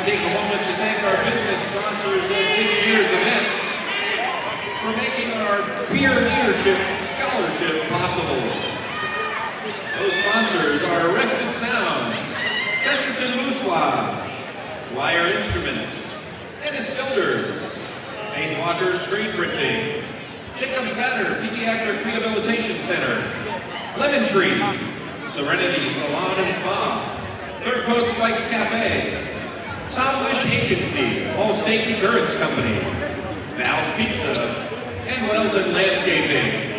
take a moment to thank our business sponsors of this year's event for making our peer leadership scholarship possible. Those sponsors are Arrested Sounds, Chesterton Moose Lodge, Wire Instruments, Ennis Builders, Faith Walker Screen Printing, Jacob's Ladder Pediatric Rehabilitation Center, Lemon Tree, Serenity Salon and Spa, Third Coast Spice Cafe, Tom Wish Agency, Allstate Insurance Company, Val's Pizza, and Wells and Landscaping,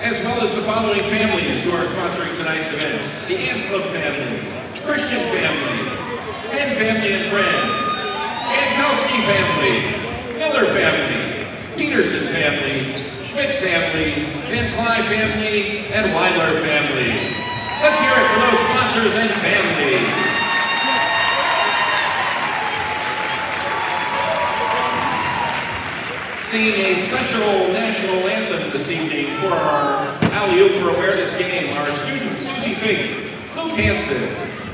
as well as the following families who are sponsoring tonight's event: the Anslem family, Christian family, Penn family and friends, Jankowski family, Miller family, Peterson family, Schmidt family, Van Clyde family, and Weiler family. Let's hear it for those sponsors and family. Singing a special national anthem this evening for our Alley-Oop for Awareness game, our students Susie Fink, Luke Hansen,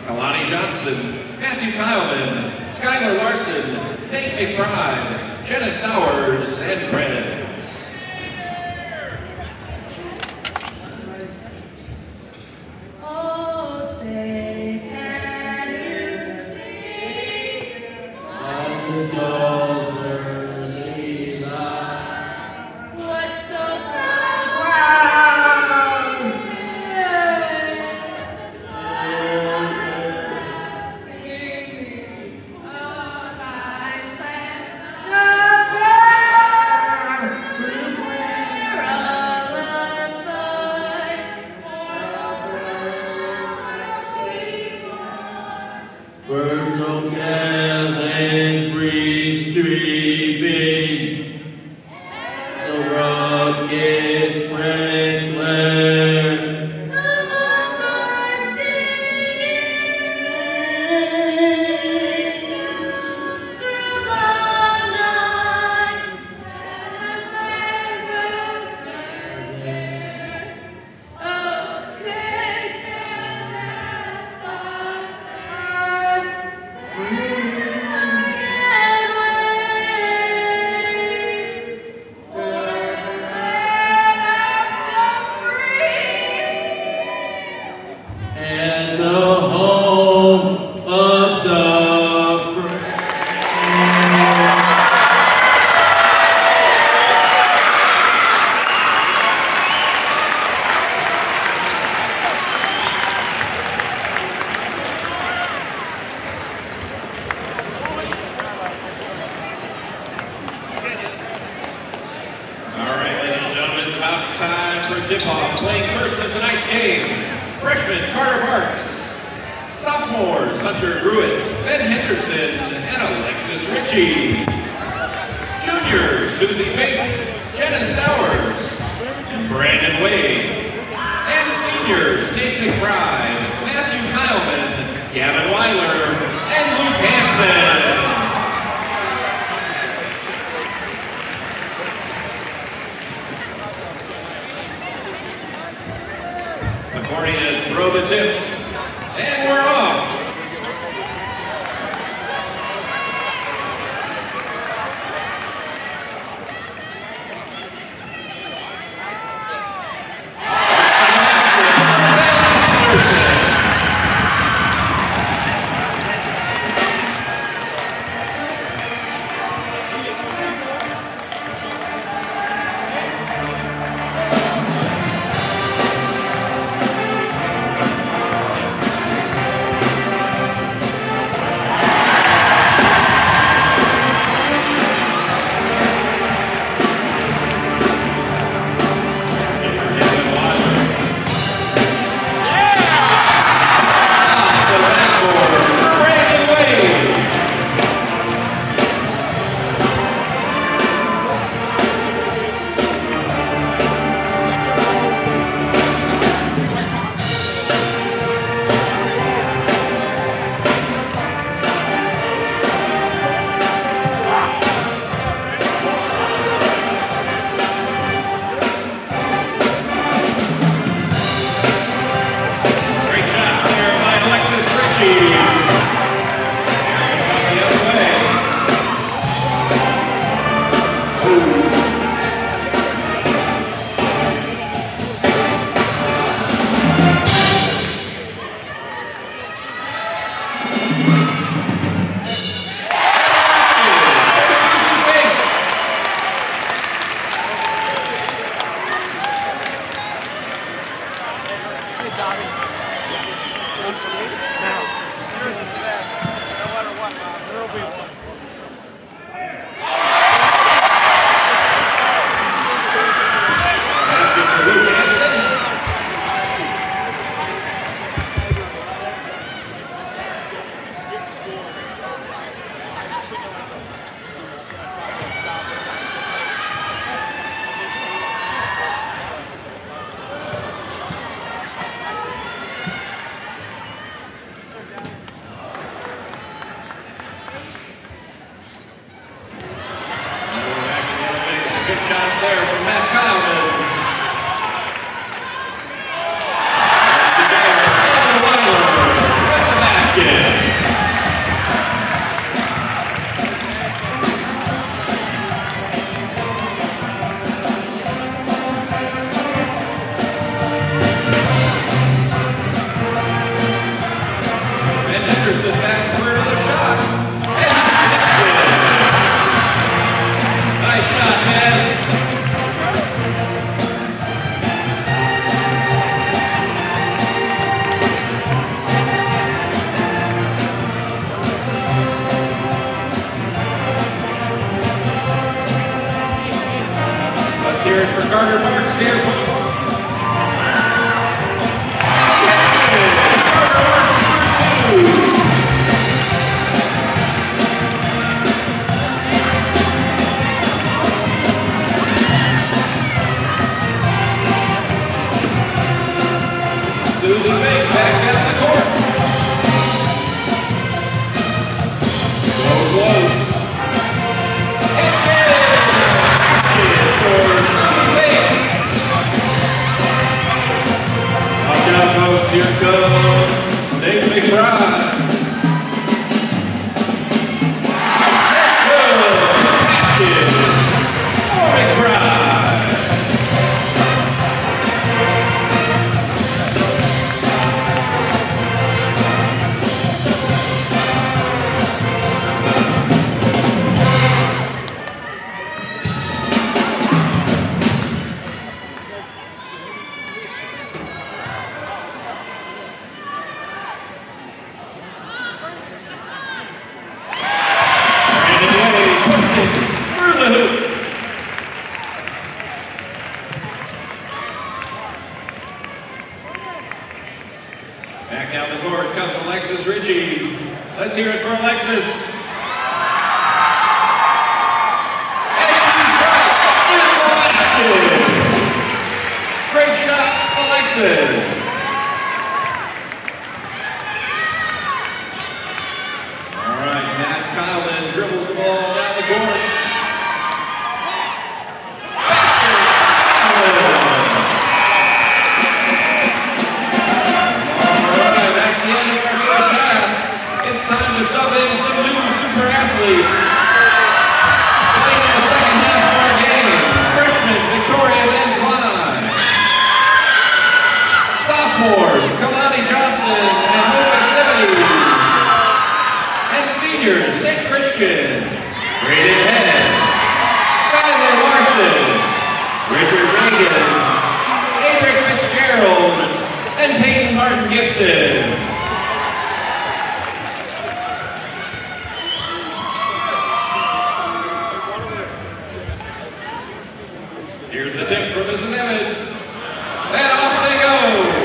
Kalani Johnson, Matthew Kyleman, Skylar Larson, Nate McBride, Jenna Stowers, and friends. Tip-off, playing first in tonight's game. Freshman Carter Marks. Sophomores Hunter Gruitt, Ben Henderson, and Alexis Ritchie. Juniors Susie Fink, Jenna Stowers, and Brandon Wade. And seniors Nate McBride, Matthew Kyleman, Gavin Weiler, and Luke Hansen. Accordion to throw the tip, and we're off. Chesterton back for another shot. And he hits it. Nice shot, man. Let's hear it for Carter Marks here, folks. Susie Fink back down the court. Low close. It's it for Susie Fink. Watch out, folks. Here comes Dave McBride. That's good. For McBride. Back down the court comes Alexis Ritchie. Let's hear it for Alexis. And she's right in the basket. Great shot, Alexis. All right, Matt Conlon dribbles the ball down the court. Time to sub in some new super athletes. I think in the second half of our game, freshmen Victoria Van Klein, sophomores Kalani Johnson and Hope City, and seniors Nick Christian, Braden Head, Skylar Larson, Richard Reagan, Adrian Fitzgerald, and Peyton Martin Gibson. Here's the tip from Mrs. Evans. And off they go.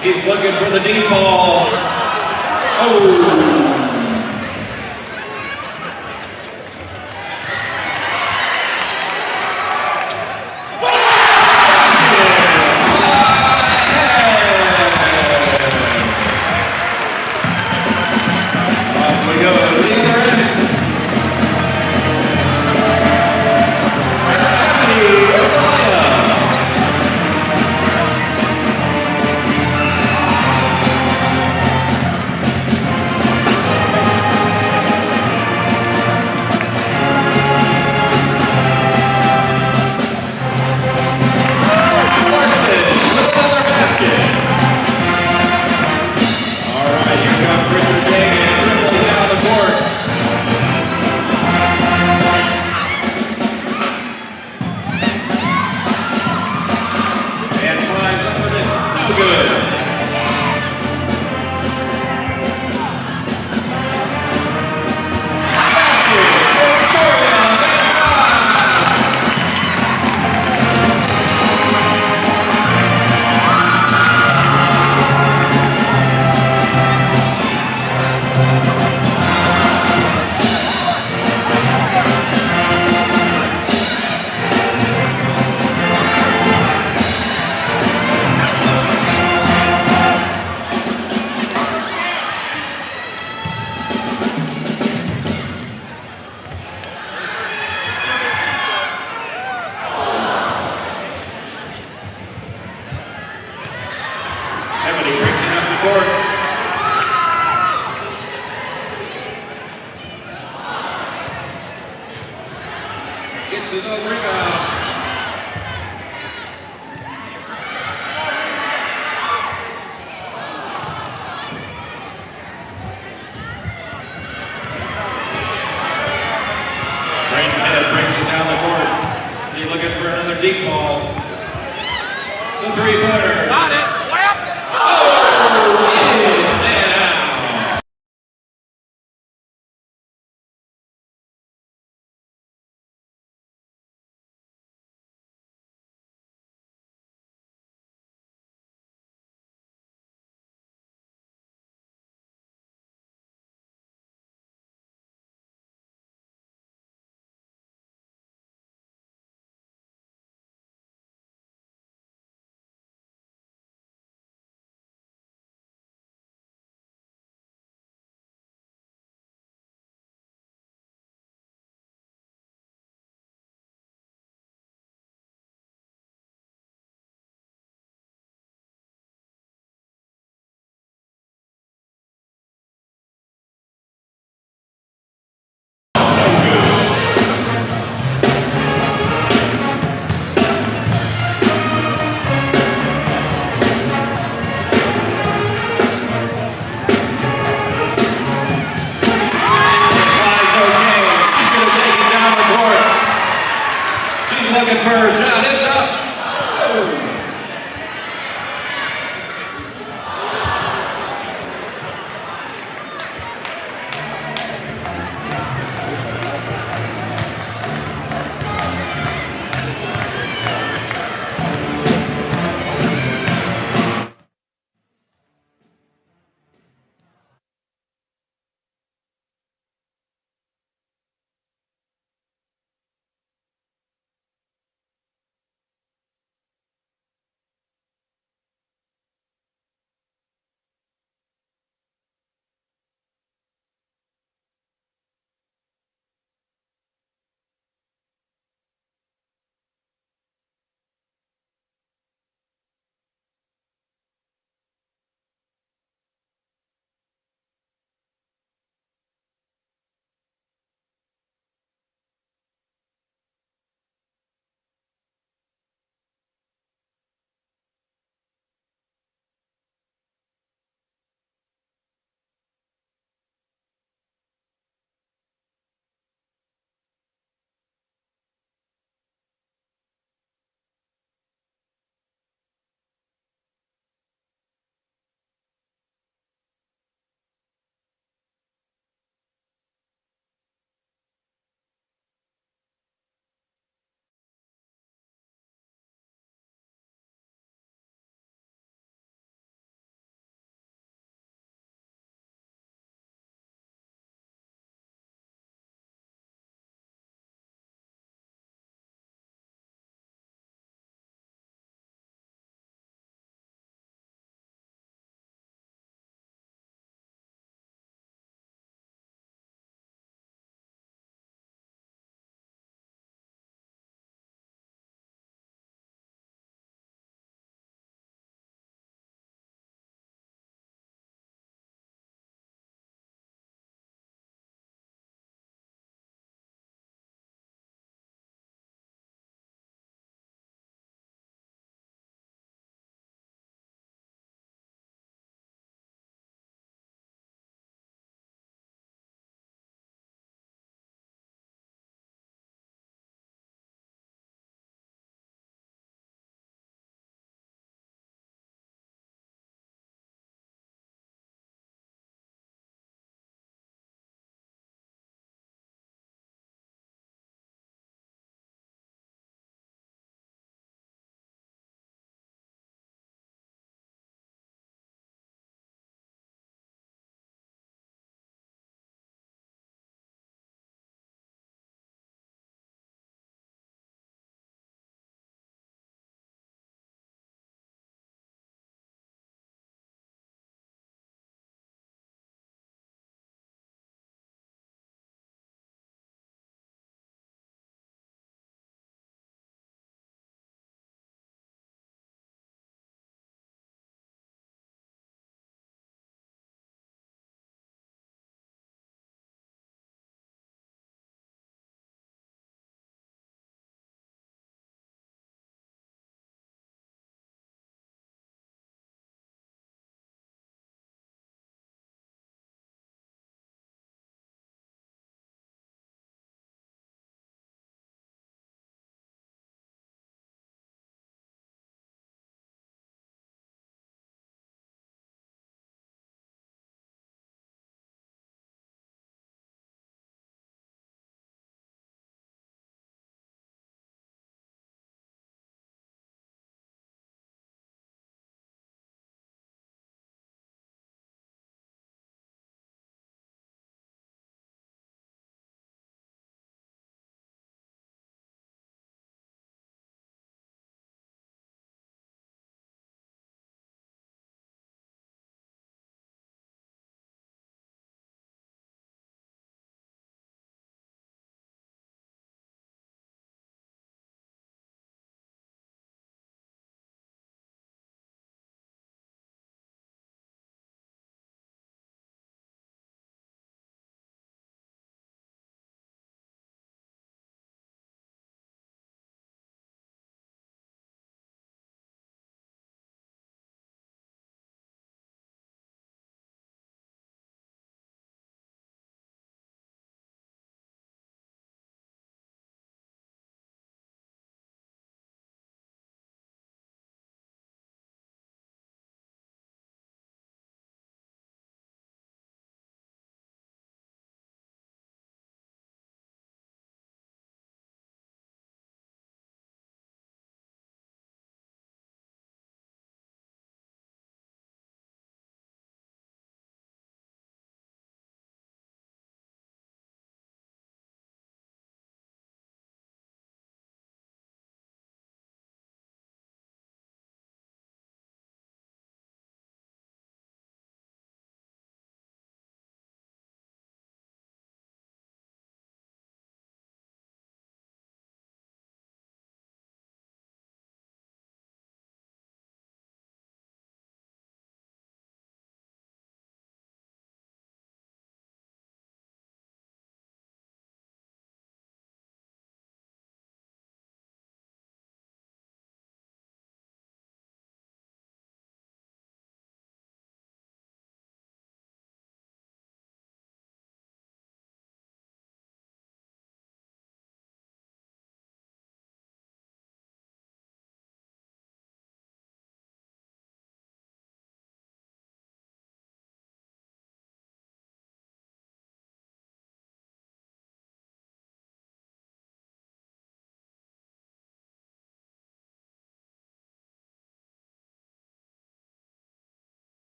He's looking for the deep ball. Oh! He brings it up the court. Gets his own rebound. Brings it down the court. So you're looking for another deep ball. The three-pointer. Got it. Oh, yeah.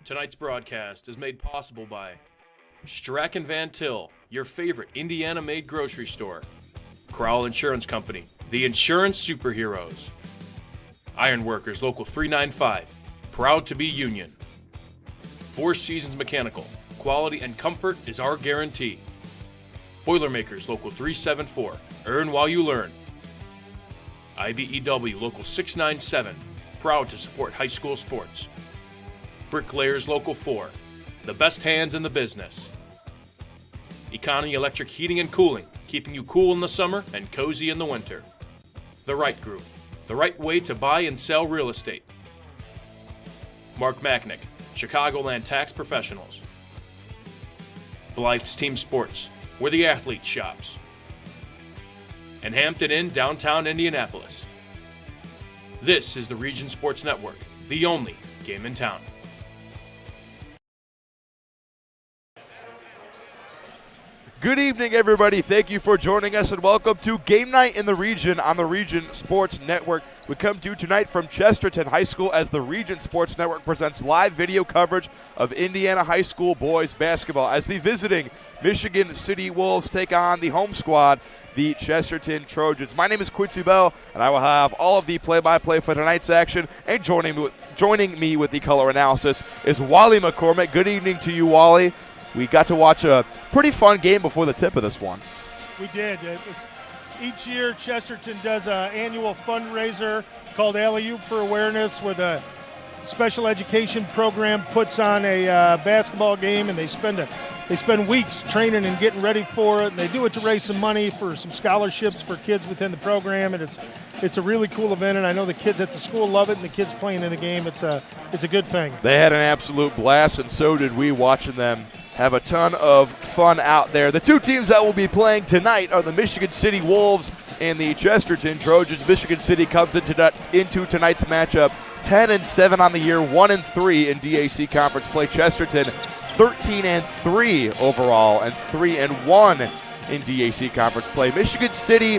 Tonight's broadcast is made possible by Strack & Van Til, your favorite Indiana-made grocery store. Crowell Insurance Company, the insurance superheroes. Ironworkers Local 395, proud to be union. Four Seasons Mechanical, quality and comfort is our guarantee. Boilermakers Local 374, earn while you learn. IBEW Local 697, proud to support high school sports. Bricklayers Local 4, the best hands in the business. Economy Electric Heating and Cooling, keeping you cool in the summer and cozy in the winter. The Right Group, the right way to buy and sell real estate. Mark Macknick, Chicagoland Tax Professionals. Blythe's Team Sports, where the athlete shops. And Hampton Inn, downtown Indianapolis. This is the Region Sports Network, the only game in town. Good evening, everybody. Thank you for joining us, and welcome to Game Night in the Region on the Region Sports Network. We come to you tonight from Chesterton High School as the Region Sports Network presents live video coverage of Indiana High School boys basketball as the visiting Michigan City Wolves take on the home squad, the Chesterton Trojans. My name is Quincy Bell, and I will have all of the play-by-play for tonight's action. And joining me with the color analysis is Wally McCormick. Good evening to you, Wally. We got to watch a pretty fun game before the tip of this one. We did. Each year, Chesterton does an annual fundraiser called Alley-Oop for Awareness, where the special education program puts on a basketball game, and they spend weeks training and getting ready for it. And they do it to raise some money for some scholarships for kids within the program, and it's a really cool event. And I know the kids at the school love it, and the kids playing in the game. It's a good thing. They had an absolute blast, and so did we watching them have a ton of fun out there. The two teams that will be playing tonight are the Michigan City Wolves and the Chesterton Trojans. Michigan City comes into tonight's matchup 10-7 on the year, 1-3 in DAC conference play. Chesterton 13-3 overall and 3-1 in DAC conference play. Michigan City,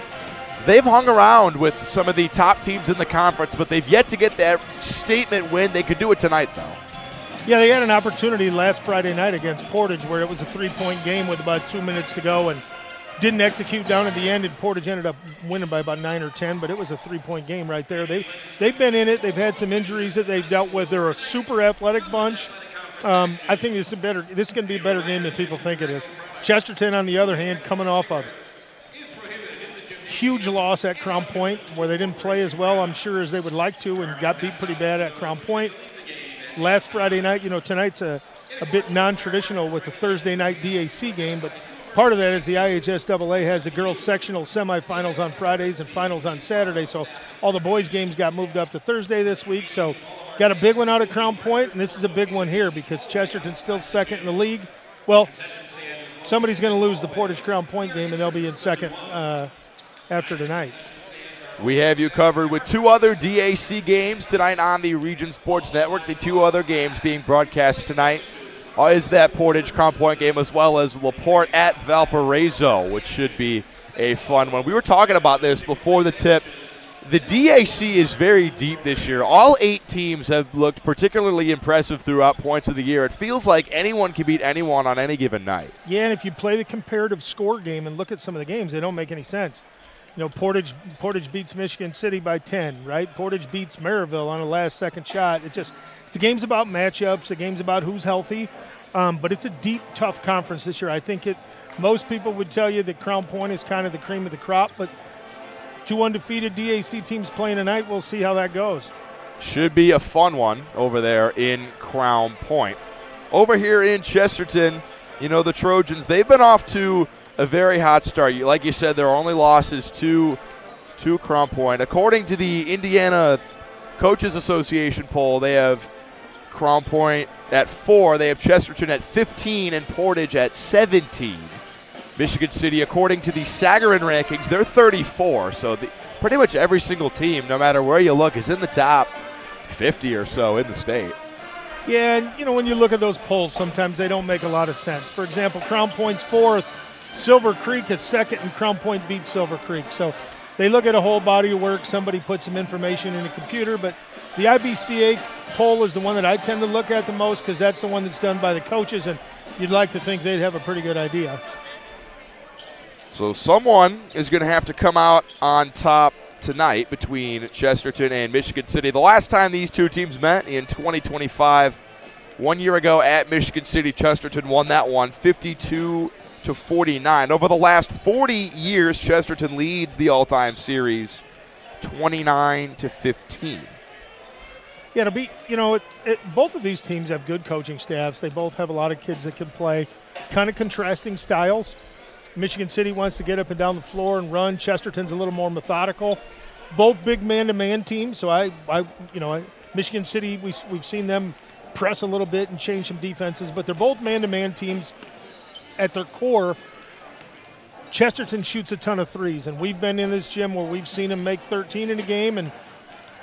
they've hung around with some of the top teams in the conference, but they've yet to get that statement win. They could do it tonight, though. Yeah, they had an opportunity last Friday night against Portage where it was a three-point game with about 2 minutes to go and didn't execute down at the end, and Portage ended up winning by about 9 or 10, but it was a three-point game right there. They've been in it. They've had some injuries that they've dealt with. They're a super athletic bunch. I think this is going to be a better game than people think it is. Chesterton, on the other hand, coming off a huge loss at Crown Point where they didn't play as well, I'm sure, as they would like to, and got beat pretty bad at Crown Point. Last Friday night, tonight's a bit non-traditional with the Thursday night DAC game, but part of that is the IHSAA has the girls sectional semifinals on Fridays and finals on Saturday, so all the boys games got moved up to Thursday this week. So got a big one out at Crown Point, and this is a big one here because Chesterton's still second in the league. Well, somebody's going to lose the Portage Crown Point game, and they'll be in second after tonight. We have you covered with two other DAC games tonight on the Region Sports Network. The two other games being broadcast tonight is that Portage Crown Point game as well as LaPorte at Valparaiso, which should be a fun one. We were talking about this before the tip. The DAC is very deep this year. All 8 teams have looked particularly impressive throughout points of the year. It feels like anyone can beat anyone on any given night. Yeah, and if you play the comparative score game and look at some of the games, they don't make any sense. Portage beats Michigan City by 10, right? Portage beats Maryville on a last-second shot. The game's about matchups. The game's about who's healthy. But it's a deep, tough conference this year. I think most people would tell you that Crown Point is kind of the cream of the crop, but 2 undefeated DAC teams playing tonight. We'll see how that goes. Should be a fun one over there in Crown Point. Over here in Chesterton, the Trojans, they've been off to a very hot start. Like you said, their only losses to Crown Point. According to the Indiana Coaches Association poll, they have Crown Point at 4. They have Chesterton at 15 and Portage at 17. Michigan City, according to the Sagarin rankings, they're 34. So pretty much every single team, no matter where you look, is in the top 50 or so in the state. Yeah, and when you look at those polls, sometimes they don't make a lot of sense. For example, Crown Point's 4th, Silver Creek is 2nd, and Crown Point beats Silver Creek. So they look at a whole body of work. Somebody puts some information in a computer, but the IBCA poll is the one that I tend to look at the most because that's the one that's done by the coaches, and you'd like to think they'd have a pretty good idea. So someone is going to have to come out on top tonight between Chesterton and Michigan City. The last time these two teams met in 2025, 1 year ago at Michigan City, Chesterton won that one 52-49. Over the last 40 years, Chesterton leads the all-time series 29-15. Yeah, it'll be, both of these teams have good coaching staffs. They both have a lot of kids that can play, kind of contrasting styles. Michigan City wants to get up and down the floor and run. Chesterton's a little more methodical. Both big man-to-man teams. So Michigan City, we've seen them press a little bit and change some defenses, but they're both man-to-man teams at their core. Chesterton shoots a ton of threes, and we've been in this gym where we've seen them make 13 in a game, and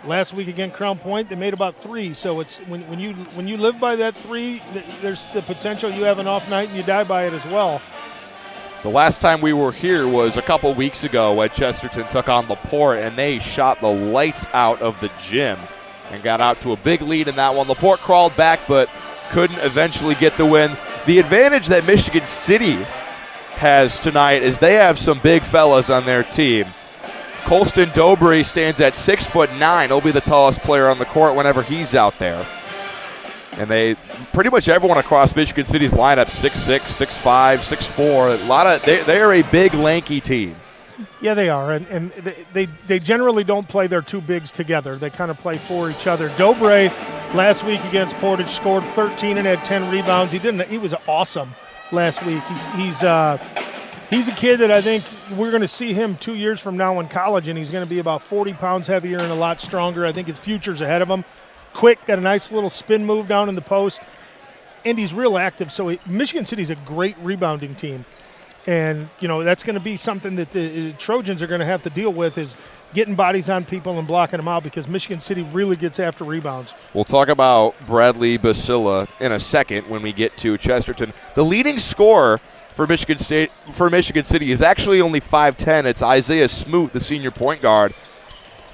last week against Crown Point, they made about 3. So it's when you live by that 3, there's the potential you have an off night and you die by it as well. The last time we were here was a couple weeks ago when Chesterton took on LaPorte, and they shot the lights out of the gym and got out to a big lead in that one. LaPorte crawled back but couldn't eventually get the win. The advantage that Michigan City has tonight is they have some big fellas on their team. Colston Dobry stands at 6'9". He'll be the tallest player on the court whenever he's out there. And they pretty much everyone across Michigan City's lineup 6'6", 6'5", 6'4". They are a big, lanky team. Yeah, they are, and they generally don't play their two bigs together. They kind of play for each other. Dobry last week against Portage scored 13 and had 10 rebounds. He was awesome last week. He's a kid that I think we're going to see him 2 years from now in college, and he's going to be about 40 pounds heavier and a lot stronger. I think his future's ahead of him. Quick, got a nice little spin move down in the post, and he's real active. So Michigan City's a great rebounding team, and that's going to be something that the Trojans are going to have to deal with is getting bodies on people and blocking them out because Michigan City really gets after rebounds. We'll talk about Bradley Basila in a second when we get to Chesterton. The leading scorer for Michigan City is actually only 5'10". It's Isaiah Smoot, the senior point guard.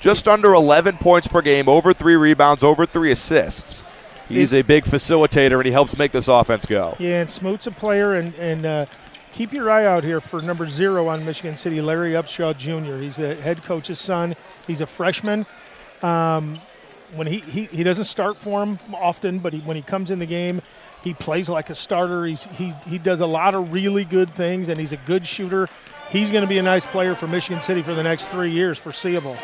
Just under 11 points per game, over 3 rebounds, over 3 assists. He's a big facilitator, and he helps make this offense go. Yeah, and Smoot's a player, and keep your eye out here for number 0 on Michigan City, Larry Upshaw Jr. He's the head coach's son. He's a freshman. When he doesn't start for him often, but when he comes in the game, he plays like a starter. He does a lot of really good things, and he's a good shooter. He's going to be a nice player for Michigan City for the next 3 years, foreseeable.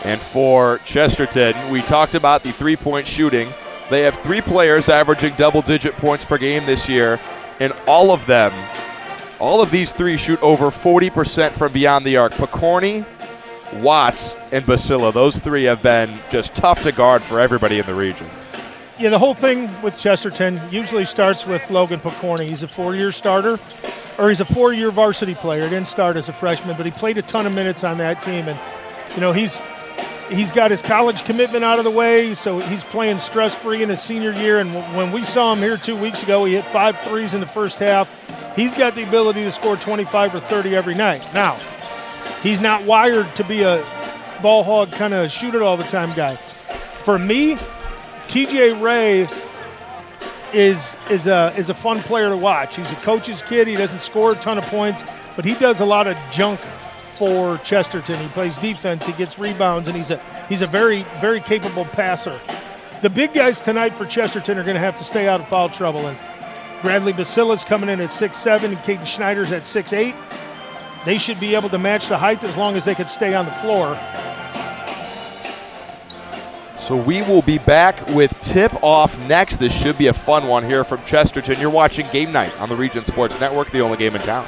And for Chesterton, we talked about the three-point shooting. They have 3 players averaging double-digit points per game this year, and all of these 3 shoot over 40% from beyond the arc. Picorni, Watts, and Basila. Those 3 have been just tough to guard for everybody in the region. Yeah, the whole thing with Chesterton usually starts with Logan Picorni. He's a 4-year starter, or he's a 4-year varsity player. He didn't start as a freshman, but he played a ton of minutes on that team, and he's got his college commitment out of the way, so he's playing stress-free in his senior year. And when we saw him here 2 weeks ago, he hit 5 threes in the first half. He's got the ability to score 25 or 30 every night. Now, he's not wired to be a ball hog kind of shoot it all the time guy. For me, TJ Ray is a fun player to watch. He's a coach's kid. He doesn't score a ton of points, but he does a lot of junk for Chesterton. He plays defense, he gets rebounds, and he's a very, very capable passer. The big guys tonight for Chesterton are going to have to stay out of foul trouble, and Bradley Basila's coming in at 6'7", and Caden Schneider's at 6'8". They should be able to match the height as long as they could stay on the floor. So we will be back with tip-off next. This should be a fun one here from Chesterton. You're watching Game Night on the Region Sports Network, the only game in town.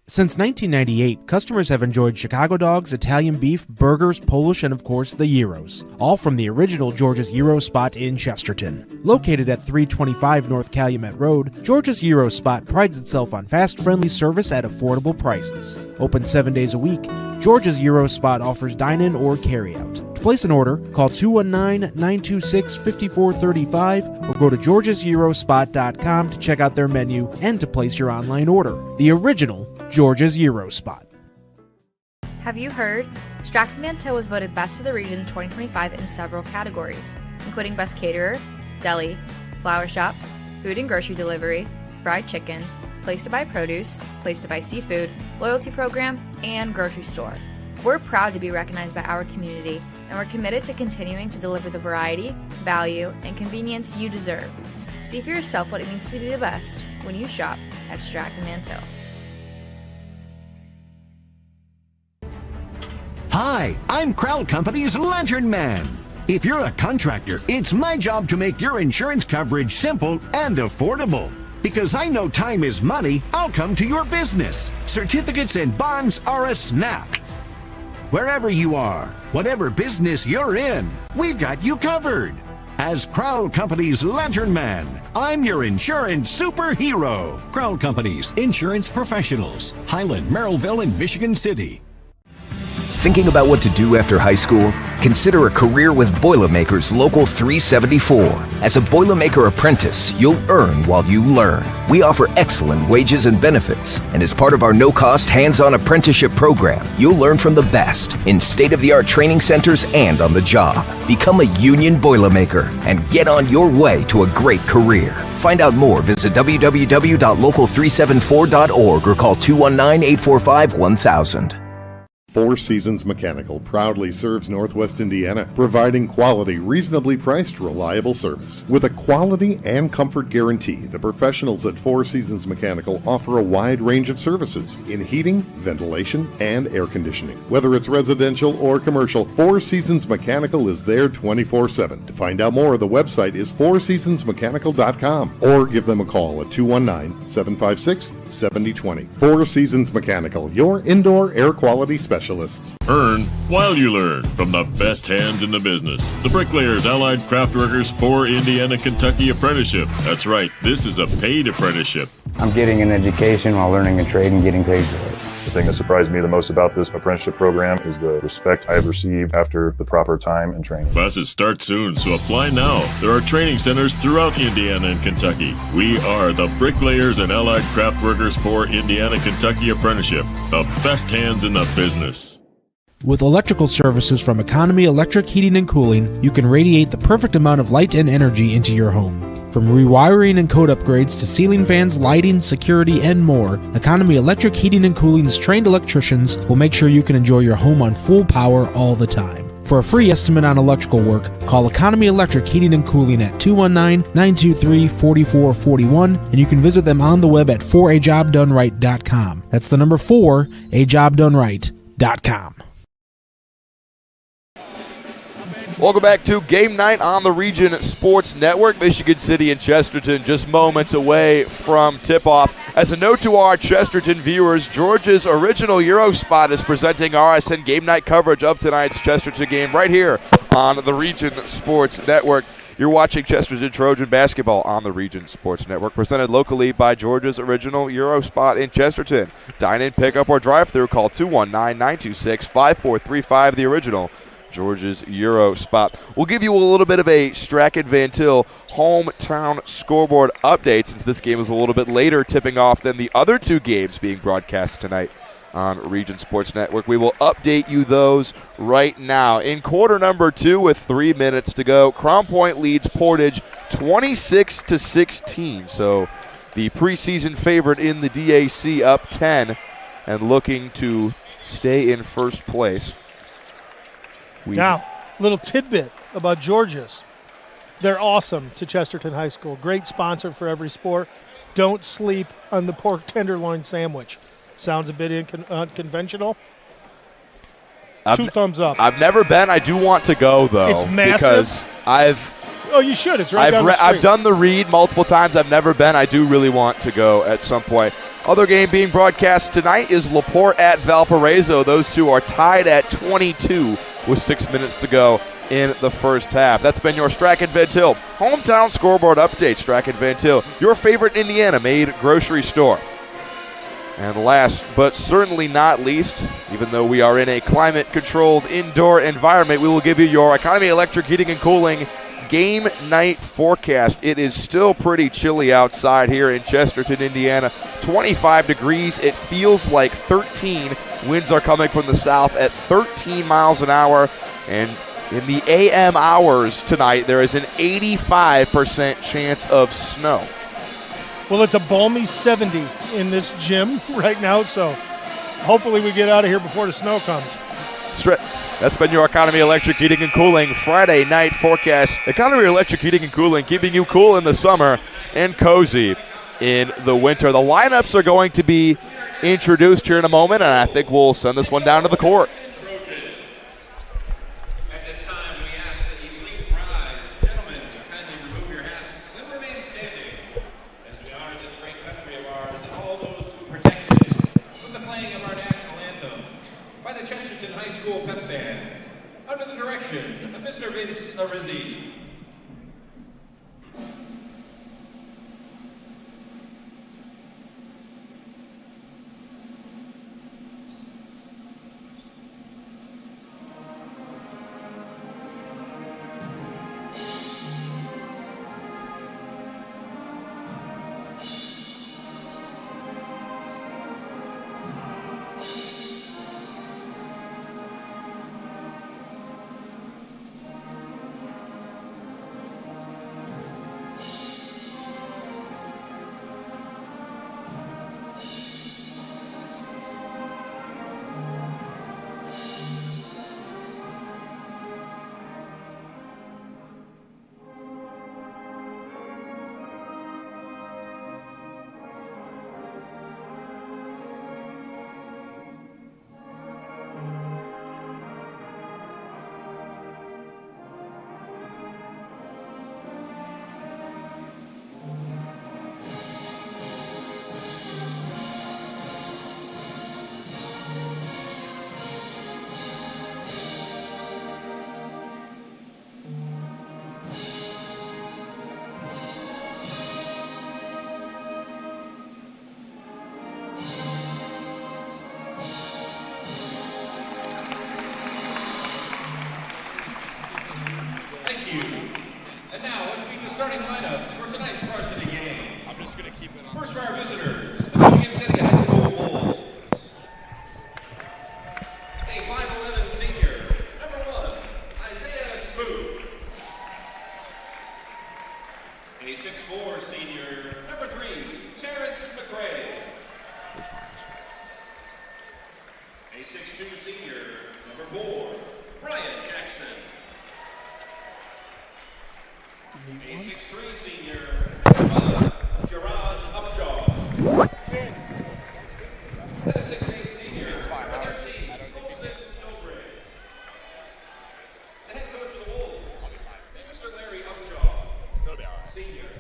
Since 1998, customers have enjoyed Chicago dogs, Italian beef, burgers, Polish, and of course the gyros, all from the original George's Gyro Spot in Chesterton. Located at 325 North Calumet Road, George's Gyro Spot prides itself on fast, friendly service at affordable prices. Open 7 days a week, George's Gyro Spot offers dine-in or carry-out. To place an order, call 219-926-5435 or go to georgesgyrospot.com to check out their menu and to place your online order. The original Georgia's Euro Spot. Have you heard? Stratton Van Til was voted Best of the Region 2025 in several categories, including Best Caterer, Deli, Flower Shop, Food and Grocery Delivery, Fried Chicken, Place to Buy Produce, Place to Buy Seafood, Loyalty Program, and Grocery Store. We're proud to be recognized by our community, and we're committed to continuing to deliver the variety, value, and convenience you deserve. See for yourself what it means to be the best when you shop at Stratton Van Til. Hi, I'm Crowell Company's Lantern Man. If you're a contractor, it's my job to make your insurance coverage simple and affordable. Because I know time is money, I'll come to your business. Certificates and bonds are a snap. Wherever you are, whatever business you're in, we've got you covered. As Crowell Company's Lantern Man, I'm your insurance superhero. Crowell Company's Insurance Professionals, Highland, Merrillville, and Michigan City. Thinking about what to do after high school? Consider a career with Boilermakers Local 374. As a Boilermaker apprentice, you'll earn while you learn. We offer excellent wages and benefits, and as part of our no-cost hands-on apprenticeship program, you'll learn from the best in state-of-the-art training centers and on the job. Become a union Boilermaker and get on your way to a great career. Find out more, visit www.local374.org or call 219-845-1000. Four Seasons Mechanical proudly serves Northwest Indiana, providing quality, reasonably priced, reliable service. With a quality and comfort guarantee, the professionals at Four Seasons Mechanical offer a wide range of services in heating, ventilation, and air conditioning. Whether it's residential or commercial, Four Seasons Mechanical is there 24/7. To find out more, the website is fourseasonsmechanical.com or give them a call at 219-756-7020. Four Seasons Mechanical, your indoor air quality specialist. Earn while you learn from the best hands in the business. The Bricklayers Allied Craftworkers for Indiana Kentucky Apprenticeship. That's right, this is a paid apprenticeship. I'm getting an education while learning a trade and getting paid for it. The thing that surprised me the most about this apprenticeship program is the respect I've received after the proper time and training. Classes start soon, so apply now. There are training centers throughout Indiana and Kentucky. We are the Bricklayers and Allied Craftworkers for Indiana Kentucky Apprenticeship. The best hands in the business. With electrical services from Economy Electric Heating and Cooling, you can radiate the perfect amount of light and energy into your home. From rewiring and code upgrades to ceiling fans, lighting, security, and more, Economy Electric Heating and Cooling's trained electricians will make sure you can enjoy your home on full power all the time. For a free estimate on electrical work, call Economy Electric Heating and Cooling at 219-923-4441, and you can visit them on the web at 4ajobdoneright.com. That's the number 4ajobdoneright.com. Welcome back to Game Night on the Region Sports Network. Michigan City and Chesterton just moments away from tip-off. As a note to our Chesterton viewers, Georgia's original Euro Spot is presenting RSN Game Night coverage of tonight's Chesterton game right here on the Region Sports Network. You're watching Chesterton Trojan basketball on the Region Sports Network, presented locally by Georgia's original Euro Spot in Chesterton. Dine-in, pick-up, or drive-through. Call 219-926-5435, the original Georgia's Euro Spot. We'll give you a little bit of a Strachan Van Til hometown scoreboard update, since this game is a little bit later tipping off than the other two games being broadcast tonight on Region Sports Network. We will update you those right now. In quarter number 2 with 3 minutes to go, Crown Point leads Portage 26-16. So the preseason favorite in the DAC up 10 and looking to stay in first place. Now, little tidbit about Georgia's. They're awesome to Chesterton High School. Great sponsor for every sport. Don't sleep on the pork tenderloin sandwich. Sounds a bit unconventional. Two thumbs up. I've never been. I do want to go, though. It's massive. Because you should. It's right down the street. I've done the read multiple times. I've never been. I do really want to go at some point. Other game being broadcast tonight is LaPorte at Valparaiso. Those two are tied at 22 with 6 minutes to go in the first half. That's been your Strachan Van Til hometown scoreboard update. Strachan Van Til, your favorite Indiana-made grocery store. And last but certainly not least, even though we are in a climate-controlled indoor environment, we will give you your Economy Electric Heating and Cooling game night forecast. It is still pretty chilly outside here in Chesterton, Indiana. 25 degrees. It feels like 13. Winds are coming from the south at 13 miles an hour. And in the AM hours tonight, there is an 85% chance of snow. Well, it's a balmy 70 in this gym right now, so hopefully we get out of here before the snow comes. That's been your Economy Electric Heating and Cooling Friday night forecast. Economy Electric Heating and Cooling, keeping you cool in the summer and cozy in the winter. The lineups are going to be introduced here in a moment, and I think we'll send this one down to the court. By the Chesterton High School Pep Band, under the direction of Mr. Vince Arizzi. Thank you. And now let's meet the starting lineups for tonight's varsity game. I'm just going to keep it on. First for our visitors, the Michigan City High School Bulls. A 5'11" senior, number 1, Isaiah Smoot. A 6'4" senior, number 3, Terrence McRae. A 6'2" senior, number 4, Brian Jackson. A 6'3" senior, Gerard Upshaw. And a 6'8" senior, number 13, Colson Nobre. The head coach of the Wolves is Mr. Larry Upshaw, senior.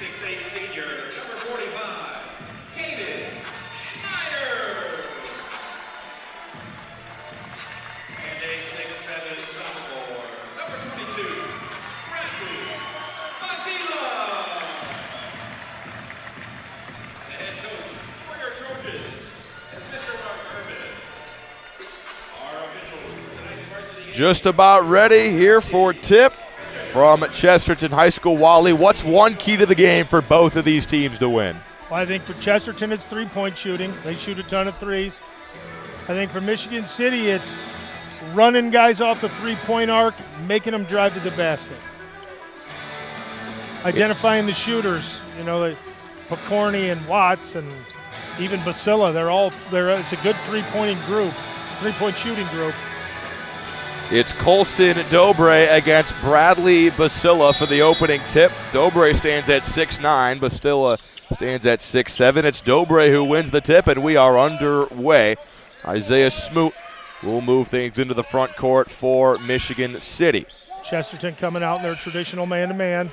6'8" senior, number 45, Caden Schneider. And a 6'7" sophomore, number 22, Bradley Mazila. The head coach for your Trojans is Mr. Mark Urban. Our officials for tonight's varsity game. Just about ready here for tip from Chesterton High School. Wally, what's one key to the game for both of these teams to win? Well, I think for Chesterton, it's three-point shooting. They shoot a ton of threes. I think for Michigan City, it's running guys off the three-point arc, making them drive to the basket. Identifying the shooters, you know, like Picorni and Watts and even Basila, it's a good three-point shooting group. It's Colston Dobre against Bradley Basila for the opening tip. Dobre stands at 6'9", Basila stands at 6'7". It's Dobre who wins the tip, and we are underway. Isaiah Smoot will move things into the front court for Michigan City. Chesterton coming out in their traditional man-to-man.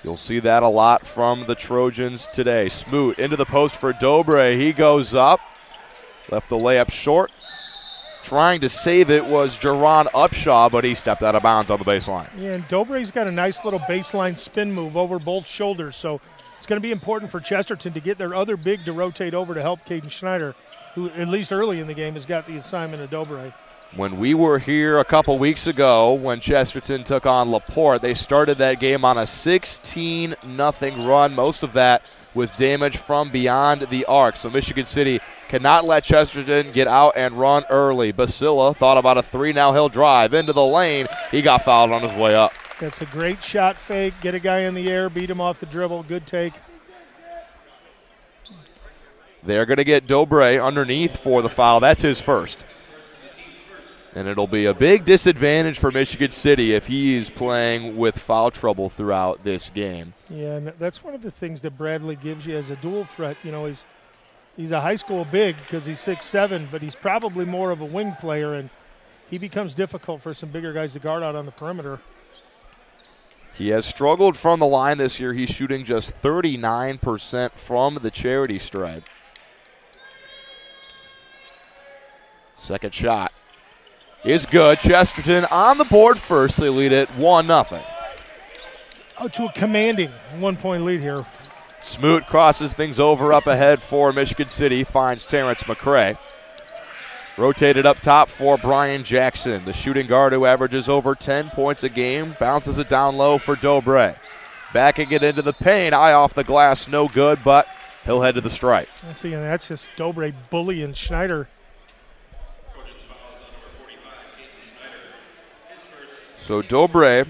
You'll see that a lot from the Trojans today. Smoot into the post for Dobre. He goes up, left the layup short. Trying to save it was Jerron Upshaw, but he stepped out of bounds on the baseline. Yeah, and Dobre's got a nice little baseline spin move over both shoulders, so it's going to be important for Chesterton to get their other big to rotate over to help Caden Schneider, who at least early in the game has got the assignment of Dobre. When we were here a couple weeks ago when Chesterton took on LaPorte, they started that game on a 16-0 run, most of that with damage from beyond the arc. So Michigan City cannot let Chesterton get out and run early. Basila thought about a three. Now he'll drive into the lane. He got fouled on his way up. That's a great shot fake. Get a guy in the air, beat him off the dribble. Good take. They're going to get Dobre underneath for the foul. That's his first. And it'll be a big disadvantage for Michigan City if he is playing with foul trouble throughout this game. Yeah, and that's one of the things that Bradley gives you as a dual threat. You know, he's a high school big because he's 6'7", but he's probably more of a wing player, and he becomes difficult for some bigger guys to guard out on the perimeter. He has struggled from the line this year. He's shooting just 39% from the charity stripe. Second shot is good. Chesterton on the board first. They lead it 1-0. Oh, to a commanding 1-point lead here. Smoot crosses things over up ahead for Michigan City. Finds Terrence McCray. Rotated up top for Brian Jackson, the shooting guard who averages over 10 points a game. Bounces it down low for Dobre. Backing it into the paint. Eye off the glass. No good, but he'll head to the stripe. See, and that's just Dobre bullying Schneider. So Dobre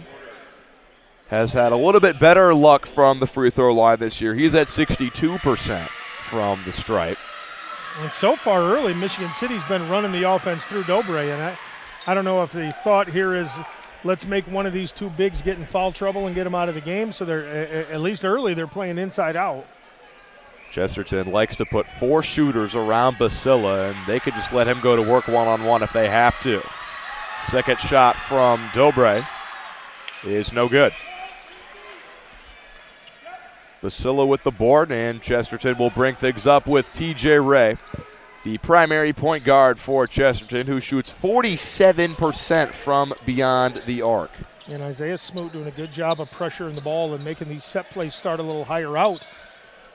has had a little bit better luck from the free throw line this year. He's at 62% from the stripe. And so far early, Michigan City's been running the offense through Dobre, and I don't know if the thought here is let's make one of these two bigs get in foul trouble and get them out of the game. So they're at least early they're playing inside out. Chesterton likes to put four shooters around Basila, and they could just let him go to work one-on-one if they have to. Second shot from Dobre is no good. Basila with the board, and Chesterton will bring things up with T.J. Ray, the primary point guard for Chesterton, who shoots 47% from beyond the arc. And Isaiah Smoot doing a good job of pressuring the ball and making these set plays start a little higher out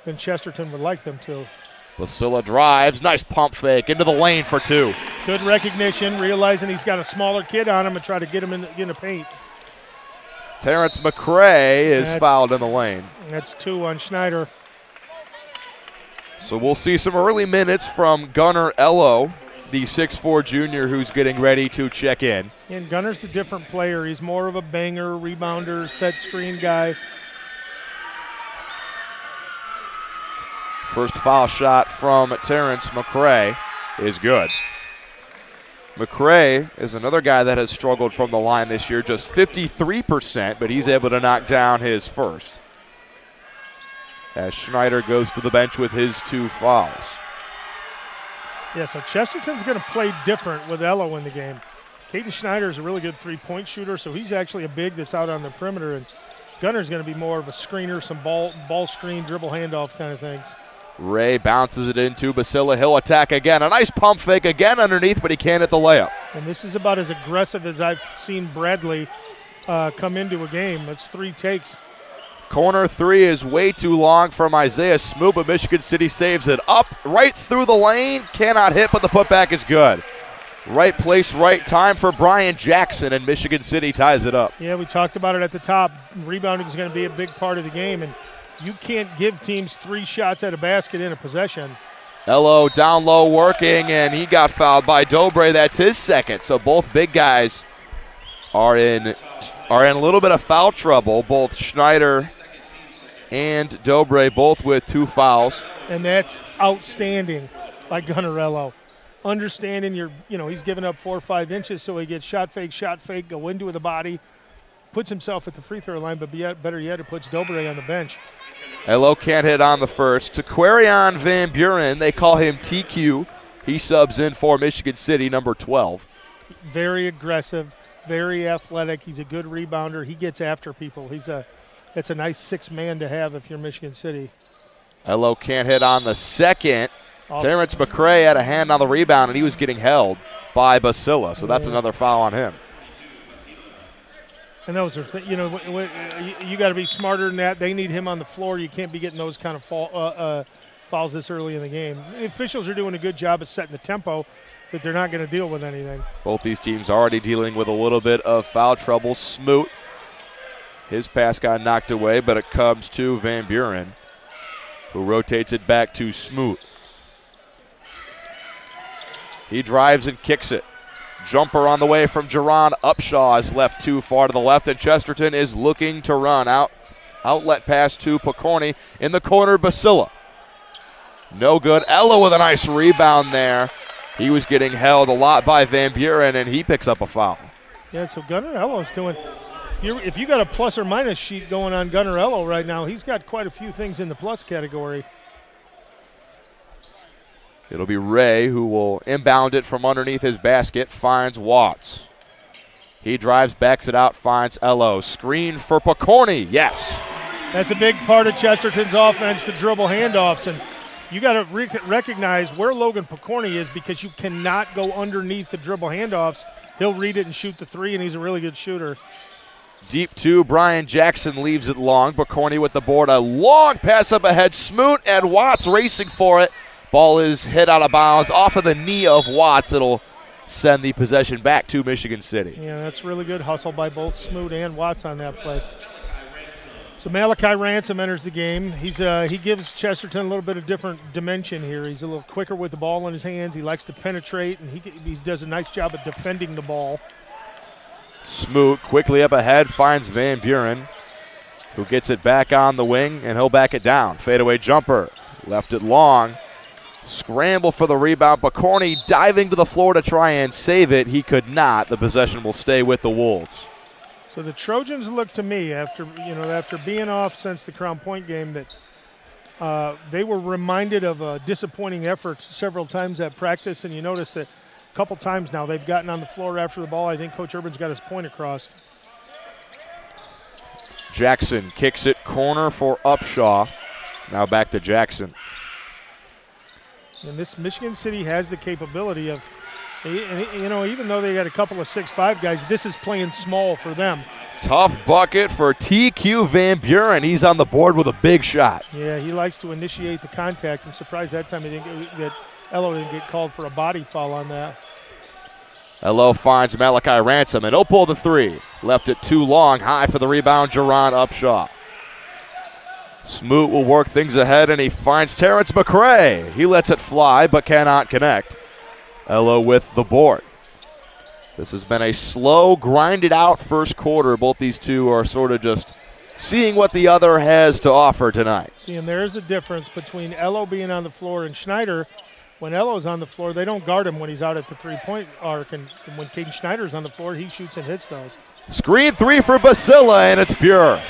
than Chesterton would like them to. Basila drives, nice pump fake into the lane for two. Good recognition, realizing he's got a smaller kid on him and try to get him in the paint. Terrence McCray is fouled in the lane. That's two on Schneider. So we'll see some early minutes from Gunnar Ello, the 6'4 junior who's getting ready to check in. And Gunner's a different player. He's more of a banger, rebounder, set screen guy. First foul shot from Terrence McCray is good. McCray is another guy that has struggled from the line this year, just 53%, but he's able to knock down his first. As Schneider goes to the bench with his two fouls. Yeah, so Chesterton's going to play different with Ello in the game. Caden Schneider is a really good three-point shooter, so he's actually a big that's out on the perimeter, and Gunner's going to be more of a screener, some ball screen, dribble handoff kind of things. Ray bounces it into Basila. He'll attack again. A nice pump fake again underneath, but he can't hit the layup. And this is about as aggressive as I've seen Bradley come into a game. That's 3 takes. Corner 3 is way too long from Isaiah Smoot, but Michigan City saves it up right through the lane. Cannot hit, but the putback is good. Right place, right time for Brian Jackson, and Michigan City ties it up. Yeah, we talked about it at the top. Rebounding is going to be a big part of the game, and you can't give teams 3 shots at a basket in a possession. Elo down low working, and he got fouled by Dobre. That's his second. So both big guys are in a little bit of foul trouble. Both Schneider and Dobre both with 2 fouls. And that's outstanding by Gunnerello. Understanding he's giving up 4 or 5 inches, so he gets shot fake, go into the body, puts himself at the free throw line, but better yet, it puts Dobre on the bench. Elo can't hit on the first. Taquarion Van Buren, they call him TQ. He subs in for Michigan City, number 12. Very aggressive, very athletic. He's a good rebounder. He gets after people. That's a nice 6-man to have if you're Michigan City. Elo can't hit on the second. Terrence McCray had a hand on the rebound, and he was getting held by Basila, so that's another foul on him. And those are, you got to be smarter than that. They need him on the floor. You can't be getting those kind of fouls this early in the game. The officials are doing a good job at setting the tempo, but they're not going to deal with anything. Both these teams already dealing with a little bit of foul trouble. Smoot, his pass got knocked away, but it comes to Van Buren, who rotates it back to Smoot. He drives and kicks it. Jumper on the way from Jerron Upshaw is left too far to the left, and Chesterton is looking to run out. Outlet pass to Pokorny in the corner. Basila. No good. Ella with a nice rebound there. He was getting held a lot by Van Buren, and he picks up a foul. Yeah, so Gunnerello's doing. If you got a plus or minus sheet going on Gunnerello right now, he's got quite a few things in the plus category. It'll be Ray who will inbound it from underneath his basket, finds Watts. He drives, backs it out, finds Elo. Screen for Pokorny, yes. That's a big part of Chesterton's offense, the dribble handoffs. And you got to recognize where Logan Pokorny is, because you cannot go underneath the dribble handoffs. He'll read it and shoot the 3, and he's a really good shooter. Deep 2, Brian Jackson leaves it long. Pokorny with the board, a long pass up ahead. Smoot and Watts racing for it. Ball is hit out of bounds off of the knee of Watts. It'll send the possession back to Michigan City. Yeah, that's really good hustle by both Smoot and Watts on that play. So Malachi Ransom enters the game. He gives Chesterton a little bit of different dimension here. He's a little quicker with the ball in his hands. He likes to penetrate, and he does a nice job of defending the ball. Smoot quickly up ahead, finds Van Buren, who gets it back on the wing, and he'll back it down. Fadeaway jumper, left it long. Scramble for the rebound. Pokorny diving to the floor to try and save it. He could not. The possession will stay with the Wolves. So the Trojans look to me, after being off since the Crown Point game, that they were reminded of a disappointing effort several times at practice, and you notice that a couple times now they've gotten on the floor after the ball. I think Coach Urban's got his point across. Jackson kicks it corner for Upshaw. Now back to Jackson. And this Michigan City has the capability of, even though they got a couple of 6'5" guys, this is playing small for them. Tough bucket for TQ Van Buren. He's on the board with a big shot. Yeah, he likes to initiate the contact. I'm surprised that time that Elo didn't get called for a body foul on that. Elo finds Malachi Ransom, and he'll pull the 3. Left it too long, high for the rebound, Jerron Upshaw. Smoot will work things ahead, and he finds Terrence McCray. He lets it fly, but cannot connect. Elo with the board. This has been a slow, grinded-out first quarter. Both these two are sort of just seeing what the other has to offer tonight. See, and there's a difference between Elo being on the floor and Schneider. When Elo's on the floor, they don't guard him when he's out at the three-point arc, and when Caden Schneider's on the floor, he shoots and hits those. Screen 3 for Basila, and it's pure.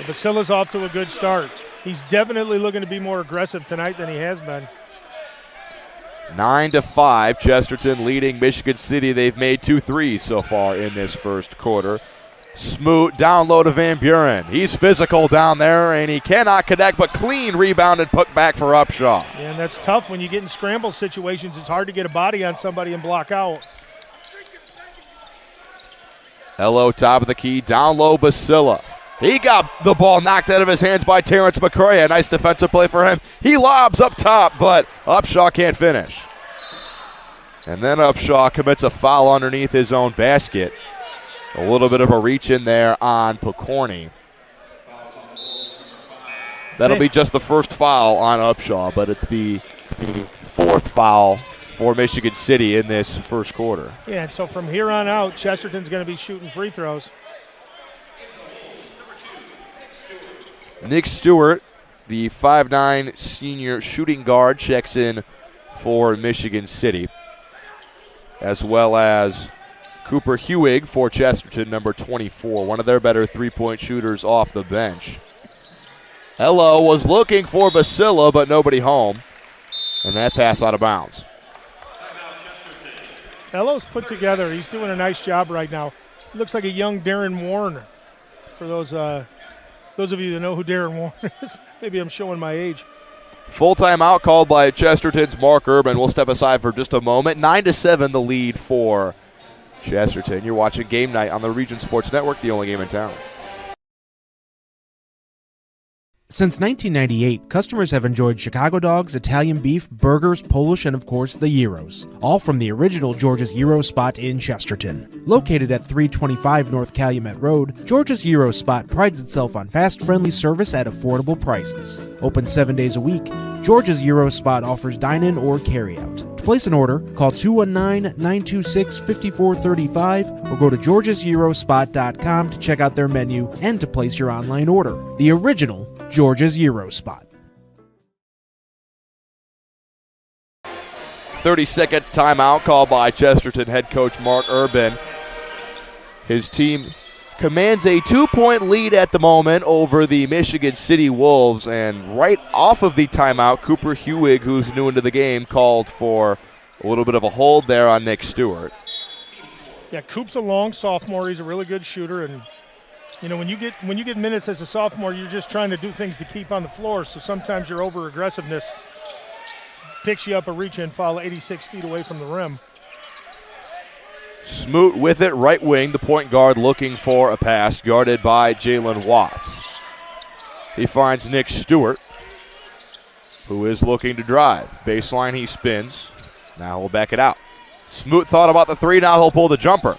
Basila's off to a good start. He's definitely looking to be more aggressive tonight than he has been. 9-5, Chesterton leading Michigan City. They've made 2 threes so far in this first quarter. Smoot down low to Van Buren. He's physical down there, and he cannot connect, but clean rebound and put back for Upshaw. Yeah, and that's tough when you get in scramble situations. It's hard to get a body on somebody and block out. Hello, top of the key, down low, Basila. He got the ball knocked out of his hands by Terrence McCray. A nice defensive play for him. He lobs up top, but Upshaw can't finish. And then Upshaw commits a foul underneath his own basket. A little bit of a reach in there on Pokorny. That'll be just the first foul on Upshaw, but it's the fourth foul for Michigan City in this first quarter. Yeah, and so from here on out, Chesterton's going to be shooting free throws. Nick Stewart, the 5'9 senior shooting guard, checks in for Michigan City, as well as Cooper Hewig for Chesterton, number 24, one of their better three-point shooters off the bench. Hello was looking for Basila, but nobody home, and that pass out of bounds. Hello's put together. He's doing a nice job right now. Looks like a young Darren Warner. For those of you that know who Darren Warner is, maybe I'm showing my age. Full timeout called by Chesterton's Mark Urban. We'll step aside for just a moment. 9-7 the lead for Chesterton. You're watching Game Night on the Region Sports Network, the only game in town. Since 1998, customers have enjoyed Chicago dogs, Italian beef, burgers, Polish, and of course the gyros, all from the original George's Gyro Spot in Chesterton. Located at 325 North Calumet Road, George's Gyro Spot prides itself on fast, friendly service at affordable prices. Open 7 days a week, George's Gyro Spot offers dine-in or carry-out. To place an order, call 219-926-5435 or go to georgesgyrospot.com to check out their menu and to place your online order. The original George's Gyro Spot. 30-second timeout called by Chesterton head coach Mark Urban. His team commands a 2-point lead at the moment over the Michigan City Wolves, and right off of the timeout, Cooper Hewig, who's new into the game, called for a little bit of a hold there on Nick Stewart. Yeah, Coop's a long sophomore. He's a really good shooter, and you know, when you get minutes as a sophomore, you're just trying to do things to keep on the floor, so sometimes your over-aggressiveness picks you up a reach-in foul 86 feet away from the rim. Smoot with it, right wing, the point guard looking for a pass, guarded by Jalen Watts. He finds Nick Stewart, who is looking to drive. Baseline, he spins. Now he'll back it out. Smoot thought about the three, now he'll pull the jumper.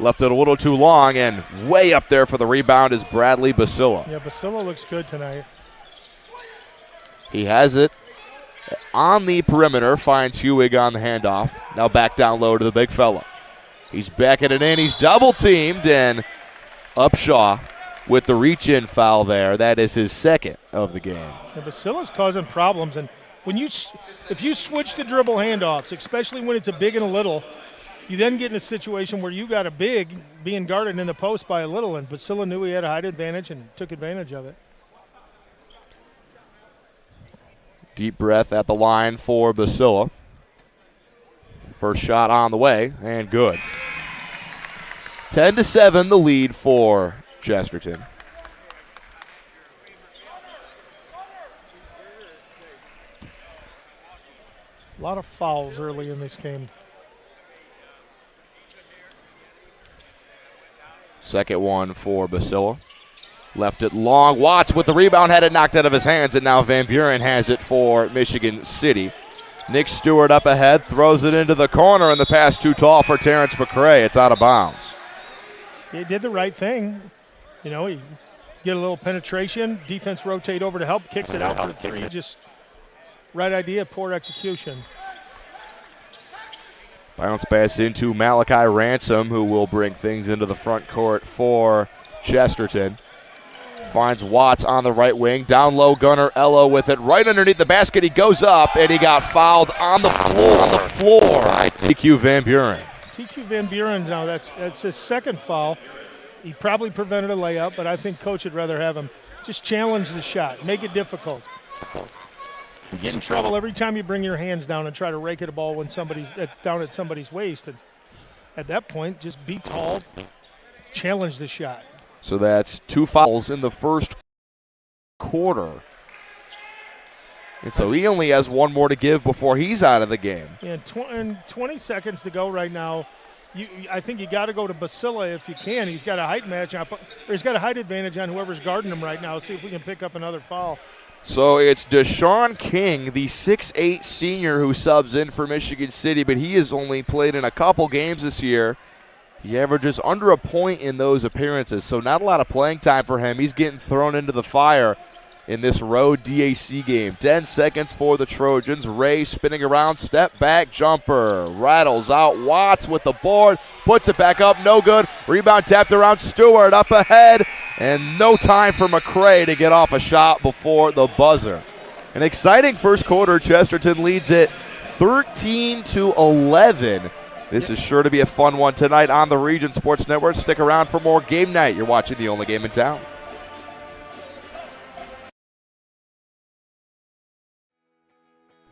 Left it a little too long, and way up there for the rebound is Bradley Basila. Yeah, Basila looks good tonight. He has it on the perimeter, finds Hewig on the handoff. Now back down low to the big fella. He's backing it in, he's double-teamed, and Upshaw with the reach-in foul there. That is his second of the game. Yeah, Basila's causing problems, and if you switch the dribble handoffs, especially when it's a big and a little, you then get in a situation where you got a big being guarded in the post by a little, and Basila knew he had a height advantage and took advantage of it. Deep breath at the line for Basila. First shot on the way, and good. 10-7 the lead for Chesterton. A lot of fouls early in this game. Second one for Basila. Left it long. Watts with the rebound, had it knocked out of his hands, and now Van Buren has it for Michigan City. Nick Stewart up ahead, throws it into the corner, and the pass too tall for Terrence McCray. It's out of bounds. He did the right thing. You know, he get a little penetration, defense rotate over to help, kicks it out for three. Just right idea, poor execution. Bounce pass into Malachi Ransom, who will bring things into the front court for Chesterton. Finds Watts on the right wing. Down low, Gunnar Ello with it right underneath the basket. He goes up, and he got fouled on the floor by TQ Van Buren. TQ Van Buren, now that's his second foul. He probably prevented a layup, but I think Coach would rather have him just challenge the shot, make it difficult. You get in trouble every time you bring your hands down and try to rake at a ball when that's down at somebody's waist. And at that point, just be tall, challenge the shot. So that's 2 fouls in the first quarter. And so he only has 1 more to give before he's out of the game. Yeah, and 20 seconds to go right now. I think you got to go to Basila if you can. He's got a height he's got a height advantage on whoever's guarding him right now. See if we can pick up another foul. So it's Deshaun King, the 6'8 senior who subs in for Michigan City, but he has only played in a couple games this year. He averages under a point in those appearances, so not a lot of playing time for him. He's getting thrown into the fire in this road DAC game. 10 seconds for the Trojans. Ray spinning around, step back jumper. Rattles out. Watts with the board. Puts it back up. No good. Rebound tapped around. Stewart up ahead. And no time for McCray to get off a shot before the buzzer. An exciting first quarter. Chesterton leads it 13-11. This is sure to be a fun one tonight on the Region Sports Network. Stick around for more Game Night. You're watching the only game in town.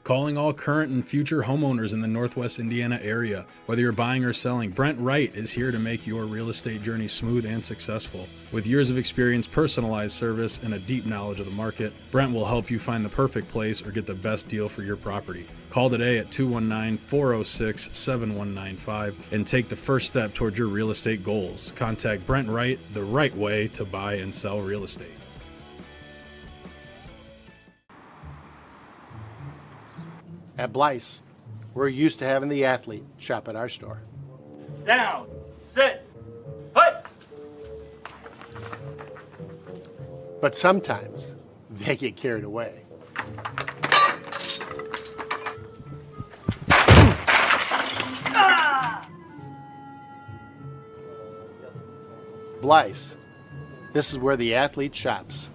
Calling all current and future homeowners in the Northwest Indiana area. Whether you're buying or selling, Brent Wright is here to make your real estate journey smooth and successful. With years of experience, personalized service, and a deep knowledge of the market, Brent will help you find the perfect place or get the best deal for your property. Call today at 219-406-7195 and take the first step toward your real estate goals. Contact Brent Wright, the right way to buy and sell real estate. At Blyce, we're used to having the athlete shop at our store. Down, sit, put. But sometimes they get carried away. Blyce, this is where the athlete shops.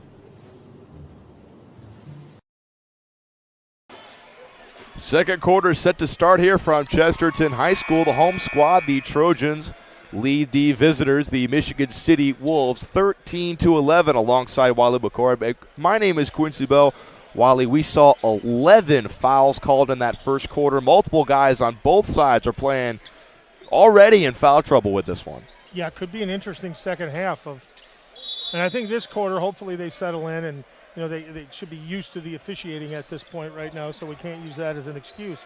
Second quarter set to start here from Chesterton High School. The home squad, the Trojans, lead the visitors, the Michigan City Wolves, 13-11 alongside Wally McCord. My name is Quincy Bell. Wally, we saw 11 fouls called in that first quarter. Multiple guys on both sides are playing already in foul trouble with this one. Yeah, it could be an interesting second half and I think this quarter, hopefully they settle in and they should be used to the officiating at this point right now, so we can't use that as an excuse.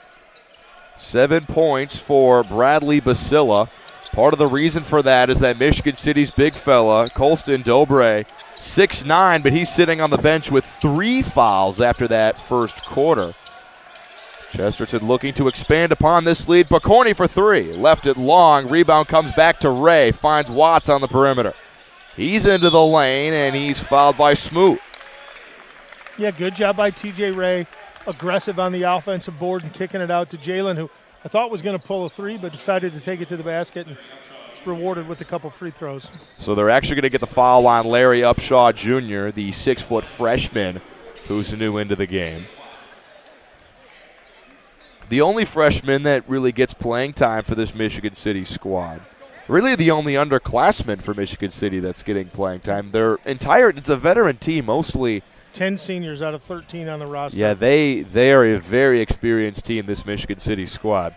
7 points for Bradley Basila. Part of the reason for that is that Michigan City's big fella, Colston Dobre, 6'9", but he's sitting on the bench with 3 fouls after that first quarter. Chesterton looking to expand upon this lead. Picorni for 3. Left it long. Rebound comes back to Ray. Finds Watts on the perimeter. He's into the lane, and he's fouled by Smoot. Yeah, good job by T.J. Ray. Aggressive on the offensive board and kicking it out to Jalen, who I thought was going to pull a 3, but decided to take it to the basket and rewarded with a couple free throws. So they're actually going to get the foul on Larry Upshaw Jr., the 6-foot freshman who's new into the game. The only freshman that really gets playing time for this Michigan City squad. Really the only underclassman for Michigan City that's getting playing time. It's a veteran team, mostly 10 seniors out of 13 on the roster. Yeah, they are a very experienced team, this Michigan City squad.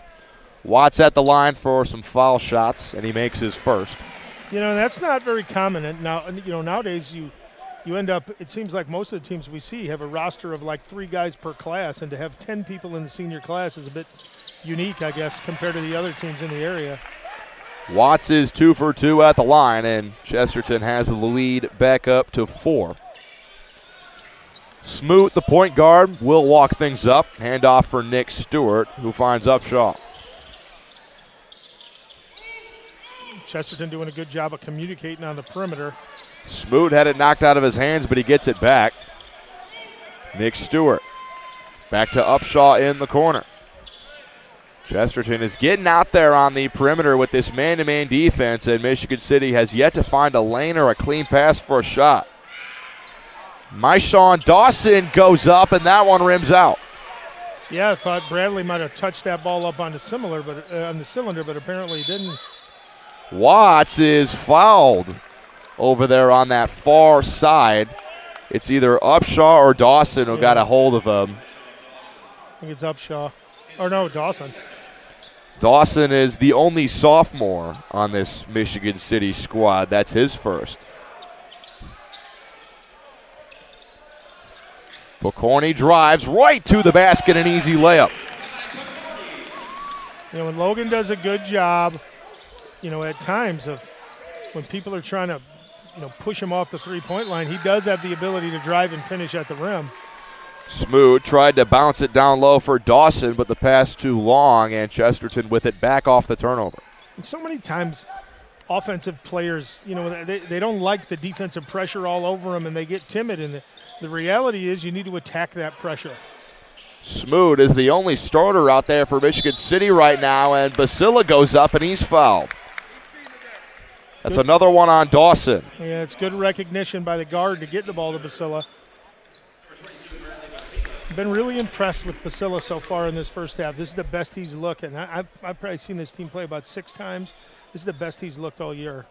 Watts at the line for some foul shots, and he makes his first. That's not very common. And now, nowadays you end up, it seems like most of the teams we see have a roster of like 3 guys per class, and to have 10 people in the senior class is a bit unique, I guess, compared to the other teams in the area. Watts is 2 for 2 at the line, and Chesterton has the lead back up to 4. Smoot, the point guard, will walk things up. Handoff for Nick Stewart, who finds Upshaw. Chesterton doing a good job of communicating on the perimeter. Smoot had it knocked out of his hands, but he gets it back. Nick Stewart back to Upshaw in the corner. Chesterton is getting out there on the perimeter with this man-to-man defense, and Michigan City has yet to find a lane or a clean pass for a shot. Myshawn Dawson goes up, and that one rims out. Yeah, I thought Bradley might have touched that ball up on the cylinder, but apparently he didn't. Watts is fouled over there on that far side. It's either Upshaw or Dawson who got a hold of him. I think it's Upshaw. Or no, Dawson. Dawson is the only sophomore on this Michigan City squad. That's his first. Pokorny drives right to the basket, an easy layup. You know, when Logan does a good job, you know, at times of when people are trying to, you know, push him off the three-point line, he does have the ability to drive and finish at the rim. Smoot tried to bounce it down low for Dawson, but the pass too long, and Chesterton with it back off the turnover. And so many times offensive players, you know, they don't like the defensive pressure all over them, and they get timid. And the reality is you need to attack that pressure. Smoot is the only starter out there for Michigan City right now, and Basila goes up, and he's fouled. That's another one on Dawson. Yeah, it's good recognition by the guard to get the ball to Basila. I've been really impressed with Basila so far in this first half. This is the best he's looked, and I've probably seen this team play about 6 times. This is the best he's looked all year.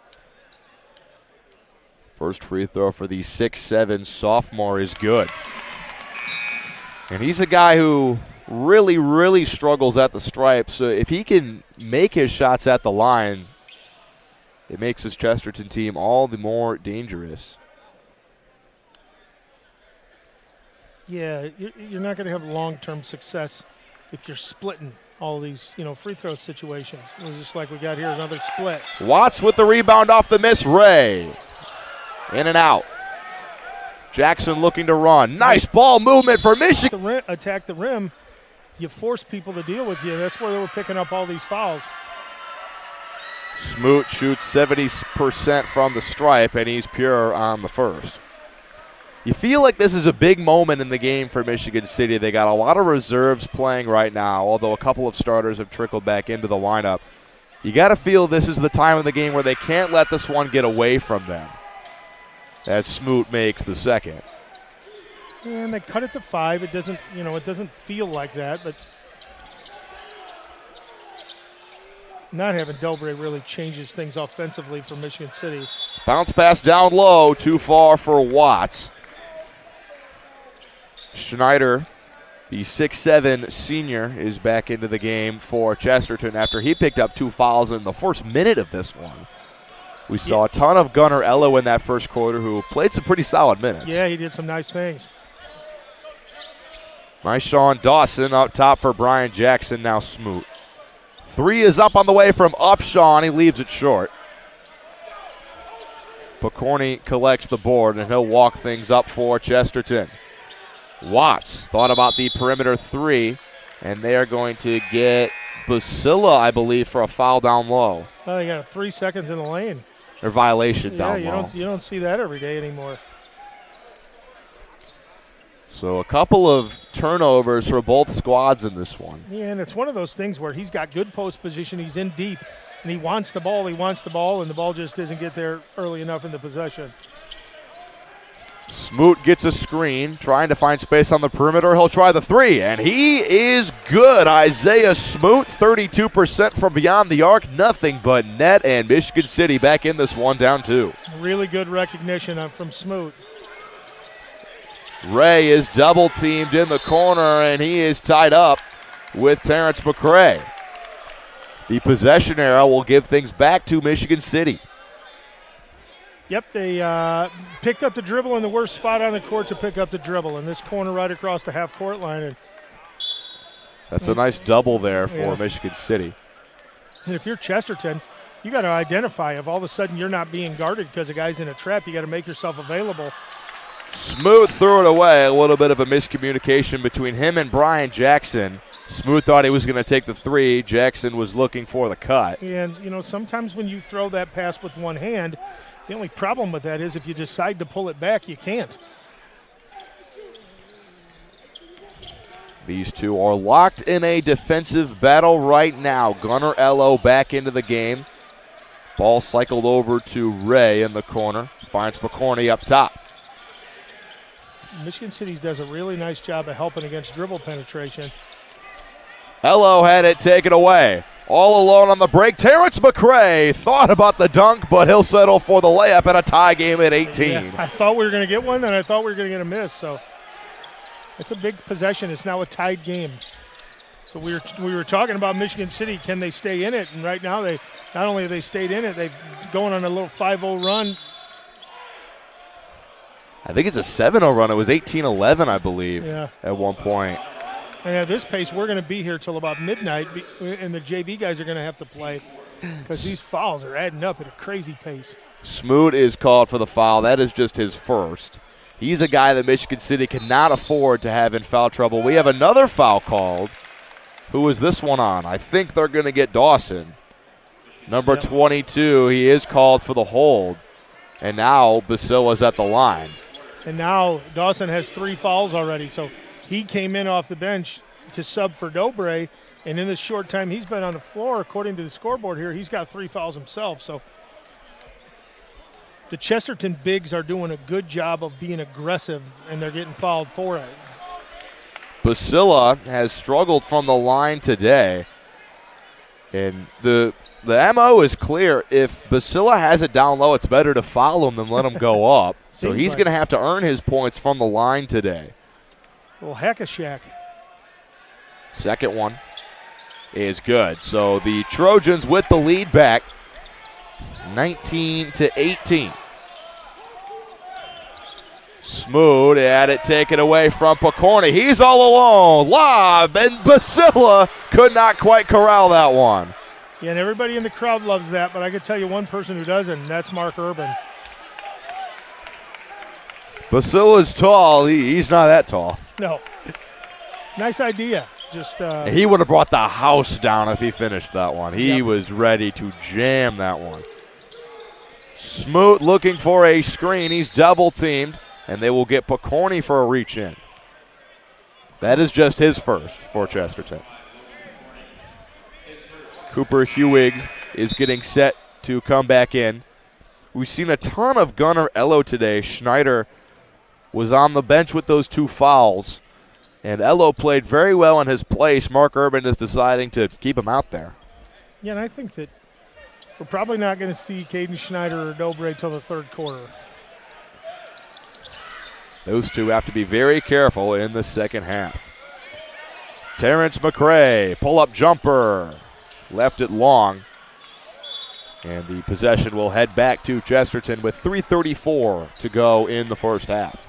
First free throw for the 6'7" sophomore is good. And he's a guy who really, really struggles at the stripe. So if he can make his shots at the line, it makes his Chesterton team all the more dangerous. Yeah, you're not going to have long-term success if you're splitting all these, you know, free throw situations. It was just like we got here, another split. Watts with the rebound off the miss. Ray in and out. Jackson looking to run. Nice ball movement for Michigan. Attack the rim. You force people to deal with you. That's where they were picking up all these fouls. Smoot shoots 70% from the stripe, and he's pure on the first. You feel like this is a big moment in the game for Michigan City. They got a lot of reserves playing right now, although a couple of starters have trickled back into the lineup. You got to feel this is the time of the game where they can't let this one get away from them, as Smoot makes the second. And they cut it to 5. It doesn't, you know, it doesn't feel like that, but not having Delbray really changes things offensively for Michigan City. Bounce pass down low, too far for Watts. Schneider, the 6'7" senior, is back into the game for Chesterton after he picked up 2 fouls in the first minute of this one. We saw a ton of Gunnar Ello in that first quarter, who played some pretty solid minutes. Yeah, he did some nice things. Nice Sean Dawson up top for Brian Jackson, now Smoot. 3 is up on the way from Upshawn. He leaves it short. Pokorny collects the board, and he'll walk things up for Chesterton. Watts thought about the perimeter 3, and they are going to get Basila, I believe, for a foul down low. Well, they got 3 seconds in the lane. Or violation down low. You don't see that every day anymore. So a couple of turnovers for both squads in this one. Yeah, and it's one of those things where he's got good post position, he's in deep, and he wants the ball, and the ball just doesn't get there early enough in the possession. Smoot gets a screen, trying to find space on the perimeter. He'll try the 3, and he is good. Isaiah Smoot, 32% from beyond the arc, nothing but net, and Michigan City back in this one, down 2. Really good recognition from Smoot. Ray is double teamed in the corner, and he is tied up with Terrence McCray. The possession arrow will give things back to Michigan City. Yep, they picked up the dribble in the worst spot on the court to pick up the dribble in this corner right across the half-court line. And that's a nice double there for Michigan City. And if you're Chesterton, you got to identify if all of a sudden you're not being guarded because a guy's in a trap. You got to make yourself available. Smoot threw it away. A little bit of a miscommunication between him and Brian Jackson. Smoot thought he was going to take the 3. Jackson was looking for the cut. And, you know, sometimes when you throw that pass with one hand, the only problem with that is if you decide to pull it back, you can't. These two are locked in a defensive battle right now. Gunnar Ello back into the game. Ball cycled over to Ray in the corner. Finds Pokorny up top. Michigan City does a really nice job of helping against dribble penetration. Ello had it taken away. All alone on the break. Terrence McCray thought about the dunk, but he'll settle for the layup and a tie game at 18. Yeah, I thought we were going to get one, and I thought we were going to get a miss. So it's a big possession. It's now a tied game. So we were talking about Michigan City. Can they stay in it? And right now, they not only have they stayed in it, they've going on a little 5-0 run. I think it's a 7-0 run. It was 18-11, I believe, at one point. And at this pace, we're going to be here till about midnight, and the JV guys are going to have to play because these fouls are adding up at a crazy pace. Smoot is called for the foul. That is just his first. He's a guy that Michigan City cannot afford to have in foul trouble. We have another foul called. Who is this one on? I think they're going to get Dawson. Number 22, he is called for the hold. And now Basilla's at the line. And now Dawson has 3 fouls already, so he came in off the bench to sub for Dobre, and in this short time he's been on the floor, according to the scoreboard here, he's got 3 fouls himself. So the Chesterton bigs are doing a good job of being aggressive, and they're getting fouled for it. Basilla has struggled from the line today, and the MO is clear. If Basilla has it down low, it's better to foul him than let him go up. So he's going to have to earn his points from the line today. Well, hack-a-shack. Second one is good. So the Trojans with the lead back, 19-18. Smoot had it taken away from Picorni. He's all alone. Lob, and Basilla could not quite corral that one. Yeah, and everybody in the crowd loves that, but I can tell you one person who doesn't, and that's Mark Urban. Basilla's tall. He's not that tall. No. Nice idea. Just he would have brought the house down if he finished that one. He was ready to jam that one. Smoot looking for a screen. He's double-teamed, and they will get Picorni for a reach-in. That is just his first for Chesterton. Cooper Hewig is getting set to come back in. We've seen a ton of Gunnar Ello today. Schneider was on the bench with those 2 fouls, and Ello played very well in his place. Mark Urban is deciding to keep him out there. Yeah, and I think that we're probably not going to see Caden Schneider or Dobre till the third quarter. Those two have to be very careful in the second half. Terrence McCray, pull-up jumper, left it long. And the possession will head back to Chesterton with 3:34 to go in the first half.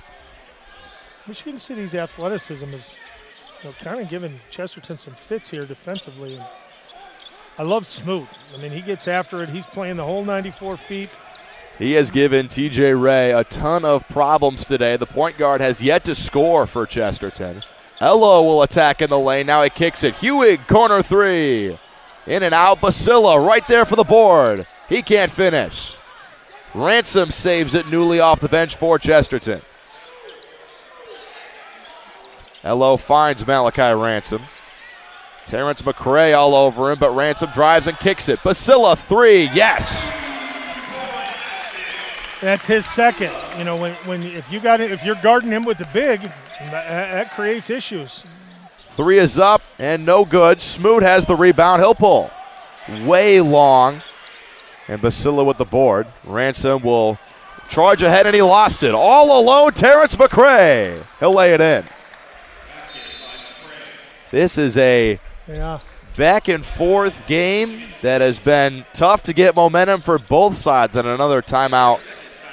Michigan City's athleticism is kind of giving Chesterton some fits here defensively. And I love Smoot. I mean, he gets after it. He's playing the whole 94 feet. He has given T.J. Ray a ton of problems today. The point guard has yet to score for Chesterton. Ello will attack in the lane. Now he kicks it. Hewig, corner 3. In and out. Basilla right there for the board. He can't finish. Ransom saves it newly off the bench for Chesterton. Ello finds Malachi Ransom. Terrence McCray all over him, but Ransom drives and kicks it. Basilla 3, yes. That's his second. You know, if you're guarding him with the big, that creates issues. 3 is up and no good. Smoot has the rebound. He'll pull way long. And Basilla with the board. Ransom will charge ahead, and he lost it. All alone, Terrence McCray. He'll lay it in. This is a back and forth game that has been tough to get momentum for both sides. And another timeout,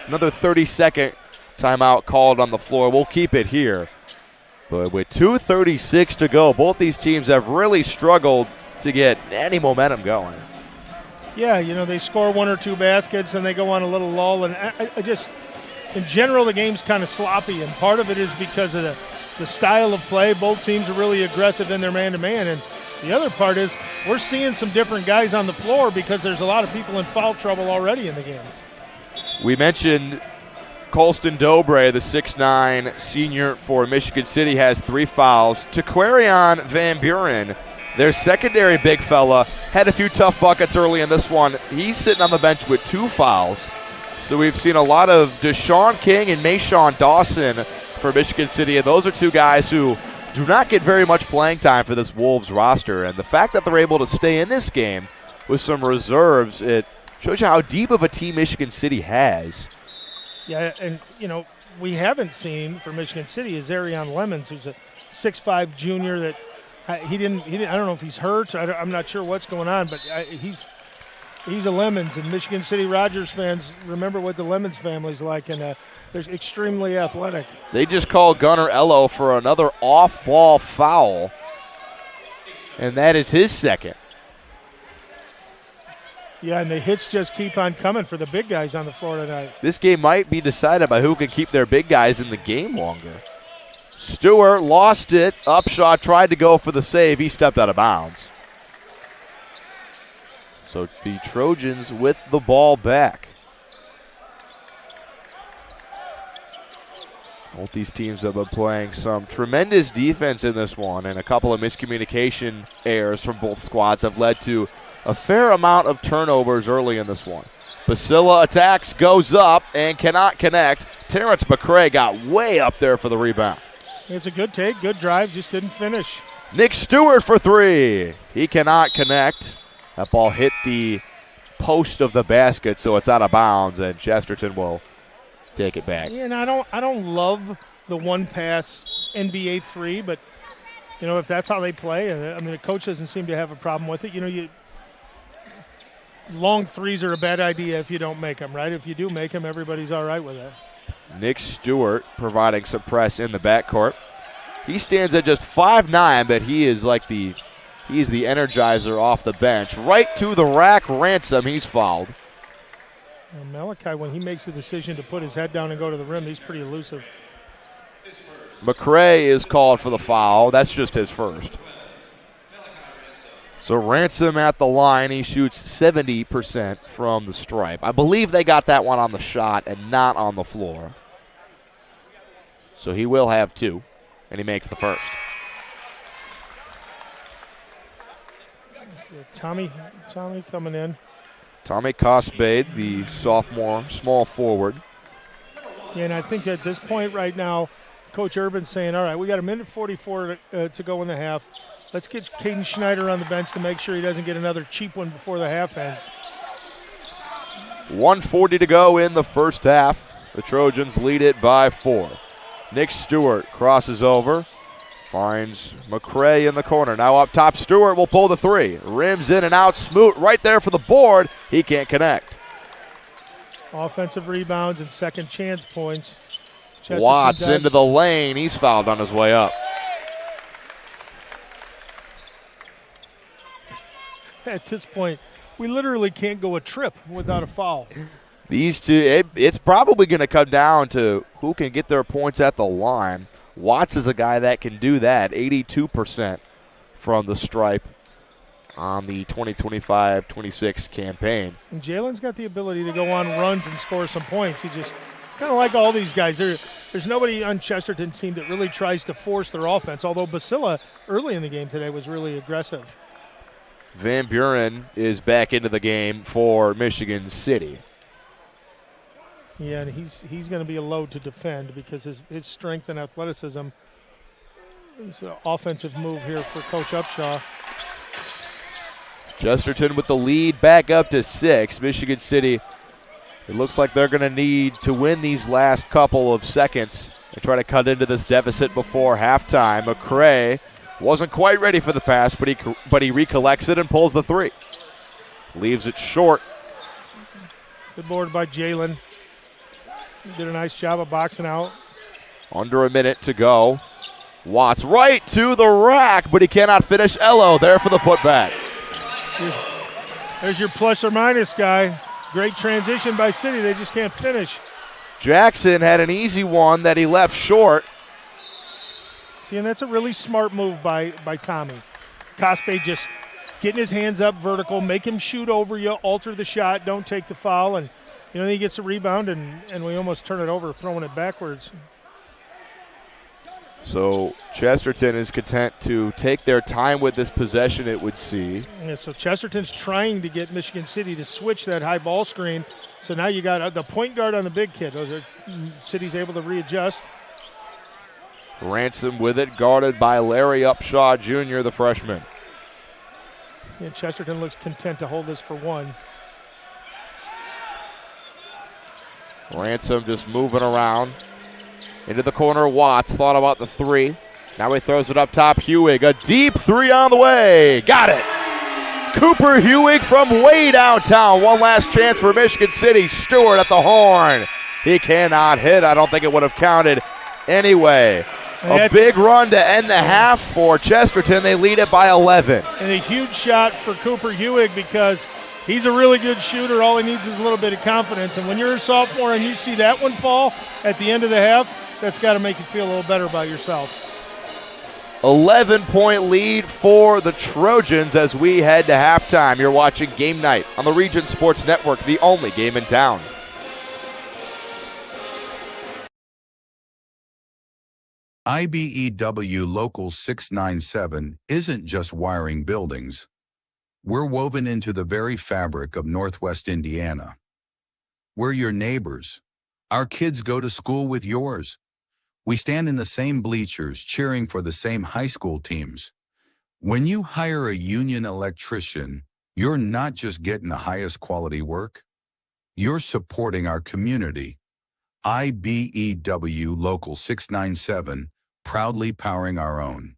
another 30-second timeout called on the floor. We'll keep it here. But with 2:36 to go, both these teams have really struggled to get any momentum going. Yeah, they score 1 or 2 baskets and they go on a little lull. And I just, in general, the game's kind of sloppy. And part of it is because of the style of play. Both teams are really aggressive in their man-to-man. And the other part is we're seeing some different guys on the floor because there's a lot of people in foul trouble already in the game. We mentioned Colston Dobre, the 6'9 senior for Michigan City, has 3 fouls. Taquarion Van Buren, their secondary big fella, had a few tough buckets early in this one. He's sitting on the bench with 2 fouls. So we've seen a lot of Deshaun King and Mayshawn Dawson for Michigan City, and those are 2 guys who do not get very much playing time for this Wolves roster. And the fact that they're able to stay in this game with some reserves, it shows you how deep of a team Michigan City has. Yeah, and, we haven't seen for Michigan City is Arion Lemons, who's a 6'5 junior that He didn't. I don't know if he's hurt. I'm not sure what's going on, but he's a Lemons, and Michigan City Rogers fans remember what the Lemons family's like, and they're extremely athletic. They just called Gunnar Ello for another off-ball foul, and that is his second. Yeah, and the hits just keep on coming for the big guys on the floor tonight. This game might be decided by who can keep their big guys in the game longer. Stewart lost it. Upshaw tried to go for the save. He stepped out of bounds. So the Trojans with the ball back. Both these teams have been playing some tremendous defense in this one, and a couple of miscommunication errors from both squads have led to a fair amount of turnovers early in this one. Basila attacks, goes up, and cannot connect. Terrence McCray got way up there for the rebound. It's a good take, good drive, just didn't finish. Nick Stewart for three. He cannot connect. That ball hit the post of the basket, so it's out of bounds, and Chesterton will take it back. Yeah, and I don't love the one-pass NBA three, but, if that's how they play, the coach doesn't seem to have a problem with it. Long threes are a bad idea if you don't make them, right? If you do make them, everybody's all right with it. Nick Stewart providing some press in the backcourt. He stands at just 5'9", but he's the energizer off the bench. Right to the rack, Ransom. He's fouled. And Malachi, when he makes a decision to put his head down and go to the rim, he's pretty elusive. McCray is called for the foul. That's just his first. So Ransom at the line. He shoots 70% from the stripe. I believe they got that one on the shot and not on the floor. So he will have two, and he makes the first. Tommy coming in. Tommy Cosbade, the sophomore small forward. Yeah, and I think at this point right now, Coach Urban's saying, all right, we got a minute 44 to go in the half. Let's get Caden Schneider on the bench to make sure he doesn't get another cheap one before the half ends. 1:40 to go in the first half. The Trojans lead it by 4. Nick Stewart crosses over, finds McCray in the corner. Now up top, Stewart will pull the three. Rims in and out, Smoot right there for the board. He can't connect. Offensive rebounds and second chance points. Chesterton Watts into the lane. He's fouled on his way up. At this point, we literally can't go a trip without a foul. These two, it's probably going to come down to who can get their points at the line. Watts is a guy that can do that, 82% from the stripe on the 2025-26 campaign. And Jalen's got the ability to go on runs and score some points. He just kind of like all these guys. There's nobody on Chesterton's team that really tries to force their offense, although Basila early in the game today was really aggressive. Van Buren is back into the game for Michigan City. Yeah, and he's going to be a load to defend because his strength and athleticism is an offensive move here for Coach Upshaw. Chesterton with the lead back up to 6. Michigan City, it looks like they're going to need to win these last couple of seconds and try to cut into this deficit before halftime. McCray wasn't quite ready for the pass, but he recollects it and pulls the three. Leaves it short. Good board by Jalen. He did a nice job of boxing out. Under a minute to go. Watts right to the rack, but he cannot finish. Ello there for the putback. There's your plus or minus guy. Great transition by City. They just can't finish. Jackson had an easy one that he left short. See, and that's a really smart move by Tommy. Cospe just getting his hands up vertical, make him shoot over you, alter the shot, don't take the foul, and he gets a rebound, and we almost turn it over, throwing it backwards. So Chesterton is content to take their time with this possession, it would seem. Yeah, so Chesterton's trying to get Michigan City to switch that high ball screen. So now you got the point guard on the big kid. City's able to readjust. Ransom with it, guarded by Larry Upshaw Jr., the freshman. And Chesterton looks content to hold this for one. Ransom just moving around. Into the corner, Watts thought about the three. Now he throws it up top. Hewig, a deep three on the way. Got it. Cooper Hewig from way downtown. One last chance for Michigan City. Stewart at the horn. He cannot hit. I don't think it would have counted anyway. A big run to end the half for Chesterton. They lead it by 11. And a huge shot for Cooper Hewig because he's a really good shooter. All he needs is a little bit of confidence. And when you're a sophomore and you see that one fall at the end of the half, that's got to make you feel a little better about yourself. 11-point lead for the Trojans as we head to halftime. You're watching Game Night on the Region Sports Network, the only game in town. IBEW Local 697 isn't just wiring buildings. We're woven into the very fabric of Northwest Indiana. We're your neighbors. Our kids go to school with yours. We stand in the same bleachers cheering for the same high school teams. When you hire a union electrician, you're not just getting the highest quality work. You're supporting our community. IBEW Local 697, proudly powering our own.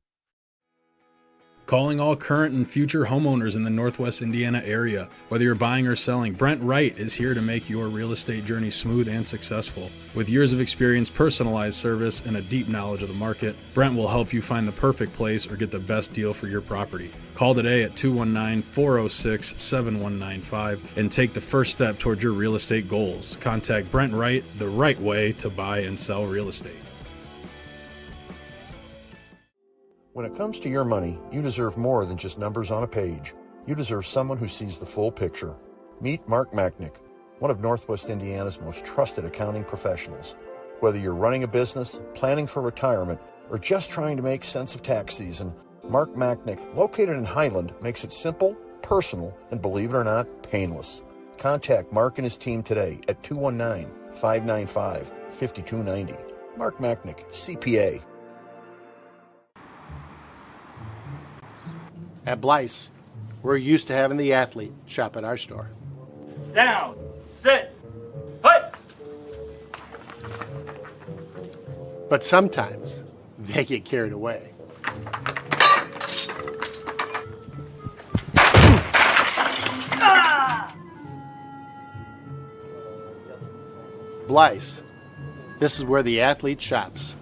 Calling all current and future homeowners in the Northwest Indiana area. Whether you're buying or selling, Brent Wright is here to make your real estate journey smooth and successful. With years of experience, personalized service, and a deep knowledge of the market, Brent will help you find the perfect place or get the best deal for your property. Call today at 219-406-7195 and take the first step toward your real estate goals. Contact Brent Wright, the right way to buy and sell real estate. When it comes to your money, you deserve more than just numbers on a page. You deserve someone who sees the full picture. Meet Mark Machnick, one of Northwest Indiana's most trusted accounting professionals. Whether you're running a business, planning for retirement, or just trying to make sense of tax season, Mark Machnick, located in Highland, makes it simple, personal, and believe it or not, painless. Contact Mark and his team today at 219-595-5290. Mark Machnick, CPA. At Blyce, we're used to having the athlete shop at our store. Down, sit, put. But sometimes they get carried away. Blyce, this is where the athlete shops.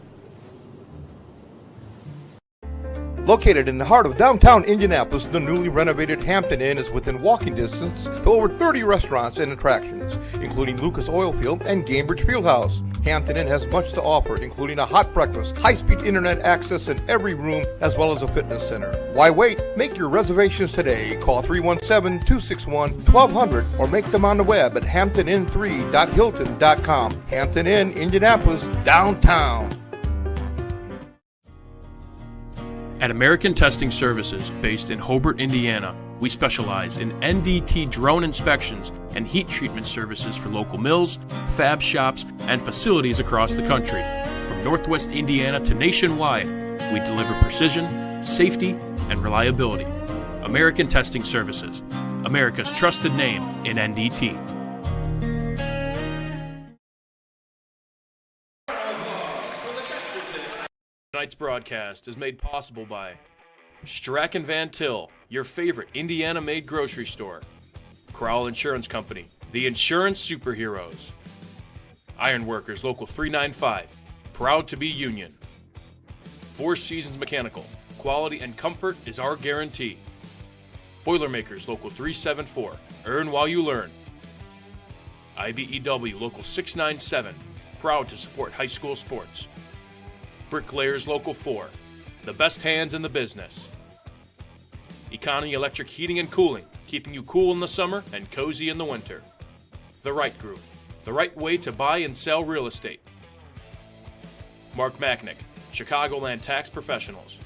Located in the heart of downtown Indianapolis, the newly renovated Hampton Inn is within walking distance to over 30 restaurants and attractions, including Lucas Oilfield and Gamebridge Fieldhouse. Hampton Inn has much to offer, including a hot breakfast, high-speed internet access in every room, as well as a fitness center. Why wait? Make your reservations today. Call 317-261-1200 or make them on the web at hamptonin3.hilton.com. Hampton Inn, Indianapolis, downtown. At American Testing Services, based in Hobart, Indiana, we specialize in NDT drone inspections and heat treatment services for local mills, fab shops, and facilities across the country. From Northwest Indiana to nationwide, we deliver precision, safety, and reliability. American Testing Services, America's trusted name in NDT. Tonight's broadcast is made possible by Strack & Van Til, your favorite Indiana-made grocery store. Crowell Insurance Company, the insurance superheroes. Ironworkers Local 395, proud to be union. Four Seasons Mechanical, quality and comfort is our guarantee. Boilermakers Local 374, earn while you learn. IBEW Local 697, proud to support high school sports. Bricklayers Local 4, the best hands in the business. Economy Electric Heating and Cooling, keeping you cool in the summer and cozy in the winter. The Right Group, the right way to buy and sell real estate. Mark Machnick, Chicagoland Tax Professionals.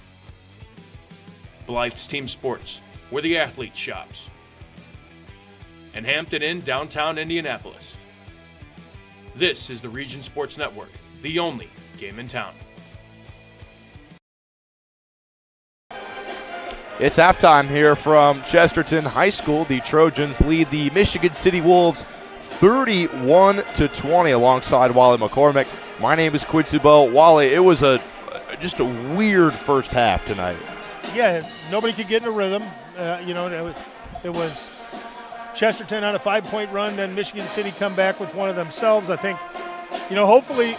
Blythe's Team Sports, where the athlete shops. And Hampton Inn, downtown Indianapolis. This is the Region Sports Network, the only game in town. It's halftime here from Chesterton High School. The Trojans lead the Michigan City Wolves 31-20 alongside Wally McCormick. My name is Quincy Bowe. Wally, it was a just a weird first half tonight. Yeah, nobody could get in a rhythm. It was Chesterton on a 5-point run, then Michigan City come back with one of themselves. I think, hopefully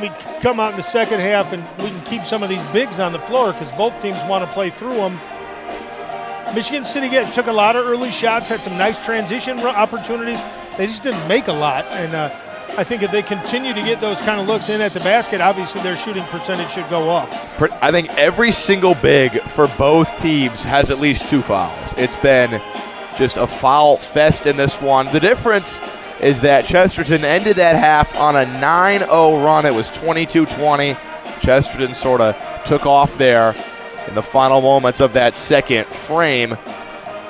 we come out in the second half and we can keep some of these bigs on the floor because both teams want to play through them. Michigan City took a lot of early shots, had some nice transition opportunities. They just didn't make a lot, and I think if they continue to get those kind of looks in at the basket, obviously their shooting percentage should go up. I think every single big for both teams has at least 2 fouls. It's been just a foul fest in this one. The difference is that Chesterton ended that half on a 9-0 run. It was 22-20. Chesterton sort of took off there in the final moments of that second frame.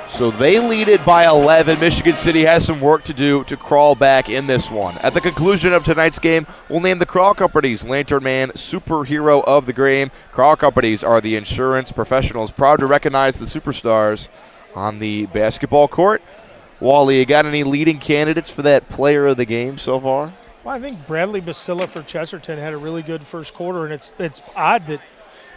So they lead it by 11. Michigan City has some work to do to crawl back in this one. At the conclusion of tonight's game, we'll name the Crawl Companies Lantern Man Superhero of the Game. Crawl Companies are the insurance professionals proud to recognize the superstars on the basketball court. Wally, you got any leading candidates for that player of the game so far? Well, I think Bradley Basilla for Chesterton had a really good first quarter, and it's odd that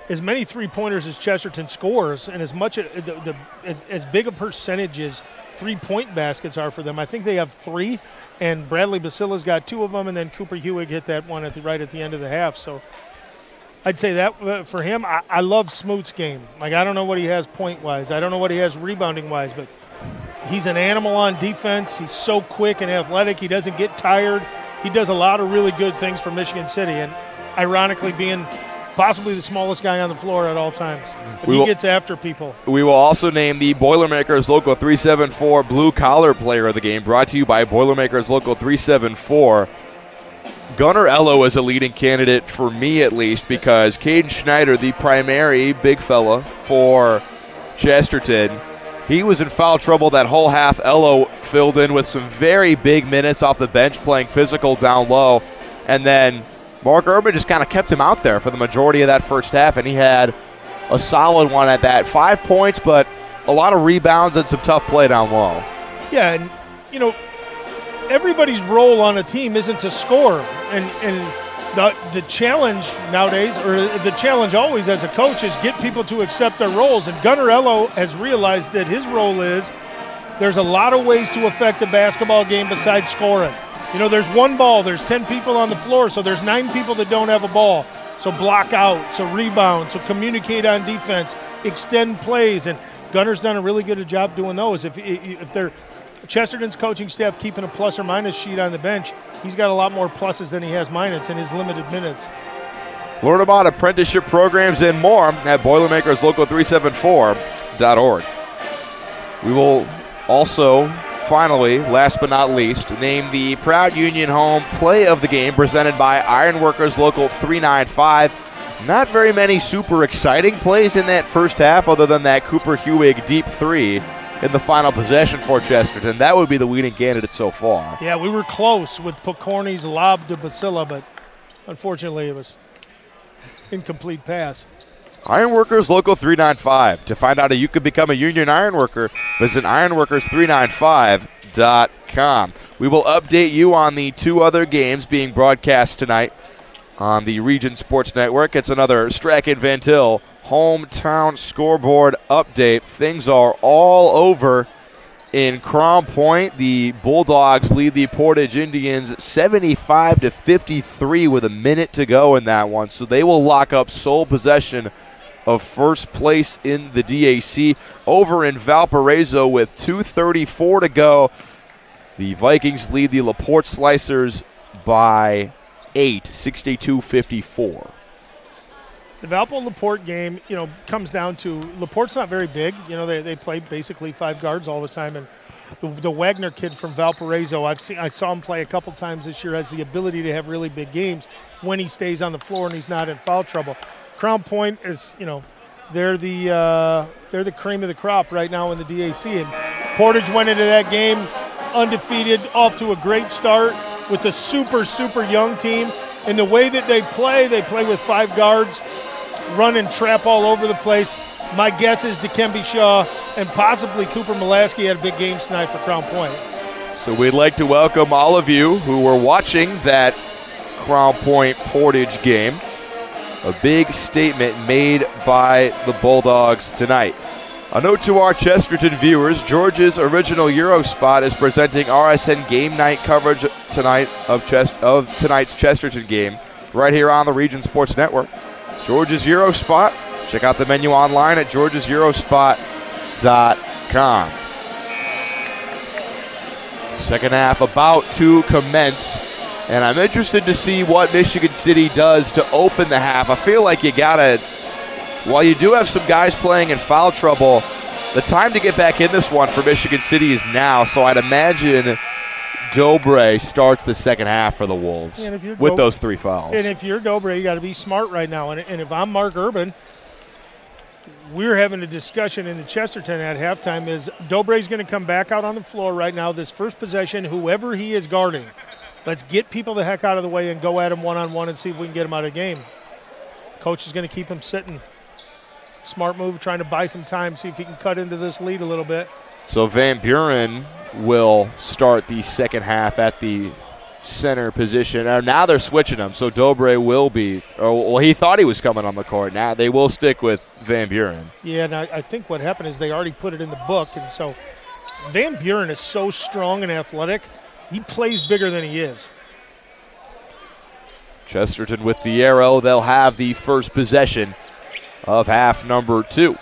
as many three-pointers as Chesterton scores and as much as big a percentage as three-point baskets are for them. I think they have 3, and Bradley Basilla's got 2 of them, and then Cooper Hewig hit that one right at the end of the half. So I'd say that for him. I love Smoot's game. I don't know what he has point-wise. I don't know what he has rebounding-wise, but he's an animal on defense. He's so quick and athletic. He doesn't get tired. He does a lot of really good things for Michigan City, and ironically being possibly the smallest guy on the floor at all times. But he gets after people. We will also name the Boilermakers Local 374 Blue Collar Player of the Game, brought to you by Boilermakers Local 374. Gunnar Ello is a leading candidate for me, at least, because Caden Schneider, the primary big fella for Chesterton, he was in foul trouble that whole half. Ello filled in with some very big minutes off the bench, playing physical down low, and then Mark Urban just kind of kept him out there for the majority of that first half, and he had a solid one at that. 5 points, but a lot of rebounds and some tough play down low. Yeah, and, everybody's role on a team isn't to score. And the challenge nowadays, or the challenge always as a coach, is get people to accept their roles. And Gunnar Ello has realized that his role is there's a lot of ways to affect a basketball game besides scoring. There's one ball, there's 10 people on the floor, so there's 9 people that don't have a ball. So block out, so rebound, so communicate on defense, extend plays, and Gunnar's done a really good job doing those. If they're Chesterton's coaching staff keeping a plus or minus sheet on the bench, he's got a lot more pluses than he has minuses in his limited minutes. Learn about apprenticeship programs and more at BoilerMakersLocal374.org. We will also, finally, last but not least, name the proud Union home play of the game presented by Ironworkers Local 395. Not very many super exciting plays in that first half other than that Cooper Hewig deep 3 in the final possession for Chesterton. That would be the leading candidate so far. Yeah, we were close with Pokorny's lob to Basilla, but unfortunately it was incomplete pass. Ironworkers Local 395. To find out how you could become a Union Ironworker, visit ironworkers395.com. We will update you on the 2 other games being broadcast tonight on the Region Sports Network. It's another Strachan Van Til hometown scoreboard update. Things are all over in Crown Point. The Bulldogs lead the Portage Indians 75-53 with a minute to go in that one, so they will lock up sole possession of first place in the DAC. Over in Valparaiso with 2:34 to go, the Vikings lead the LaPorte Slicers by 8, 62-54. The Valpo-LaPorte game, comes down to LaPorte's not very big. They play basically 5 guards all the time. And the Wagner kid from Valparaiso, I saw him play a couple times this year, has the ability to have really big games when he stays on the floor and he's not in foul trouble. Crown Point is, they're the cream of the crop right now in the DAC. And Portage went into that game undefeated, off to a great start with a super, super young team. And the way that they play with 5 guards, run and trap all over the place. My guess is Dikembe Shaw and possibly Cooper Mulaski had big games tonight for Crown Point. So we'd like to welcome all of you who were watching that Crown Point Portage game. A big statement made by the Bulldogs tonight. A note to our Chesterton viewers, George's original Euro spot is presenting RSN game night coverage tonight of tonight's Chesterton game right here on the Region Sports Network. George's Euro spot. Check out the menu online at george'seurospot.com. Second half about to commence, and I'm interested to see what Michigan City does to open the half. I feel like you gotta, while you do have some guys playing in foul trouble, the time to get back in this one for Michigan City is now, so I'd imagine Dobre starts the second half for the Wolves with those 3 fouls. And if you're Dobre, you got to be smart right now. And if I'm Mark Urban, we're having a discussion in the Chesterton at halftime is Dobre's going to come back out on the floor right now. This first possession, whoever he is guarding, let's get people the heck out of the way and go at him one-on-one and see if we can get him out of the game. Coach is going to keep him sitting. Smart move, trying to buy some time, see if he can cut into this lead a little bit. So Van Buren will start the second half at the center position. Now they're switching him, so Dobre will be. Well, he thought he was coming on the court. Now they will stick with Van Buren. Yeah, and I think what happened is they already put it in the book, and so Van Buren is so strong and athletic, he plays bigger than he is. Chesterton with the arrow. They'll have the first possession of half number 2.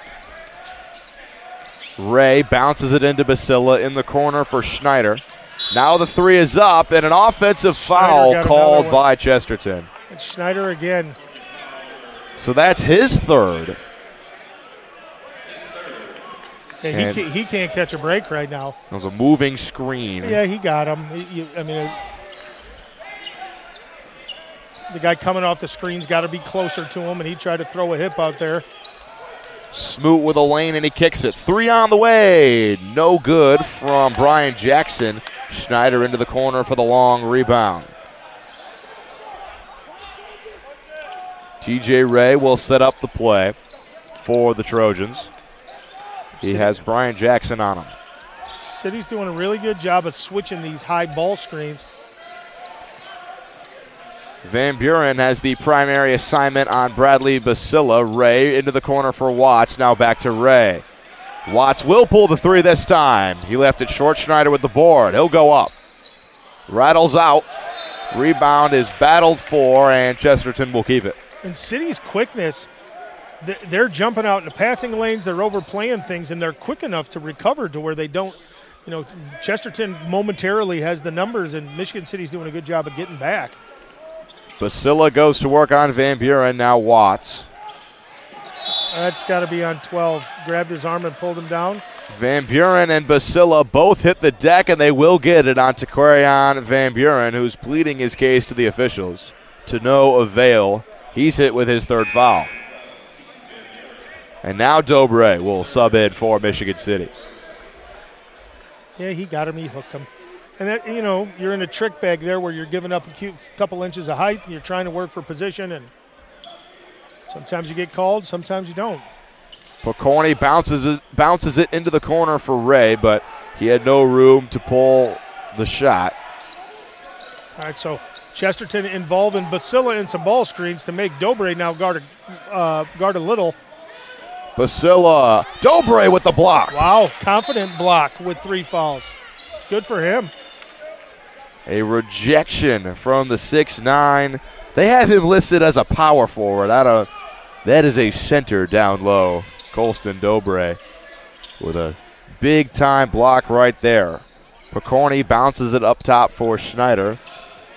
Ray bounces it into Basila in the corner for Schneider. Now the 3 is up, and an offensive foul called by Chesterton. And Schneider again. So that's his third. Yeah, he can't catch a break right now. It was a moving screen. Yeah, he got him. The guy coming off the screen's got to be closer to him, and he tried to throw a hip out there. Smoot with a lane, and he kicks it. 3 on the way. No good from Brian Jackson. Schneider into the corner for the long rebound. TJ Ray will set up the play for the Trojans. He has Brian Jackson on him. City's doing a really good job of switching these high ball screens. Van Buren has the primary assignment on Bradley Basila. Ray into the corner for Watts. Now back to Ray. Watts will pull the 3 this time. He left it short. Schneider with the board. He'll go up. Rattles out. Rebound is battled for, and Chesterton will keep it. And City's quickness, they're jumping out in the passing lanes. They're overplaying things, and they're quick enough to recover to where they don't. Chesterton momentarily has the numbers, and Michigan City's doing a good job of getting back. Basila goes to work on Van Buren. Now Watts. That's got to be on 12. Grabbed his arm and pulled him down. Van Buren and Basila both hit the deck, and they will get it on Taquarion Van Buren, who's pleading his case to the officials. To no avail. He's hit with his 3rd foul. And now Dobre will sub in for Michigan City. Yeah, he got him. He hooked him. And that, you're in a trick bag there where you're giving up a couple inches of height and you're trying to work for position, and sometimes you get called, sometimes you don't. Pocorni bounces it into the corner for Ray, but he had no room to pull the shot. All right, so Chesterton involving Basila in some ball screens to make Dobre now guard a little. Basila, Dobre with the block. Wow, confident block with 3 fouls. Good for him. A rejection from the 6'9". They have him listed as a power forward. That is a center down low. Colston Dobre with a big-time block right there. Pocorni bounces it up top for Schneider.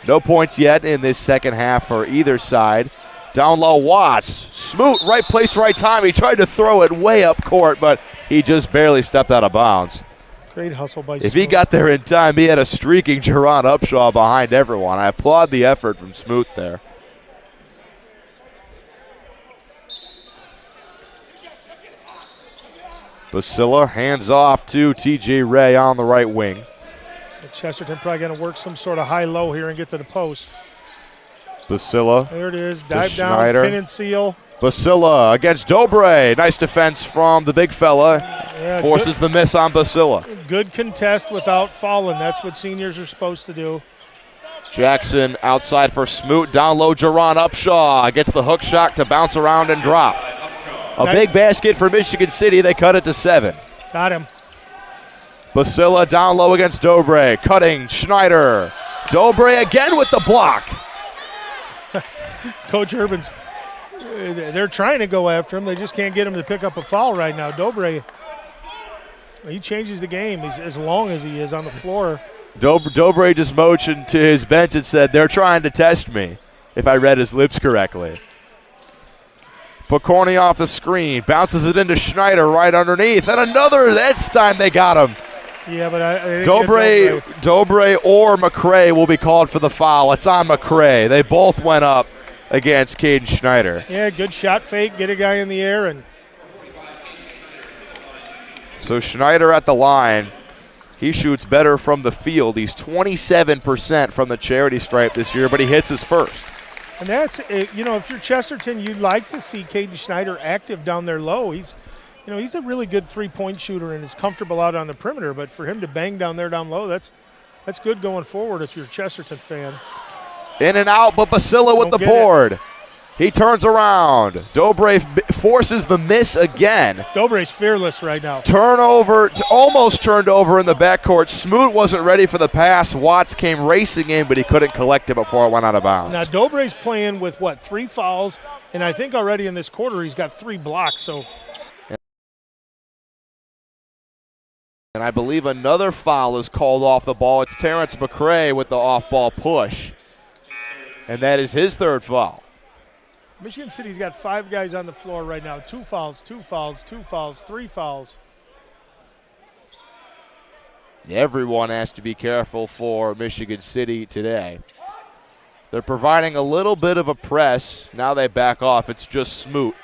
No points yet in this second half for either side. Down low, Watts. Smoot, right place, right time. He tried to throw it way up court, but he just barely stepped out of bounds. Great hustle by If he got there in time, he had a streaking Jerron Upshaw behind everyone. I applaud the effort from Smoot there. Basila hands off to TJ Ray on the right wing. Chesterton probably going to work some sort of high-low here and get to the post. Basila. There it is. Dive down, pin and seal. Basila against Dobre. Nice defense from the big fella. Yeah, forces the miss on Basila. Good contest without fouling. That's what seniors are supposed to do. Jackson outside for Smoot. Down low, Jerron Upshaw gets the hook shot to bounce around and drop. A big basket for Michigan City. They cut it to 7. Got him. Basila down low against Dobre. Cutting, Schneider. Dobre again with the block. Coach Urban's, they're trying to go after him. They just can't get him to pick up a foul right now. Dobre, he changes the game as long as he is on the floor. Dobre just motioned to his bench and said, they're trying to test me, if I read his lips correctly. Pokorny off the screen, bounces it into Schneider right underneath, and another, that's time they got him. Yeah, but Dobre or McCray will be called for the foul. It's on McCray. They both went up against Caden Schneider. Yeah, good shot fake, get a guy in the air. And so Schneider at the line. He shoots better from the field. He's 27% from the charity stripe this year, but he hits his first. And that's, if you're Chesterton, you'd like to see Caden Schneider active down there low. He's a really good three-point shooter and is comfortable out on the perimeter, but for him to bang down there down low, that's good going forward if you're a Chesterton fan. In and out, but Basila with the board. He turns around. Dobre forces the miss again. Dobre's fearless right now. Turnover, almost turned over in the backcourt. Smoot wasn't ready for the pass. Watts came racing in, but he couldn't collect it before it went out of bounds. Now, Dobre's playing with, 3 fouls, and I think already in this quarter he's got 3 blocks. So, and I believe another foul is called off the ball. It's Terrence McCray with the off-ball push, and that is his 3rd foul. Michigan City's got 5 guys on the floor right now. 2 fouls, 2 fouls, 2 fouls, 3 fouls. Everyone has to be careful for Michigan City today. They're providing a little bit of a press. Now they back off. It's just Smoot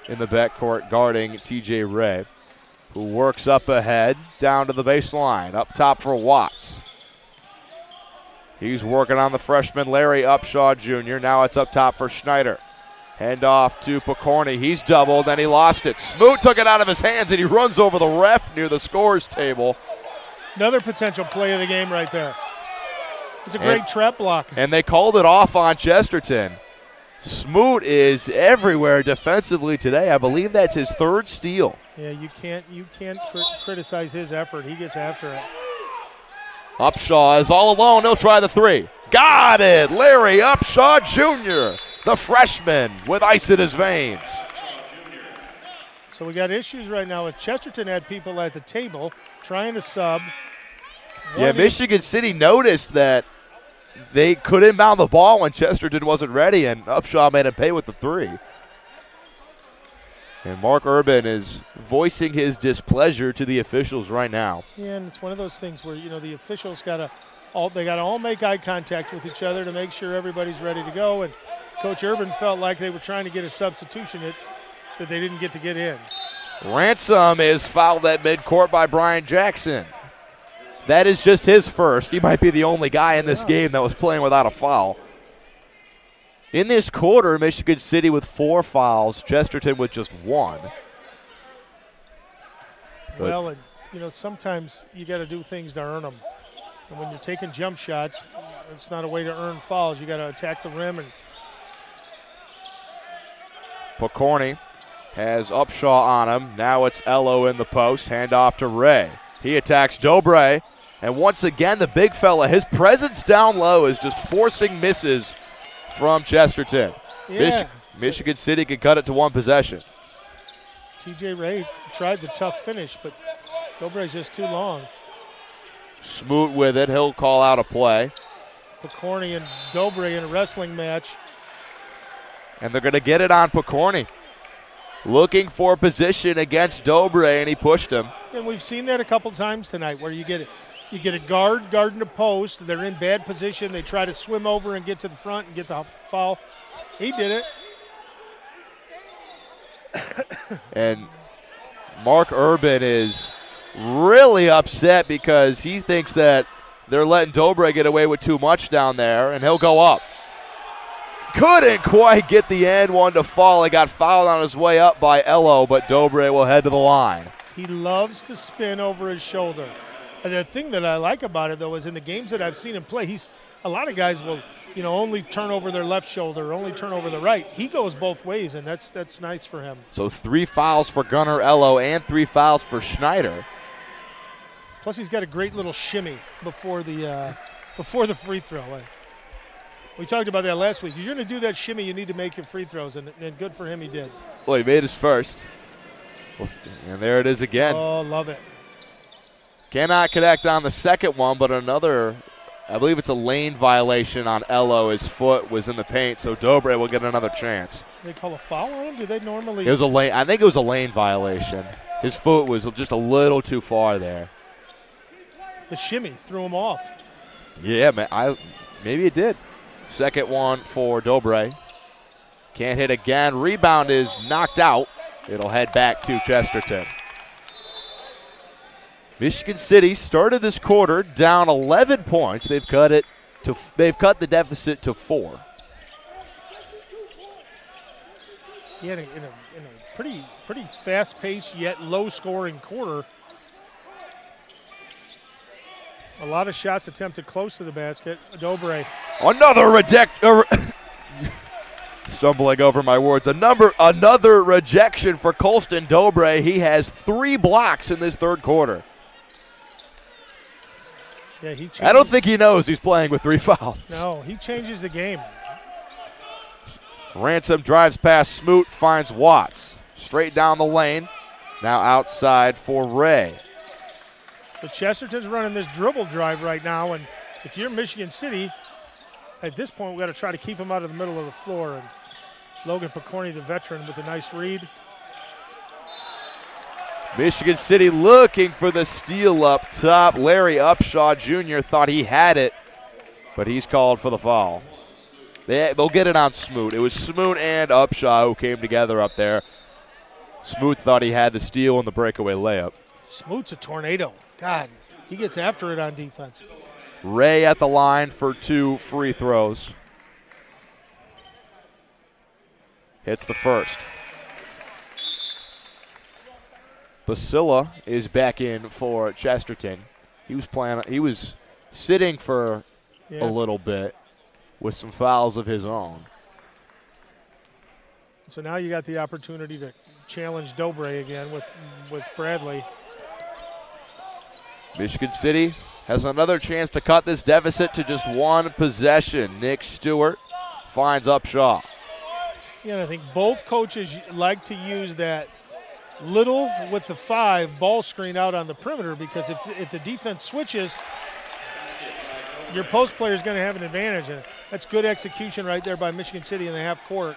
in the backcourt guarding TJ Ray, who works up ahead down to the baseline. Up top for Watts. He's working on the freshman Larry Upshaw Jr. Now it's up top for Schneider. Hand off to Pokorny. He's doubled, and he lost it. Smoot took it out of his hands, and he runs over the ref near the scores table. Another potential play of the game right there. It's a great trap block. And they called it off on Chesterton. Smoot is everywhere defensively today. I believe that's his 3rd steal. Yeah, you can't criticize his effort. He gets after it. Upshaw is all alone. He'll try the 3. Got it! Larry Upshaw Jr., the freshman with ice in his veins. So we got issues right now with Chesterton had people at the table trying to sub. Michigan City noticed that they could inbound the ball when Chesterton wasn't ready, and Upshaw made him pay with the 3. And Mark Urban is voicing his displeasure to the officials right now. Yeah, and it's one of those things where, the officials got to all make eye contact with each other to make sure everybody's ready to go. And Coach Urban felt like they were trying to get a substitution that they didn't get to get in. Ransom is fouled at midcourt by Brian Jackson. That is just his first. He might be the only guy in this game that was playing without a foul. In this quarter, Michigan City with 4 fouls, Chesterton with just 1. Well, and, sometimes you got to do things to earn them. And when you're taking jump shots, it's not a way to earn fouls. You got to attack the rim. And Pokorny has Upshaw on him. Now it's Ello in the post. Handoff to Ray. He attacks Dobre. And once again, the big fella, his presence down low is just forcing misses from Chesterton. Yeah. Michigan City can cut it to 1 possession. TJ Ray tried the tough finish, but Dobre's just too long. Smoot with it. He'll call out a play. Pokorny and Dobre in a wrestling match. And they're going to get it on Pokorny. Looking for position against Dobre, and he pushed him. And we've seen that a couple times tonight where you get a guard guarding the post. They're in bad position. They try to swim over and get to the front and get the foul. He did it. And Mark Urban is really upset because he thinks that they're letting Dobre get away with too much down there, and he'll go up. Couldn't quite get the and one to fall. He got fouled on his way up by Ello, but Dobre will head to the line. He loves to spin over his shoulder. The thing that I like about it, though, is in the games that I've seen him play, a lot of guys will, only turn over their left shoulder, only turn over the right. He goes both ways, and that's nice for him. So 3 fouls for Gunnar Ello and 3 fouls for Schneider. Plus, he's got a great little shimmy before the free throw. We talked about that last week. You're going to do that shimmy, you need to make your free throws, and good for him, he did. Well, he made his first. And there it is again. Oh, love it. Cannot connect on the second one, but another, I believe it's a lane violation on Ello. His foot was in the paint, so Dobre will get another chance. They call a foul on him? Do they normally? It was a lane. I think it was a lane violation. His foot was just a little too far there. The shimmy threw him off. Yeah, man. Maybe it did. Second one for Dobre. Can't hit again. Rebound is knocked out. It'll head back to Chesterton. Michigan City started this quarter down 11 points. They've cut the deficit to 4. Yeah, in a pretty fast-paced yet low-scoring quarter. A lot of shots attempted close to the basket. Dobre. Another stumbling over my words. Another rejection for Colston Dobre. He has 3 blocks in this third quarter. Yeah, I don't think he knows he's playing with 3 fouls. No, he changes the game. Ransom drives past Smoot, finds Watts. Straight down the lane. Now outside for Ray. So Chesterton's running this dribble drive right now, and if you're Michigan City, at this point we've got to try to keep him out of the middle of the floor. And Logan Picorni, the veteran, with a nice read. Michigan City looking for the steal up top. Larry Upshaw Jr. thought he had it, but he's called for the foul. They'll get it on Smoot. It was Smoot and Upshaw who came together up there. Smoot thought he had the steal and the breakaway layup. Smoot's a tornado. God, he gets after it on defense. Ray at the line for 2 free throws. Hits the first. Basila is back in for Chesterton. He was sitting for a little bit with some fouls of his own. So now you got the opportunity to challenge Dobre again with Bradley. Michigan City has another chance to cut this deficit to just 1 possession. Nick Stewart finds Upshaw. Yeah, and I think both coaches like to use that little with the 5 ball screen out on the perimeter, because if the defense switches, your post player is going to have an advantage. And that's good execution right there by Michigan City in the half court.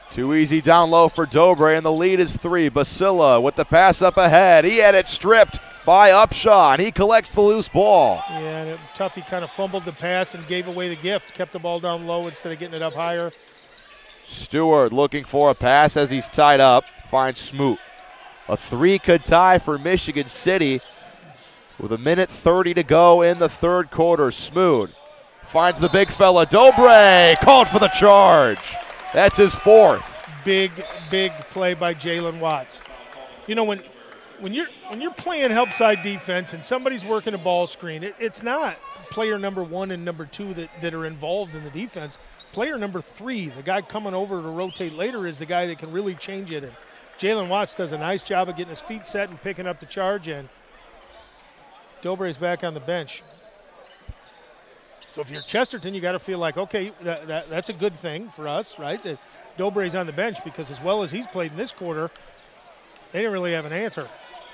Too easy down low for Dobre, and the lead is 3. Basila with the pass up ahead. He had it stripped by Upshaw, and he collects the loose ball. Yeah, and Tuffy kind of fumbled the pass and gave away the gift, kept the ball down low instead of getting it up higher. Stewart looking for a pass as he's tied up, finds Smoot. A 3 could tie for Michigan City with 1:30 to go in the third quarter. Smoot finds the big fella, Dobre, called for the charge. That's his 4th. Big play by Jalen Watts. You know, when you're playing help side defense and somebody's working a ball screen, it's not player number 1 and number 2 that are involved in the defense. Player number 3, the guy coming over to rotate later, is the guy that can really change it. And Jalen Watts does a nice job of getting his feet set and picking up the charge, and Dobre's back on the bench. So if you're Chesterton, you got to feel like, okay, that's a good thing for us, right? That Dobre's on the bench, because as well as he's played in this quarter, they didn't really have an answer.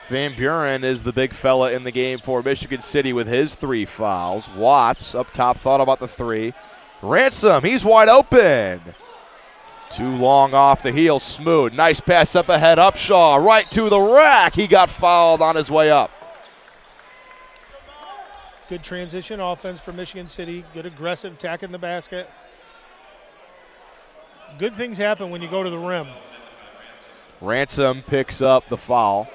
Van Buren is the big fella in the game for Michigan City with his 3 fouls. Watts up top thought about the 3. Ransom, he's wide open. Too long off the heel, Smoot. Nice pass up ahead, Upshaw, right to the rack. He got fouled on his way up. Good transition offense for Michigan City. Good aggressive attack in the basket. Good things happen when you go to the rim. Ransom picks up the foul.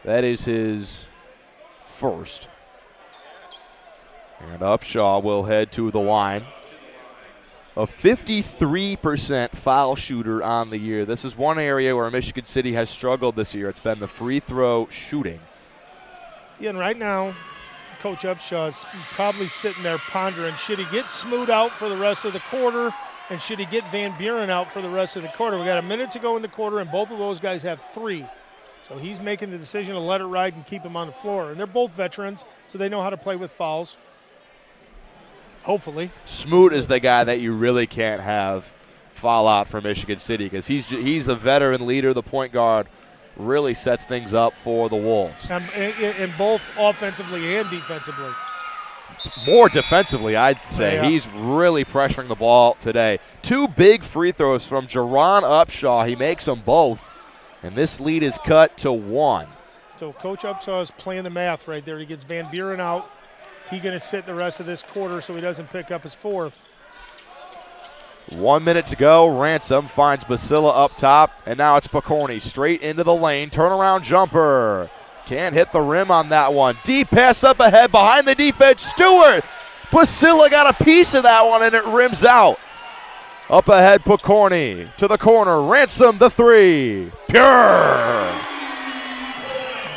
That is his first. And Upshaw will head to the line. A 53% foul shooter on the year. This is one area where Michigan City has struggled this year. It's been the free throw shooting. Yeah, and right now, Coach Upshaw's probably sitting there pondering, should he get Smoot out for the rest of the quarter, and should he get Van Buren out for the rest of the quarter? We got a minute to go in the quarter, and both of those guys have 3. So he's making the decision to let it ride and keep him on the floor. And they're both veterans, so they know how to play with fouls. Hopefully. Smoot is the guy that you really can't have foul out for Michigan City because he's a veteran leader, the point guard. Really sets things up for the Wolves. And both offensively and defensively. More defensively, I'd say. Yeah. He's really pressuring the ball today. 2 big free throws from Jerron Upshaw. He makes them both. And this lead is cut to 1. So Coach Upshaw is playing the math right there. He gets Van Buren out. He's going to sit the rest of this quarter so he doesn't pick up his 4th. 1 minute to go. Ransom finds Basila up top. And now it's Picorni straight into the lane. Turnaround jumper. Can't hit the rim on that one. Deep pass up ahead behind the defense. Stewart. Basila got a piece of that one and it rims out. Up ahead, Picorni to the corner. Ransom the 3. Pure.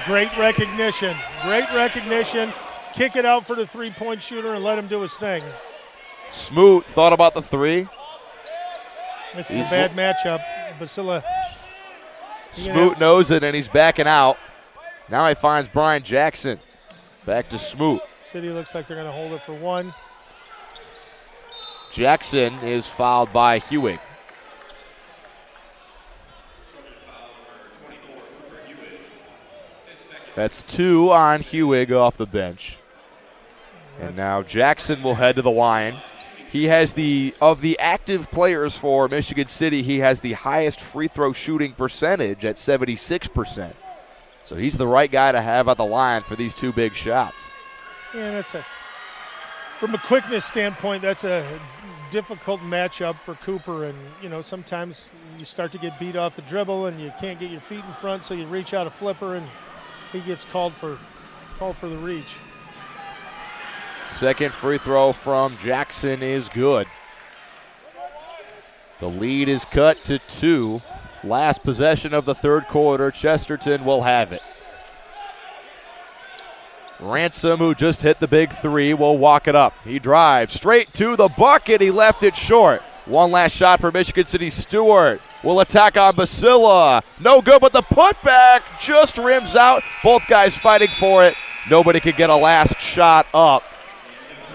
Great recognition. Great recognition. Kick it out for the 3-point shooter and let him do his thing. Smoot thought about the 3. This is a bad matchup. Basila. Smoot knows it and he's backing out. Now he finds Brian Jackson. Back to Smoot. City looks like they're going to hold it for 1. Jackson is fouled by Hewig. That's 2 on Hewig off the bench. And now Jackson will head to the line. He has of the active players for Michigan City, he has the highest free throw shooting percentage at 76%. So he's the right guy to have at the line for these 2 big shots. Yeah, from a quickness standpoint, that's a difficult matchup for Cooper. And, sometimes you start to get beat off the dribble and you can't get your feet in front, so you reach out a flipper and he gets called for the reach. Second free throw from Jackson is good. The lead is cut to 2. Last possession of the third quarter. Chesterton will have it. Ransom, who just hit the big 3, will walk it up. He drives straight to the bucket. He left it short. One last shot for Michigan City. Stewart will attack on Basila. No good, but the putback just rims out. Both guys fighting for it. Nobody could get a last shot up.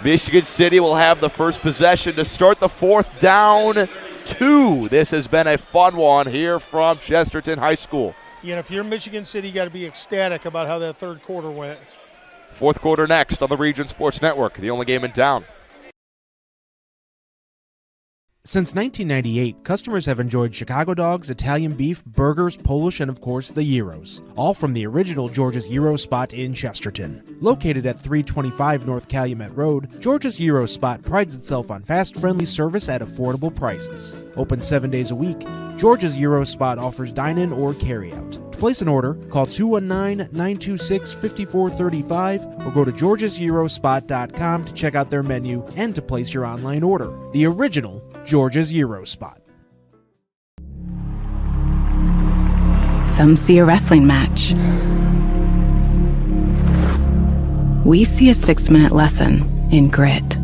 Michigan City will have the first possession to start the 4th, down 2. This has been a fun one here from Chesterton High School. If you're Michigan City, you got to be ecstatic about how that third quarter went. 4th quarter next on the Region Sports Network, the only game in town. Since 1998, customers have enjoyed Chicago dogs, Italian beef, burgers, Polish, and of course the gyros, all from the original George's Gyro Spot in Chesterton. Located at 325 North Calumet Road, George's Gyro Spot prides itself on fast, friendly service at affordable prices. Open 7 days a week, George's Gyro Spot offers dine-in or carry-out. To place an order, call 219-926-5435 or go to georgesgyrospot.com to check out their menu and to place your online order. The original George's Gyro Spot. Some see a wrestling match. We see a 6-minute lesson in grit.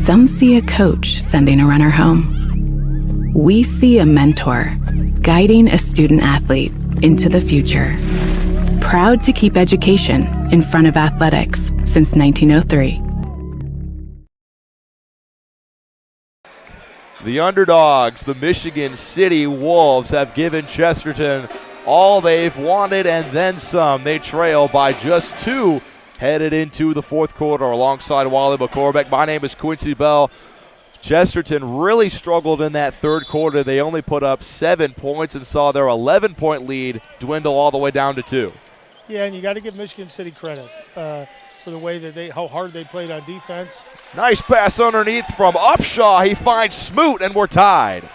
Some see a coach sending a runner home. We see a mentor guiding a student athlete into the future. Proud to keep education in front of athletics since 1903. The underdogs, the Michigan City Wolves, have given Chesterton all they've wanted and then some. They trail by just 2 headed into the 4th quarter alongside Wally McCormick. My name is Quincy Bell. Chesterton really struggled in that 3rd quarter. They only put up 7 points and saw their 11-point lead dwindle all the way down to 2. Yeah, and you got to give Michigan City credit for the way that how hard they played on defense. Nice pass underneath from Upshaw. He finds Smoot, and we're tied.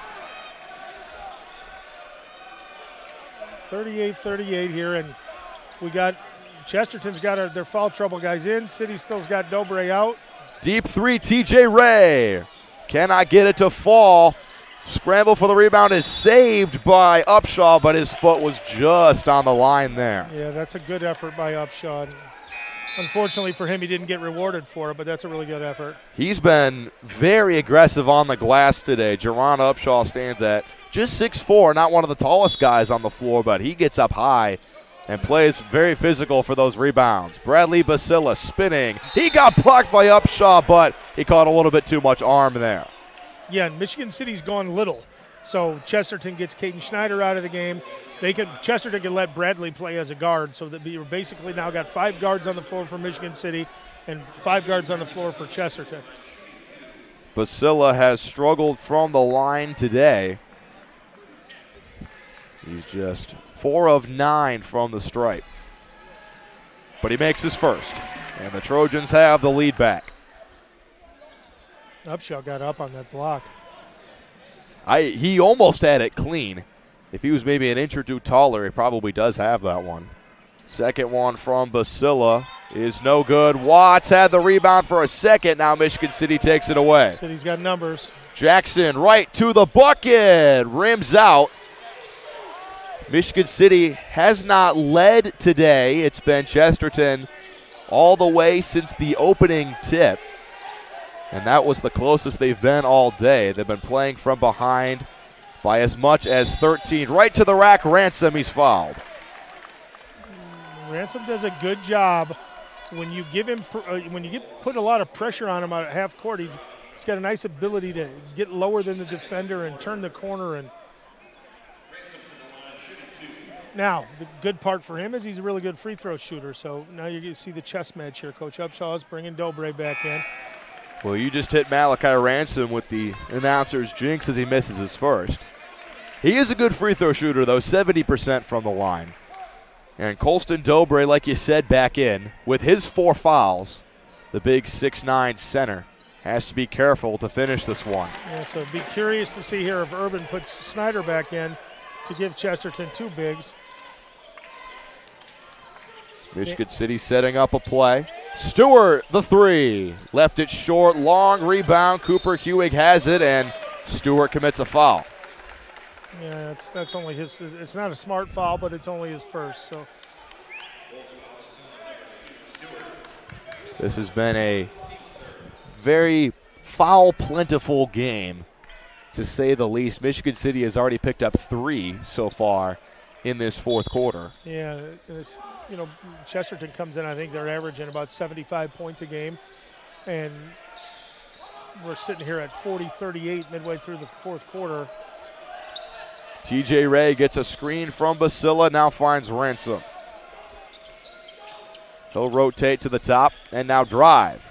38-38 here, and we got Chesterton's got their foul trouble guys in. City still's got Dobre out. Deep 3, TJ Ray. Cannot get it to fall. Scramble for the rebound is saved by Upshaw, but his foot was just on the line there. Yeah, that's a good effort by Upshaw. Unfortunately for him, he didn't get rewarded for it, but that's a really good effort. He's been very aggressive on the glass today. Jerron Upshaw stands at just 6'4", not one of the tallest guys on the floor, but he gets up high and plays very physical for those rebounds. Bradley Basila spinning. He got blocked by Upshaw, but he caught a little bit too much arm there. Yeah, Michigan City's gone little. So Chesterton gets Caden Schneider out of the game. Chesterton can let Bradley play as a guard, so that we basically now got 5 guards on the floor for Michigan City and 5 guards on the floor for Chesterton. Basila has struggled from the line today. He's just 4 of 9 from the stripe. But he makes his first, and the Trojans have the lead back. Upshaw got up on that block. He almost had it clean. If he was maybe an inch or two taller, he probably does have that one. Second one from Basila is no good. Watts had the rebound for a second. Now Michigan City takes it away. City's got numbers. Jackson right to the bucket. Rims out. Michigan City has not led today. It's been Chesterton all the way since the opening tip. And that was the closest they've been all day. They've been playing from behind by as much as 13. Right to the rack, Ransom, he's fouled. Ransom does a good job when you give him put a lot of pressure on him out at half court. He's got a nice ability to get lower than the defender and turn the corner. And now the good part for him is he's a really good free throw shooter. So now you see the chess match here. Coach Upshaw is bringing Dobre back in. Well, you just hit Malachi Ransom with the announcer's jinx as he misses his first. He is a good free throw shooter, though, 70% from the line. And Colston Dobre, like you said, back in. With his 4 fouls, the big 6'9" center has to be careful to finish this one. Yeah, so be curious to see here if Urban puts Snyder back in to give Chesterton 2 bigs. Michigan City setting up a play. Stewart, the 3. Left it short, long rebound. Cooper Hewig has it, and Stewart commits a foul. Yeah, that's only his. It's not a smart foul, but it's only his first. So this has been a very foul-plentiful game, to say the least. Michigan City has already picked up 3 so far in this fourth quarter. Yeah, Chesterton comes in, I think they're averaging about 75 points a game. And we're sitting here at 40-38 midway through the fourth quarter. TJ Ray gets a screen from Basila, now finds Ransom. He'll rotate to the top and now drive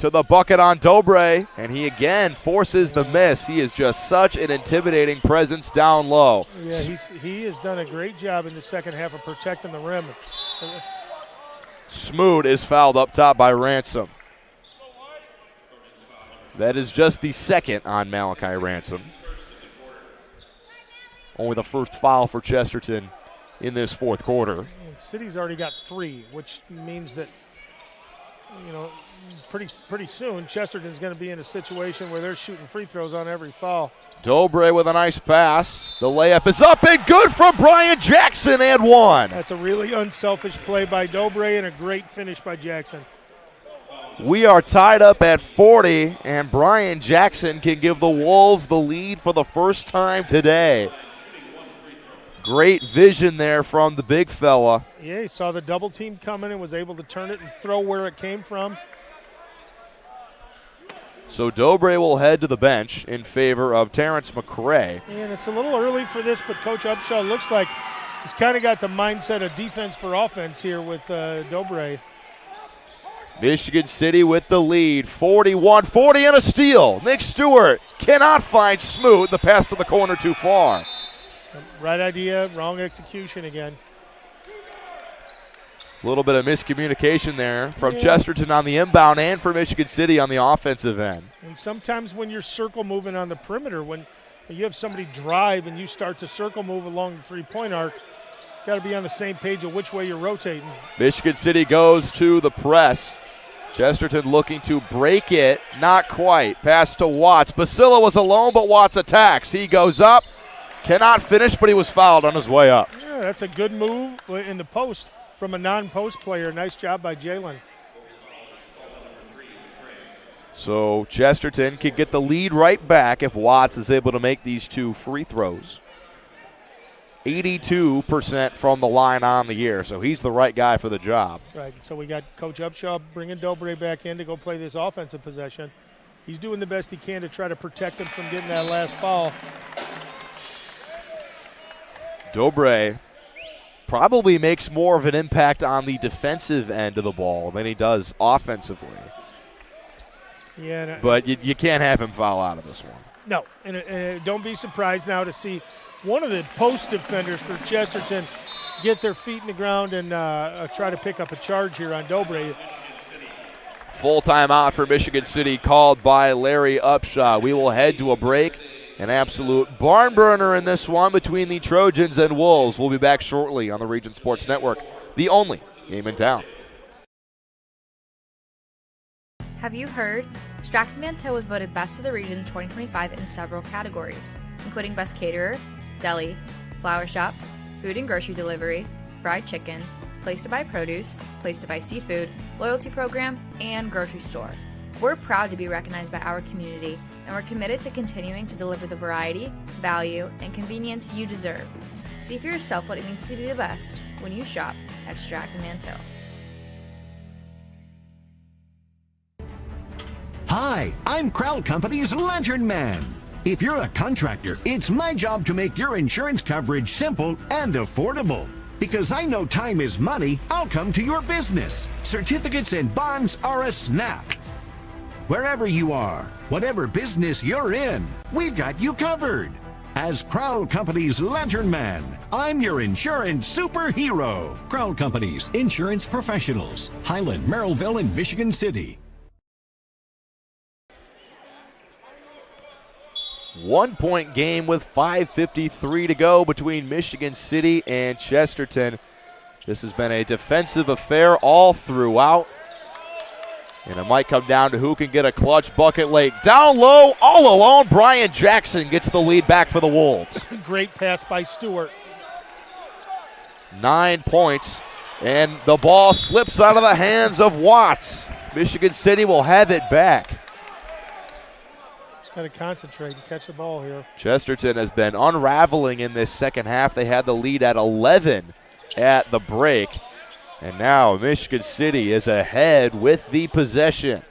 to the bucket on Dobre, and he again forces the miss. He is just such an intimidating presence down low. Yeah, he has done a great job in the second half of protecting the rim. Smoot is fouled up top by Ransom. That is just the second on Malachi Ransom. Only the first foul for Chesterton in this fourth quarter. And City's already got 3, which means that, pretty soon Chesterton's going to be in a situation where they're shooting free throws on every foul. Dobre with a nice pass. The layup is up and good from Brian Jackson, and 1. That's a really unselfish play by Dobre and a great finish by Jackson. We are tied up at 40, and Brian Jackson can give the Wolves the lead for the first time today. Great vision there from the big fella. Yeah, he saw the double team coming and was able to turn it and throw where it came from. So Dobre will head to the bench in favor of Terrence McCray. And it's a little early for this, but Coach Upshaw looks like he's kind of got the mindset of defense for offense here with Dobre. Michigan City with the lead, 41-40 and a steal. Nick Stewart cannot find Smoot. The pass to the corner too far. Right idea, wrong execution again. A little bit of miscommunication there from Chesterton on the inbound and for Michigan City on the offensive end. And sometimes when you're circle moving on the perimeter, when you have somebody drive and you start to circle move along the three-point arc, got to be on the same page of which way you're rotating. Michigan City goes to the press. Chesterton looking to break it. Not quite. Pass to Watts. Basila was alone, but Watts attacks. He goes up. Cannot finish, but he was fouled on his way up. Yeah, that's a good move in the post from a non-post player. Nice job by Jalen. So Chesterton can get the lead right back if Watts is able to make these 2 free throws. 82% from the line on the year, so he's the right guy for the job. Right, so we got Coach Upshaw bringing Dobre back in to go play this offensive possession. He's doing the best he can to try to protect him from getting that last foul. Dobre probably makes more of an impact on the defensive end of the ball than he does offensively. Yeah, but you can't have him foul out of this one. No, and don't be surprised now to see one of the post defenders for Chesterton get their feet in the ground and try to pick up a charge here on Dobre. Full timeout for Michigan City called by Larry Upshaw. We will head to a break. An absolute barn burner in this one between the Trojans and Wolves. We'll be back shortly on the Region Sports Network, the only game in town. Have you heard? Strachan-Manteau was voted Best of the Region 2025 in several categories, including Best Caterer, Deli, Flower Shop, Food and Grocery Delivery, Fried Chicken, Place to Buy Produce, Place to Buy Seafood, Loyalty Program, and Grocery Store. We're proud to be recognized by our community, and we're committed to continuing to deliver the variety, value, and convenience you deserve. See for yourself what it means to be the best when you shop at Strachan-Manteau. Hi, I'm Crowell Company's Lantern Man. If you're a contractor, it's my job to make your insurance coverage simple and affordable. Because I know time is money, I'll come to your business. Certificates and bonds are a snap. Wherever you are, whatever business you're in, we've got you covered. As Crowell Company's Lantern Man, I'm your insurance superhero. Crowell Company's Insurance Professionals, Highland, Merrillville, and Michigan City. 1 point game with 5:53 to go between Michigan City and Chesterton. This has been a defensive affair all throughout. And it might come down to who can get a clutch bucket late. Down low, all alone, Brian Jackson gets the lead back for the Wolves. Great pass by Stewart. 9 points, and the ball slips out of the hands of Watts. Michigan City will have it back. Just got to concentrate and catch the ball here. Chesterton has been unraveling in this second half. They had the lead at 11 at the break. And now Michigan City is ahead with the possession.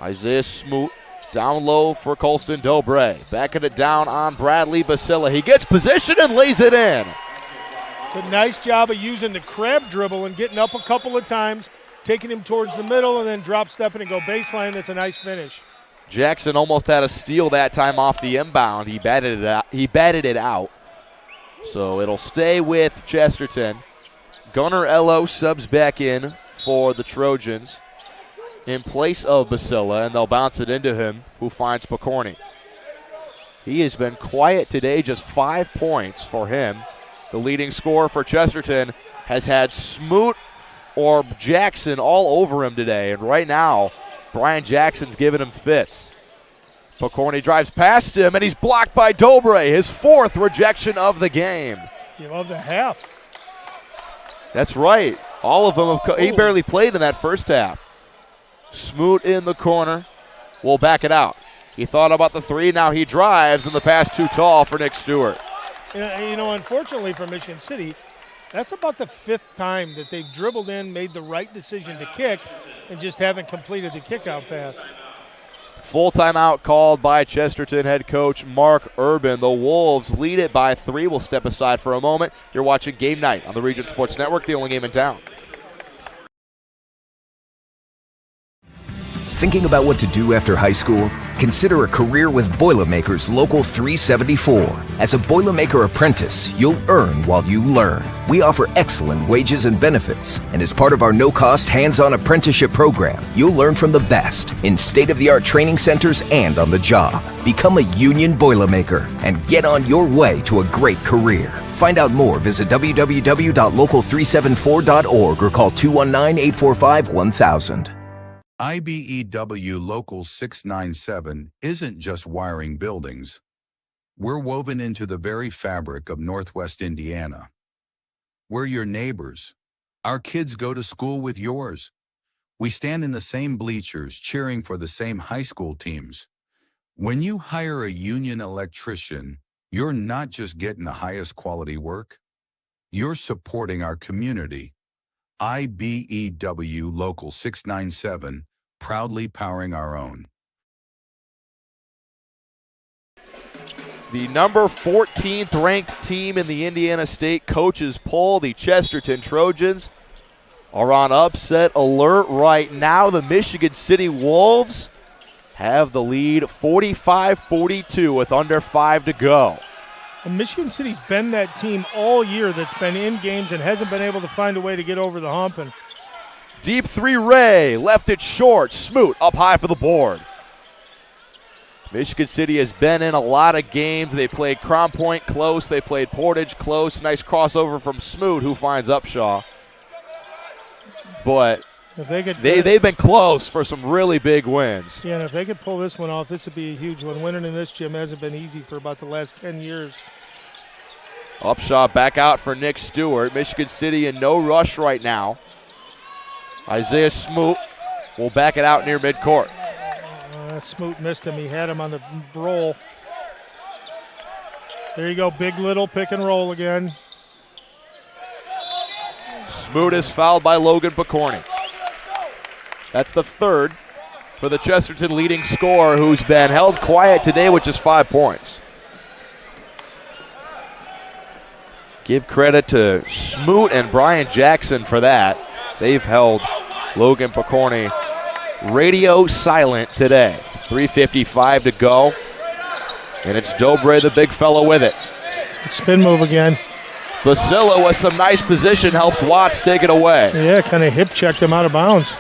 Isaiah Smoot down low for Colston Dobre. Backing it down on Bradley Basila. He gets position and lays it in. It's a nice job of using the crab dribble and getting up a couple of times, taking him towards the middle, and then drop stepping and go baseline. That's a nice finish. Jackson almost had a steal that time off the inbound. He batted it out. So it'll stay with Chesterton. Gunnar Ello subs back in for the Trojans in place of Basila, and they'll bounce it into him, who finds Pokorny. He has been quiet today, just 5 points for him. The leading scorer for Chesterton has had Smoot or Jackson all over him today, and right now, Brian Jackson's giving him fits. Pokorny drives past him, and he's blocked by Dobre, his 4th rejection of the game. You love the half. That's right. All of them he barely played in that first half. Smoot in the corner will back it out. He thought about the three. Now he drives, and the pass too tall for Nick Stewart. You know, unfortunately for Michigan City, that's about the 5th time that they've dribbled in, made the right decision to kick, and just haven't completed the kickout pass. Full timeout called by Chesterton head coach Mark Urban. The Wolves lead it by 3. We'll step aside for a moment. You're watching Game Night on the Region Sports Network, the only game in town. Thinking about what to do after high school? Consider a career with Boilermakers Local 374. As a Boilermaker apprentice, you'll earn while you learn. We offer excellent wages and benefits, and as part of our no-cost hands-on apprenticeship program, you'll learn from the best in state-of-the-art training centers and on the job. Become a union Boilermaker and get on your way to a great career. Find out more, visit www.local374.org or call 219-845-1000. IBEW Local 697 isn't just wiring buildings. We're woven into the very fabric of Northwest Indiana. We're your neighbors. Our kids go to school with yours. We stand in the same bleachers cheering for the same high school teams. When you hire a union electrician, you're not just getting the highest quality work. You're supporting our community. IBEW Local 697, proudly powering our own. The number 14th ranked team in the Indiana State coaches poll, the Chesterton Trojans, are on upset alert right now. The Michigan City Wolves have the lead 45-42 with under 5 to go. And Michigan City's been that team all year that's been in games and hasn't been able to find a way to get over the hump. And deep three, Ray, left it short. Smoot up high for the board. Michigan City has been in a lot of games. They played Crown Point close. They played Portage close. Nice crossover from Smoot, who finds Upshaw. But if they've been close for some really big wins. Yeah, and if they could pull this one off, this would be a huge one. Winning in this gym hasn't been easy for about the last 10 years. Upshaw back out for Nick Stewart. Michigan City in no rush right now. Isaiah Smoot will back it out near midcourt. Smoot missed him. He had him on the roll. There you go, big little pick and roll again. Smoot is fouled by Logan Picorni. That's the third for the Chesterton leading scorer, who's been held quiet today with just 5 points. Give credit to Smoot and Brian Jackson for that. They've held Logan Picorni radio silent today. 3:55 to go. And it's Dobre, the big fellow, with it. Spin move again. Basilla with some nice position helps Watts take it away. Yeah, kind of hip checked him out of bounds.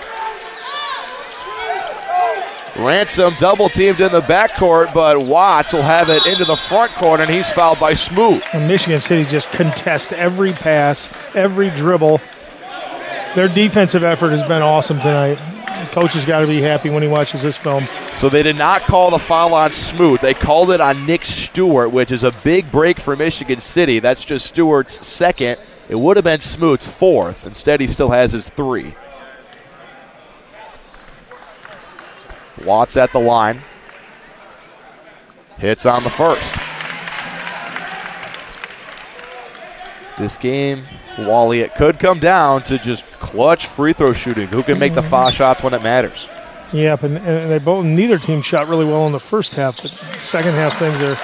Ransom double teamed in the backcourt, but Watts will have it into the front court, and he's fouled by Smoot. And Michigan City just contests every pass, every dribble. Their defensive effort has been awesome tonight. The coach has got to be happy when he watches this film. So they did not call the foul on Smoot. They called it on Nick Stewart, which is a big break for Michigan City. That's just Stewart's second. It would have been Smoot's fourth. Instead, he still has his 3. Watts at the line. Hits on the first. This game, Wally, it could come down to just clutch free throw shooting. Who can make the foul shots when it matters? Yep, and neither team shot really well in the first half, but second half things are.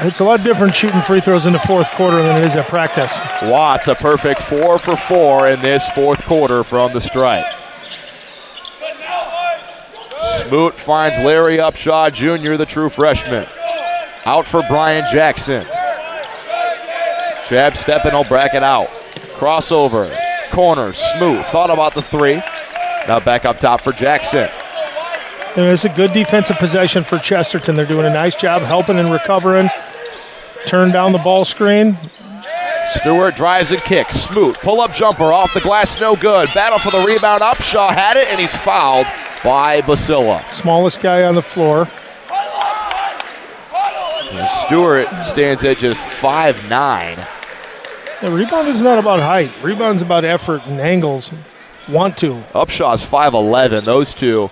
It's a lot different shooting free throws in the fourth quarter than it is at practice. Watts a perfect 4 for 4 in this fourth quarter from the stripe. Smoot finds Larry Upshaw Jr., the true freshman. Out for Brian Jackson. Chad Steppen will bracket out. Crossover, corner, Smoot. Thought about the 3. Now back up top for Jackson. And it's a good defensive possession for Chesterton. They're doing a nice job helping and recovering. Turn down the ball screen. Stewart drives and kicks. Smoot, pull-up jumper off the glass, no good. Battle for the rebound. Upshaw had it, and he's fouled by Basilla. Smallest guy on the floor. And Stewart stands at just 5'9". The rebound is not about height. Rebound's about effort and angles. Want to. Upshaw's 5'11". Those two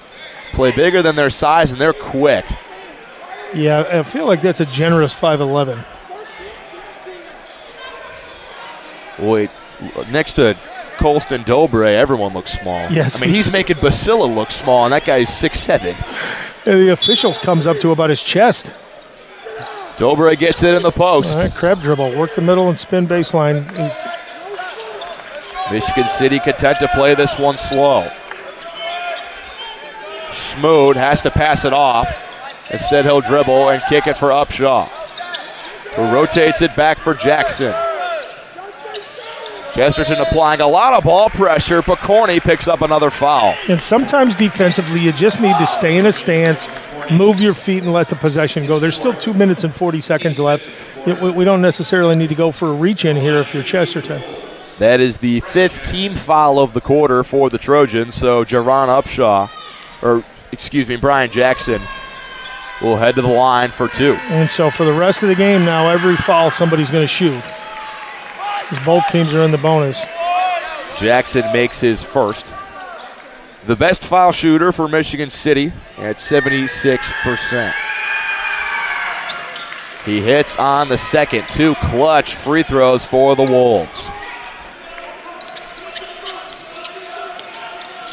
play bigger than their size, and they're quick. Yeah, I feel like that's a generous 5'11". Wait, next to Colston Dobre, everyone looks small. Yes. I mean, he's making Basilla look small, and that guy's 6'7". And the officials comes up to about his chest. Dobre gets it in the post. All right, crab dribble. Work the middle and spin baseline. Michigan City content to play this one slow. Smoot has to pass it off. Instead, he'll dribble and kick it for Upshaw, who rotates it back for Jackson. Chesterton applying a lot of ball pressure, but Corney picks up another foul. And sometimes defensively, you just need to stay in a stance, move your feet, and let the possession go. There's still 2 minutes and 40 seconds left. We don't necessarily need to go for a reach-in here if you're Chesterton. That is the 5th team foul of the quarter for the Trojans, so Brian Jackson will head to the line for 2. And so for the rest of the game now, every foul somebody's going to shoot, because both teams are in the bonus. Jackson makes his first. The best foul shooter for Michigan City at 76%. He hits on the second. 2 clutch free throws for the Wolves.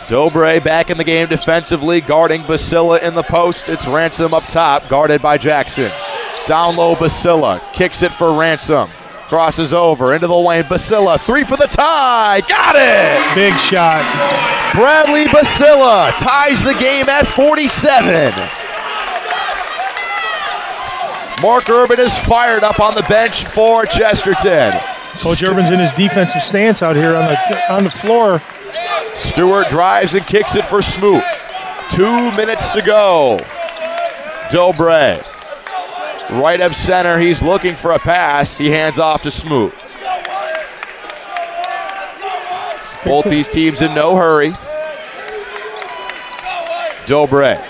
Dobre back in the game defensively, guarding Basila in the post. It's Ransom up top, guarded by Jackson. Down low, Basila kicks it for Ransom. Crosses over into the lane. Basila, 3 for the tie. Got it! Big shot. Bradley Basila ties the game at 47. Mark Urban is fired up on the bench for Chesterton. Coach Urban's in his defensive stance out here on the floor. Stewart drives and kicks it for Smoot. 2 minutes to go. Dobre. Right of center, he's looking for a pass. He hands off to Smoot. Both these teams in no hurry. Dobre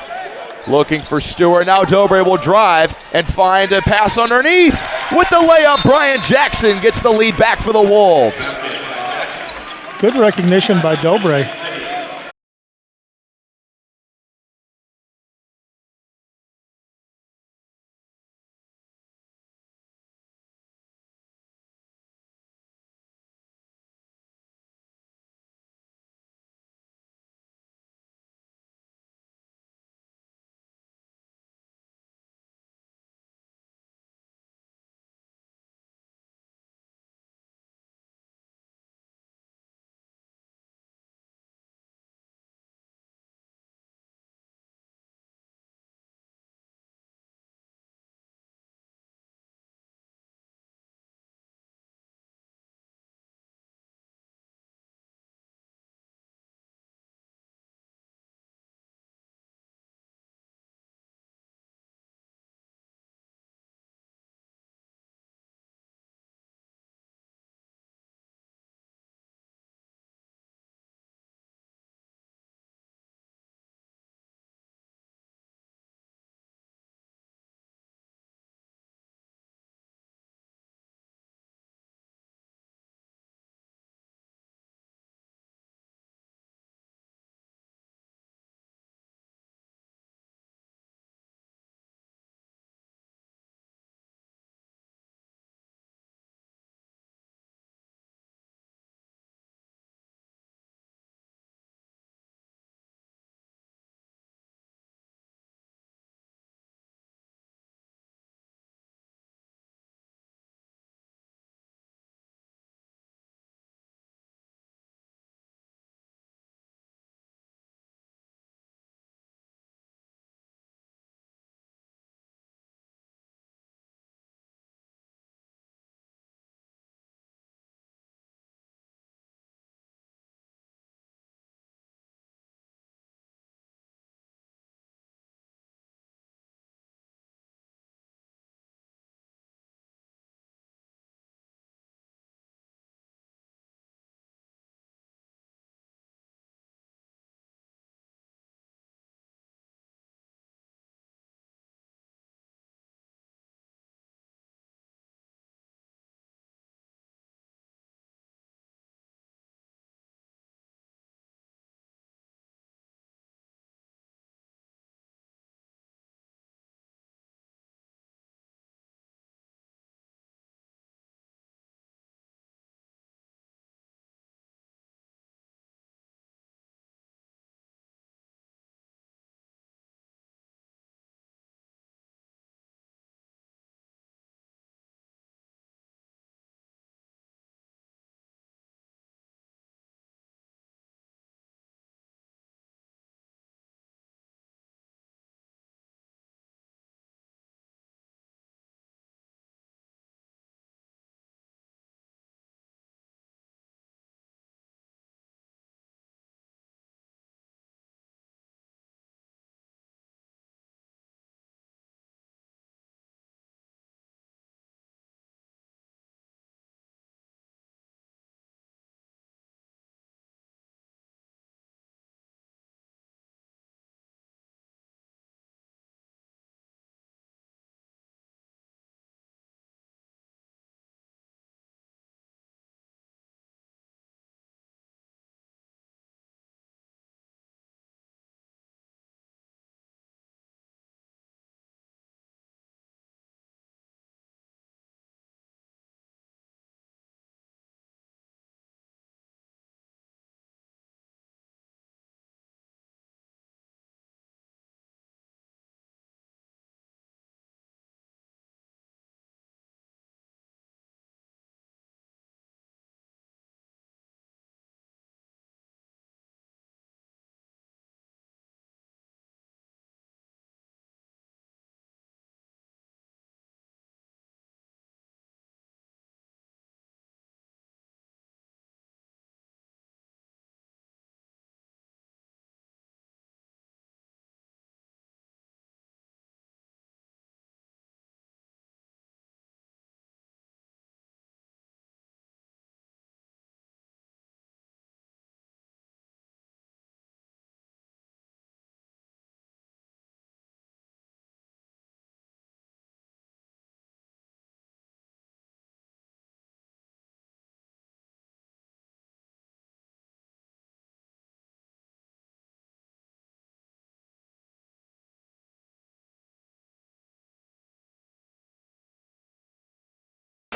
looking for Stewart. Now Dobre will drive and find a pass underneath. With the layup, Brian Jackson gets the lead back for the Wolves. Good recognition by Dobre.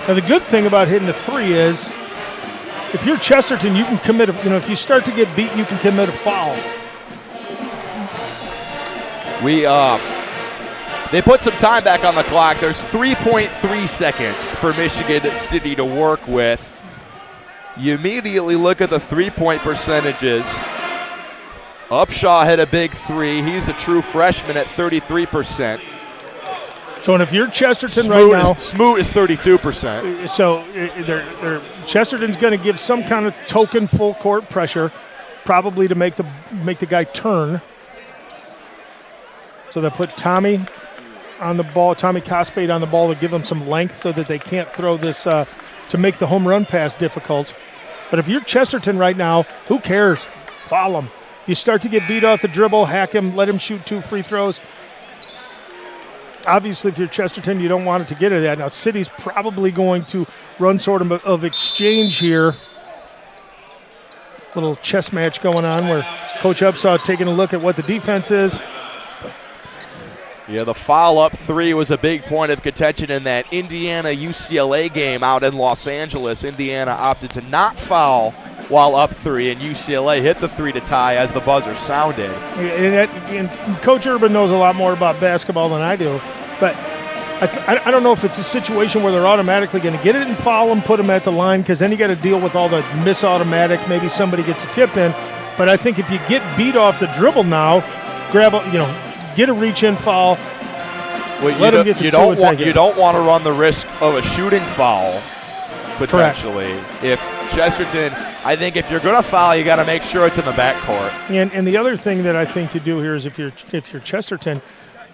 Now, the good thing about hitting the three is if you're Chesterton, you can commit if you start to get beat, you can commit a foul. They put some time back on the clock. There's 3.3 seconds for Michigan City to work with. You immediately look at the three-point percentages. Upshaw hit a big three. He's a true freshman at 33%. So, and if you're Chesterton right now, Smoot is 32%. So, Chesterton's going to give some kind of token full court pressure, probably to make the guy turn. So they'll put Tommy on the ball, Tommy Cospade on the ball to give him some length so that they can't throw this to make the home run pass difficult. But if you're Chesterton right now, who cares? Foul him. If you start to get beat off the dribble, hack him, let him shoot 2 free throws. Obviously, if you're Chesterton, you don't want it to get to that. Now, City's probably going to run sort of exchange here. Little chess match going on where Coach Upsaw taking a look at what the defense is. Yeah, the foul-up three was a big point of contention in that Indiana-UCLA game out in Los Angeles. Indiana opted to not foul while up three, and UCLA hit the three to tie as the buzzer sounded. And Coach Urban knows a lot more about basketball than I do, but I don't know if it's a situation where they're automatically going to get it and foul him, put him at the line, because then you got to deal with all the miss automatic. Maybe somebody gets a tip in. But I think if you get beat off the dribble now, get a reach-in foul. Well, you don't want to run the risk of a shooting foul potentially. Correct. If Chesterton, I think if you're going to foul, you got to make sure it's in the backcourt. And the other thing that I think you do here is if you're Chesterton,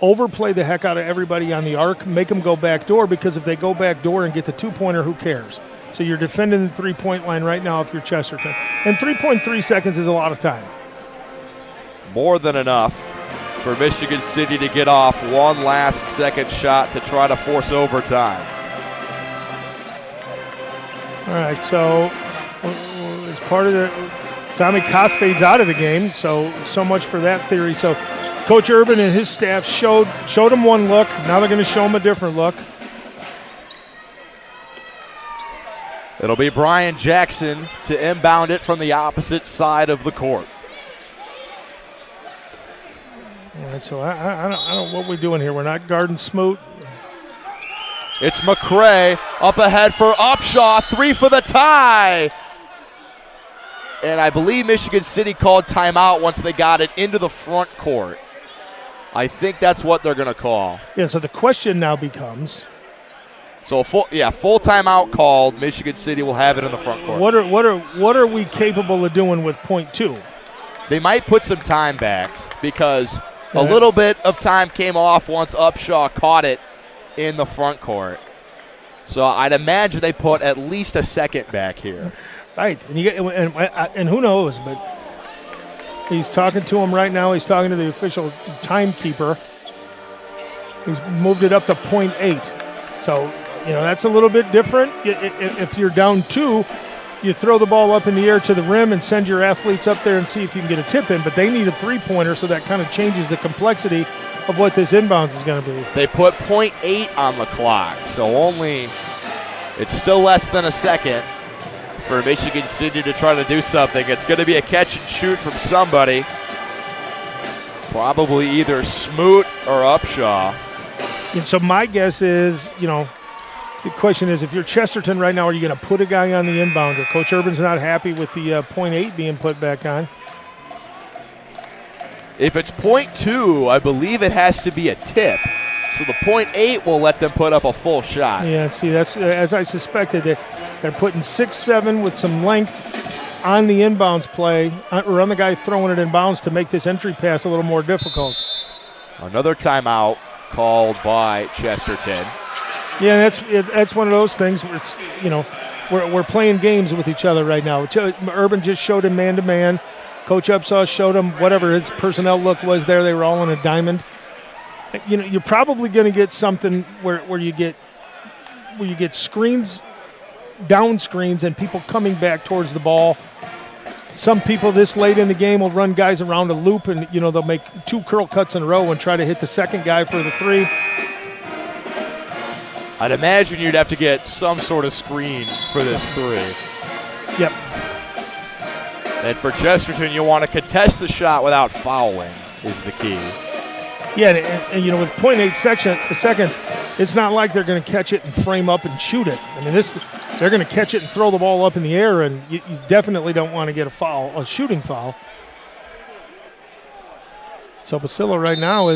overplay the heck out of everybody on the arc, make them go back door, because if they go back door and get the two-pointer, who cares? So you're defending the three-point line right now if you're Chesterton. And 3.3 seconds is a lot of time. More than enough for Michigan City to get off one last second shot to try to force overtime. All right, so as part of the Tommy Cospade's out of the game, so much for that theory. So Coach Urban and his staff showed him one look. Now they're going to show him a different look. It'll be Brian Jackson to inbound it from the opposite side of the court. All right, so I don't know what we're doing here. We're not guarding Smoot. It's McCray up ahead for Upshaw, three for the tie. And I believe Michigan City called timeout once they got it into the front court. I think that's what they're going to call. Yeah, so the question now becomes. So full timeout called. Michigan City will have it in the front court. What are we capable of doing with .2? They might put some time back because a little bit of time came off once Upshaw caught it in the front court. So I'd imagine they put at least a second back here. Right, and who knows, but he's talking to him right now. He's talking to the official timekeeper. He's moved it up to .8. So, that's a little bit different. If you're down 2, you throw the ball up in the air to the rim and send your athletes up there and see if you can get a tip in. But they need a three-pointer, so that kind of changes the complexity of what this inbounds is going to be. They put .8 on the clock, so it's still less than a second for Michigan City to try to do something. It's going to be a catch and shoot from somebody. Probably either Smoot or Upshaw. And so my guess is, the question is, if you're Chesterton right now, are you going to put a guy on the inbounder? Coach Urban's not happy with the .8 being put back on. If it's .2, I believe it has to be a tip. So the .8 will let them put up a full shot. Yeah, see, that's as I suspected. They're putting 6-7 with some length on the inbounds play, or on the guy throwing it in bounds to make this entry pass a little more difficult. Another timeout called by Chesterton. Yeah, that's one of those things. Where it's we're playing games with each other right now. Urban just showed him man-to-man. Coach Upsaw showed him whatever his personnel look was there. They were all in a diamond. You're probably going to get something where you get screens, down screens, and people coming back towards the ball. Some people this late in the game will run guys around a loop, and they'll make 2 curl cuts in a row and try to hit the second guy for the 3. I'd imagine you'd have to get some sort of screen for this three. Yep. And for Chesterton, you want to contest the shot without fouling is the key. Yeah, and with 0.8 seconds, it's not like they're going to catch it and frame up and shoot it. I mean, they're going to catch it and throw the ball up in the air, and you definitely don't want to get a shooting foul. So Basilla right now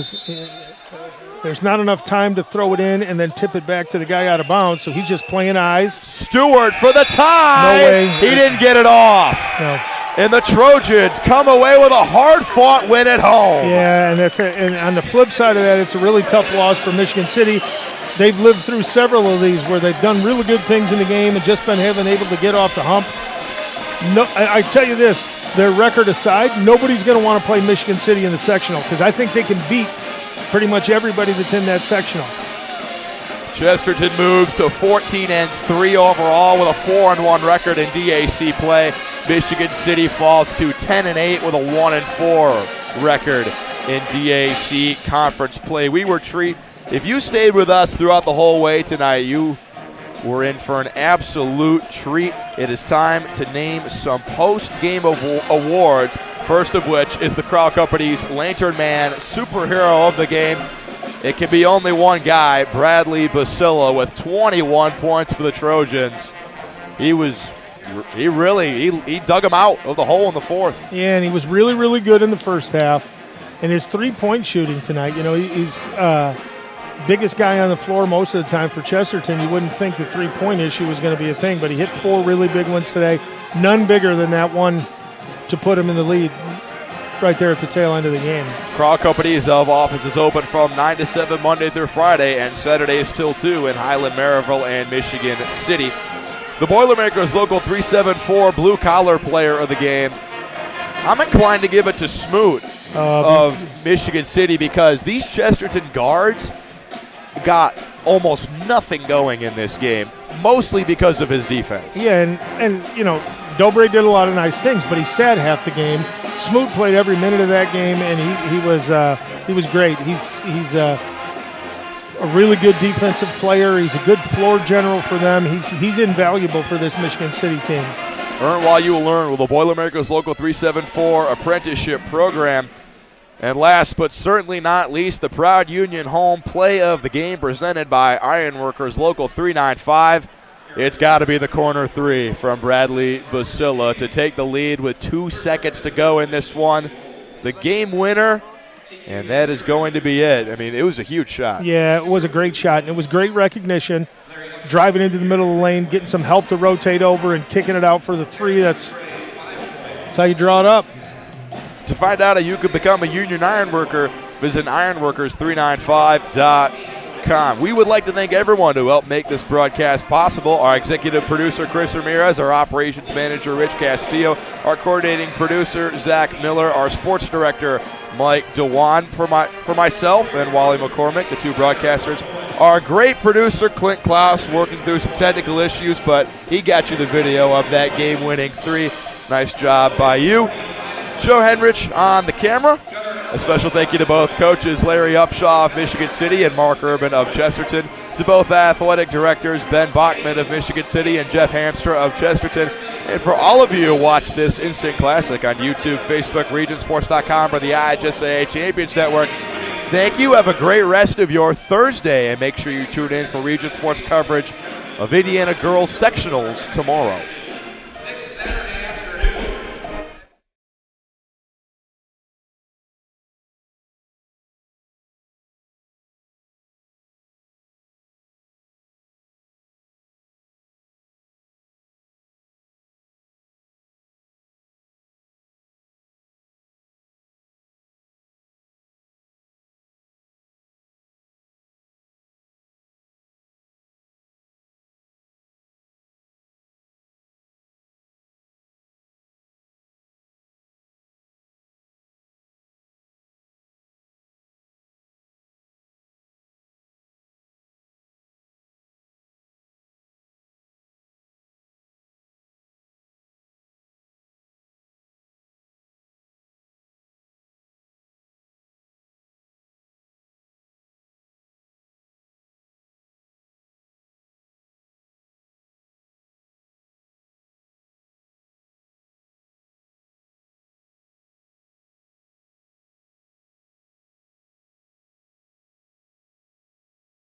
there's not enough time to throw it in and then tip it back to the guy out of bounds, so he's just playing eyes. Stewart for the tie. No way. He didn't get it off. No. And the Trojans come away with a hard-fought win at home. Yeah, and that's it. And on the flip side of that, it's a really tough loss for Michigan City. They've lived through several of these where they've done really good things in the game and just been able to get off the hump. No, I tell you this, their record aside, nobody's going to want to play Michigan City in the sectional because I think they can beat pretty much everybody that's in that sectional. Chesterton moves to 14-3 overall with a 4-1 record in DAC play. Michigan City falls to 10-8 with a 1-4 record in DAC conference play. If you stayed with us throughout the whole way tonight, you were in for an absolute treat. It is time to name some post-game awards, first of which is the Crowell Company's Lantern Man Superhero of the Game. It can be only one guy, Bradley Basilla, with 21 points for the Trojans. He dug him out of the hole in the fourth. Yeah, and he was really, really good in the first half. And his three-point shooting tonight, he's biggest guy on the floor most of the time for Chesterton. You wouldn't think the three-point issue was going to be a thing, but he hit 4 really big ones today. None bigger than that one to put him in the lead right there at the tail end of the game. Crowell Company's office is open from 9 to 7 Monday through Friday and Saturdays till 2 in Highland, Maryville, and Michigan City. The Boilermakers Local 374 blue-collar player of the game. I'm inclined to give it to Smoot of Michigan City because these Chesterton guards got almost nothing going in this game, mostly because of his defense. Yeah, and Dobre did a lot of nice things, but he sat half the game. Smoot played every minute of that game, and he was great. He's a really good defensive player. He's a good floor general for them. He's invaluable for this Michigan City team. Earn while you learn with the Boilermakers Local 374 apprenticeship program. And last but certainly not least, the Proud Union home play of the game presented by Ironworkers Local 395. It's got to be the corner three from Bradley Basilla to take the lead with 2 seconds to go in this one. The game winner, and that is going to be it. I mean, it was a huge shot. Yeah, it was a great shot, and it was great recognition. Driving into the middle of the lane, getting some help to rotate over and kicking it out for the three. That's how you draw it up. To find out how you could become a union ironworker, visit ironworkers395.com. We would like to thank everyone who helped make this broadcast possible. Our executive producer, Chris Ramirez, our operations manager, Rich Castillo, our coordinating producer, Zach Miller, our sports director, Mike Dewan, for myself and Wally McCormick, the two broadcasters. Our great producer, Clint Klaus, working through some technical issues, but he got you the video of that game-winning three. Nice job by you. Joe Henrich on the camera. A special thank you to both coaches, Larry Upshaw of Michigan City and Mark Urban of Chesterton. To both athletic directors, Ben Bachman of Michigan City and Jeff Hamstra of Chesterton. And for all of you who watch this instant classic on YouTube, Facebook, regionsports.com, or the IHSAA Champions Network, thank you. Have a great rest of your Thursday, and make sure you tune in for Region Sports coverage of Indiana girls sectionals tomorrow.